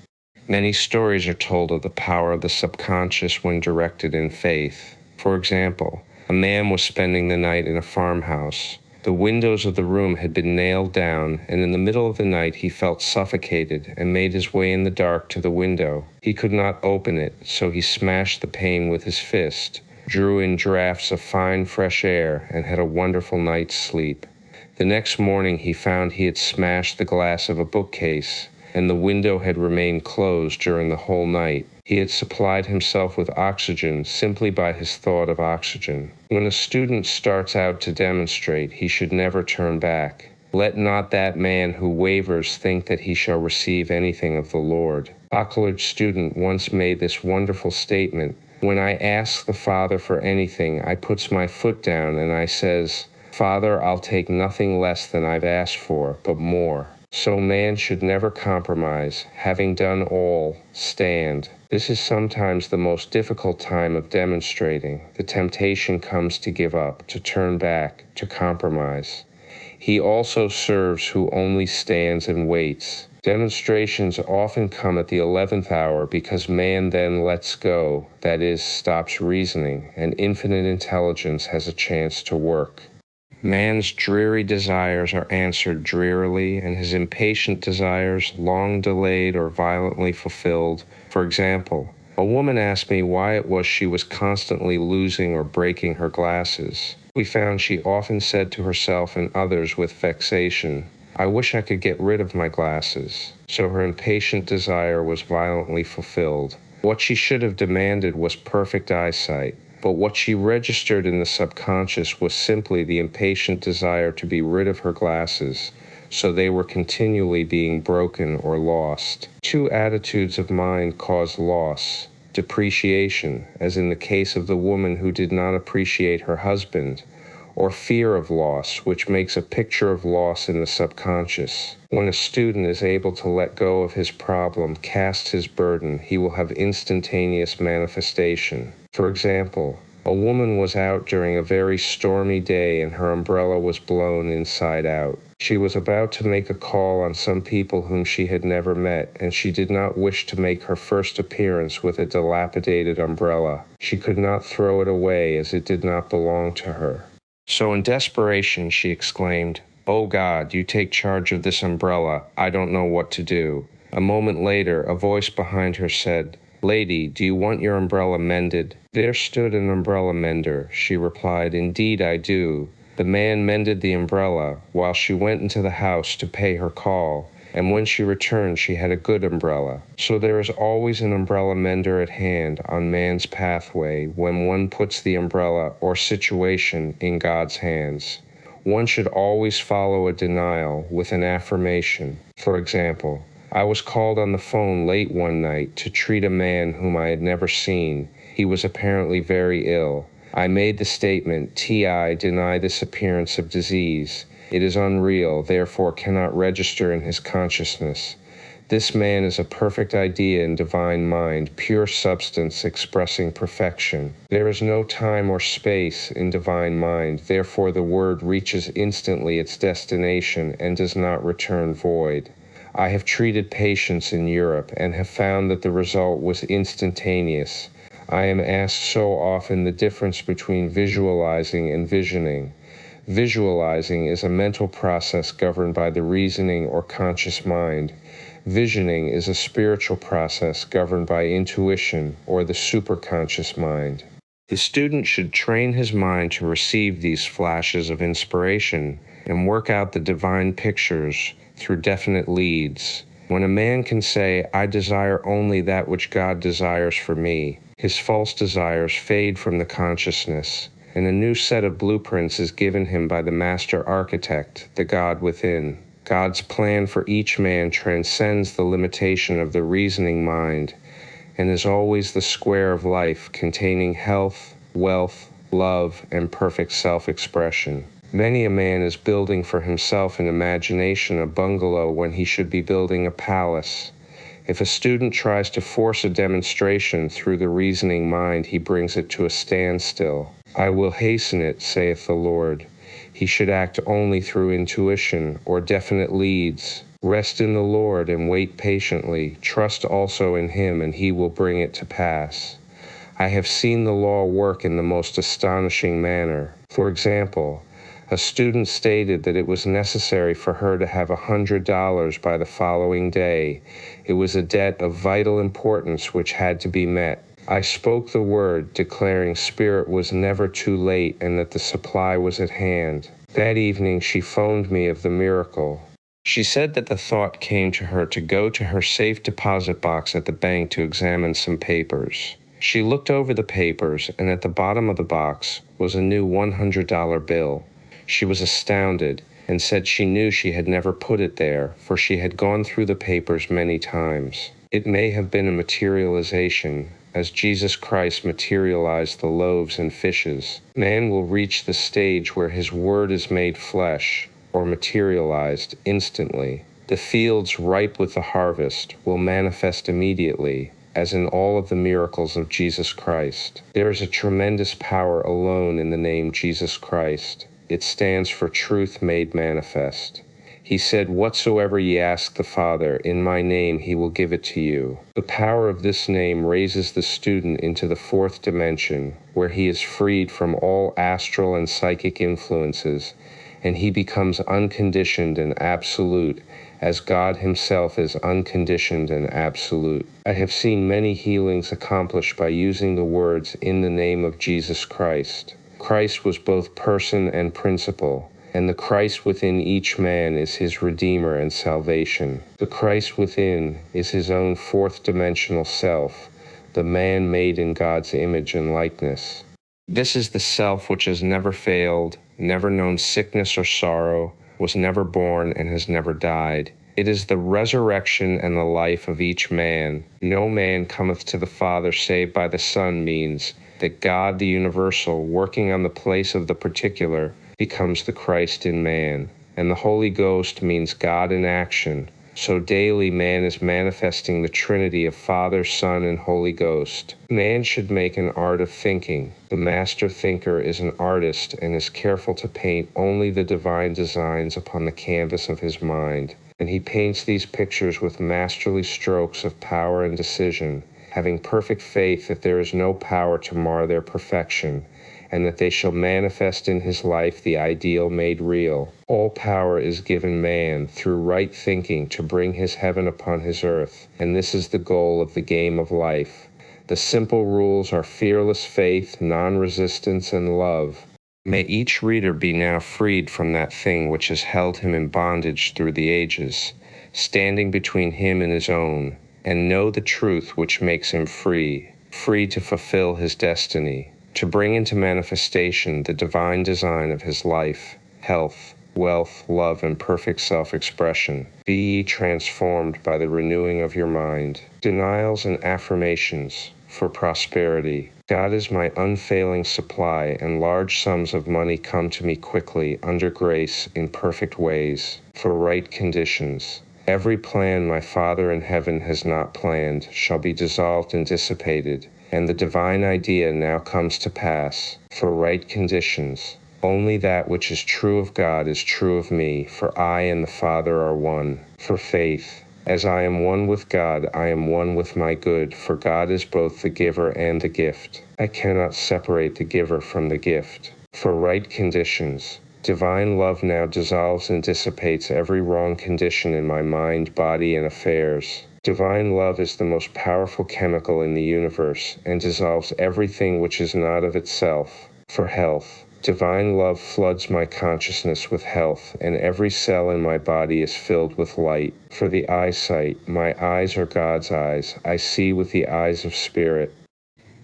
Many stories are told of the power of the subconscious when directed in faith. For example, a man was spending the night in a farmhouse. The windows of the room had been nailed down, and in the middle of the night he felt suffocated and made his way in the dark to the window. He could not open it, so he smashed the pane with his fist, drew in draughts of fine fresh air, and had a wonderful night's sleep. The next morning he found he had smashed the glass of a bookcase, and the window had remained closed during the whole night. He had supplied himself with oxygen simply by his thought of oxygen. When a student starts out to demonstrate, he should never turn back. Let not that man who wavers think that he shall receive anything of the Lord. A college student once made this wonderful statement, "When I ask the Father for anything, I puts my foot down and I says, 'Father, I'll take nothing less than I've asked for, but more.' So man should never compromise. Having done all, stand. This is sometimes the most difficult time of demonstrating. The temptation comes to give up, to turn back, to compromise. He also serves who only stands and waits. Demonstrations often come at the 11th hour because man then lets go, that is, stops reasoning, and infinite intelligence has a chance to work. Man's dreary desires are answered drearily, and his impatient desires, long delayed or violently fulfilled. For example, a woman asked me why it was she was constantly losing or breaking her glasses. We found she often said to herself and others with vexation, "I wish I could get rid of my glasses." So her impatient desire was violently fulfilled. What she should have demanded was perfect eyesight. But what she registered in the subconscious was simply the impatient desire to be rid of her glasses, so they were continually being broken or lost. Two attitudes of mind cause loss: depreciation, as in the case of the woman who did not appreciate her husband, or fear of loss, which makes a picture of loss in the subconscious. When a student is able to let go of his problem, cast his burden, he will have instantaneous manifestation. For example, a woman was out during a very stormy day and her umbrella was blown inside out. She was about to make a call on some people whom she had never met, and she did not wish to make her first appearance with a dilapidated umbrella. She could not throw it away as it did not belong to her. So in desperation she exclaimed, "Oh God, you take charge of this umbrella. I don't know what to do." A moment later, a voice behind her said, "Lady, do you want your umbrella mended?" There stood an umbrella mender. She replied, "Indeed I do." The man mended the umbrella while she went into the house to pay her call, and when she returned she had a good umbrella. So there is always an umbrella mender at hand on man's pathway when one puts the umbrella or situation in God's hands. One should always follow a denial with an affirmation. For example, I was called on the phone late one night to treat a man whom I had never seen. He was apparently very ill. I made the statement, "T.I. deny this appearance of disease. It is unreal, therefore cannot register in his consciousness. This man is a perfect idea in divine mind, pure substance expressing perfection. There is no time or space in divine mind, therefore the word reaches instantly its destination and does not return void. I have treated patients in Europe and have found that the result was instantaneous. I am asked so often the difference between visualizing and visioning. Visualizing is a mental process governed by the reasoning or conscious mind. Visioning is a spiritual process governed by intuition or the superconscious mind. The student should train his mind to receive these flashes of inspiration and work out the divine pictures through definite leads. When a man can say, "I desire only that which God desires for me," his false desires fade from the consciousness, and a new set of blueprints is given him by the master architect, the God within. God's plan for each man transcends the limitation of the reasoning mind and is always the square of life containing health, wealth, love, and perfect self-expression. Many a man is building for himself in imagination a bungalow when he should be building a palace. If a student tries to force a demonstration through the reasoning mind, he brings it to a standstill. "I will hasten it," saith the Lord. He should act only through intuition or definite leads. Rest in the Lord and wait patiently. Trust also in Him, and He will bring it to pass. I have seen the law work in the most astonishing manner. For example, a student stated that it was necessary for her to have $100 by the following day. It was a debt of vital importance which had to be met. I spoke the word, declaring Spirit was never too late and that the supply was at hand. That evening she phoned me of the miracle. She said that the thought came to her to go to her safe deposit box at the bank to examine some papers. She looked over the papers, and at the bottom of the box was a new $100 bill. She was astounded and said she knew she had never put it there, for she had gone through the papers many times. It may have been a materialization, as Jesus Christ materialized the loaves and fishes. Man will reach the stage where his word is made flesh, or materialized instantly. The fields ripe with the harvest will manifest immediately, as in all of the miracles of Jesus Christ. There is a tremendous power alone in the name Jesus Christ. It stands for truth made manifest. He said, "Whatsoever ye ask the Father, in my name he will give it to you." The power of this name raises the student into the fourth dimension, where he is freed from all astral and psychic influences, and he becomes unconditioned and absolute, as God himself is unconditioned and absolute. I have seen many healings accomplished by using the words "in the name of Jesus Christ." Christ was both person and principle, and the Christ within each man is his Redeemer and salvation. The Christ within is his own fourth dimensional self, the man made in God's image and likeness. This is the self which has never failed, never known sickness or sorrow, was never born, and has never died. It is the resurrection and the life of each man. No man cometh to the Father save by the Son means that God the universal, working on the place of the particular, becomes the Christ in man. And the Holy Ghost means God in action. So daily man is manifesting the Trinity of Father, Son, and Holy Ghost. Man should make an art of thinking. The master thinker is an artist and is careful to paint only the divine designs upon the canvas of his mind. And he paints these pictures with masterly strokes of power and decision, having perfect faith that there is no power to mar their perfection, and that they shall manifest in his life the ideal made real. All power is given man through right thinking to bring his heaven upon his earth, and this is the goal of the game of life. The simple rules are fearless faith, non-resistance, and love. May each reader be now freed from that thing which has held him in bondage through the ages, standing between him and his own, and know the truth which makes him free, free to fulfill his destiny, to bring into manifestation the divine design of his life, health, wealth, love, and perfect self-expression. Be ye transformed by the renewing of your mind. Denials and affirmations for prosperity. God is my unfailing supply, and large sums of money come to me quickly, under grace, in perfect ways, for right conditions. Every plan my Father in heaven has not planned shall be dissolved and dissipated, and the divine idea now comes to pass, for right conditions. Only that which is true of God is true of me, for I and the Father are one. For faith. As I am one with God, I am one with my good, for God is both the giver and the gift. I cannot separate the giver from the gift. For right conditions. Divine love now dissolves and dissipates every wrong condition in my mind, body, and affairs. Divine love is the most powerful chemical in the universe, and dissolves everything which is not of itself. For health. Divine love floods my consciousness with health, and every cell in my body is filled with light. For the eyesight, my eyes are God's eyes. I see with the eyes of spirit.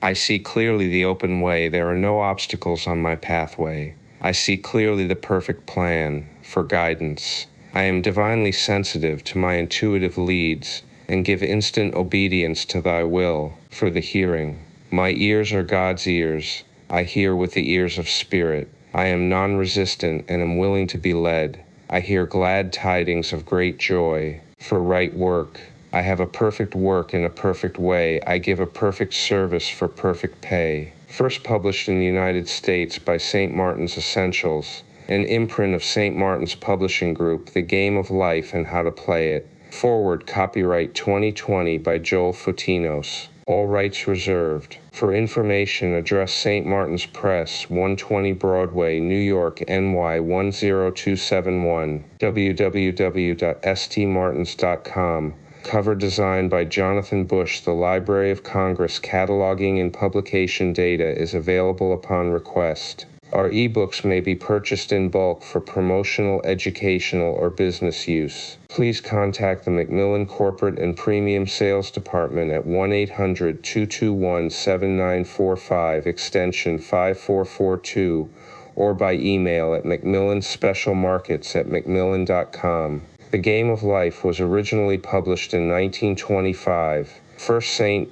I see clearly the open way. There are no obstacles on my pathway. I see clearly the perfect plan for guidance. I am divinely sensitive to my intuitive leads, and give instant obedience to thy will for the hearing. My ears are God's ears. I hear with the ears of spirit. I am non-resistant and am willing to be led. I hear glad tidings of great joy for right work. I have a perfect work in a perfect way. I give a perfect service for perfect pay. First published in the United States by St. Martin's Essentials, an imprint of St. Martin's Publishing Group, The Game of Life and How to Play It. Forward, copyright 2020 by Joel Fotinos. All rights reserved. For information, address St. Martin's Press, 120 Broadway, New York, NY 10271, www.stmartins.com. Cover design by Jonathan Bush. The Library of Congress cataloging and publication data is available upon request. Our ebooks may be purchased in bulk for promotional, educational, or business use. Please contact the Macmillan Corporate and Premium Sales Department at 1-800-221-7945, extension 5442, or by email at macmillanspecialmarkets@macmillan.com. The Game of Life was originally published in 1925. First St.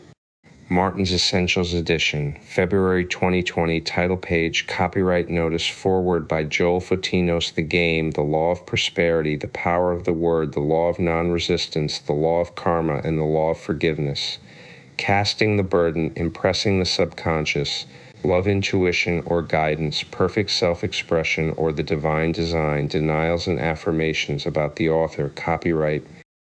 Martin's Essentials Edition, February 2020, title page, copyright notice, foreword by Joel Fotinos, The Game, The Law of Prosperity, The Power of the Word, The Law of Non-Resistance, The Law of Karma, and The Law of Forgiveness. Casting the Burden, Impressing the Subconscious, Love Intuition or Guidance, Perfect Self-Expression or the Divine Design, Denials and Affirmations about the author, copyright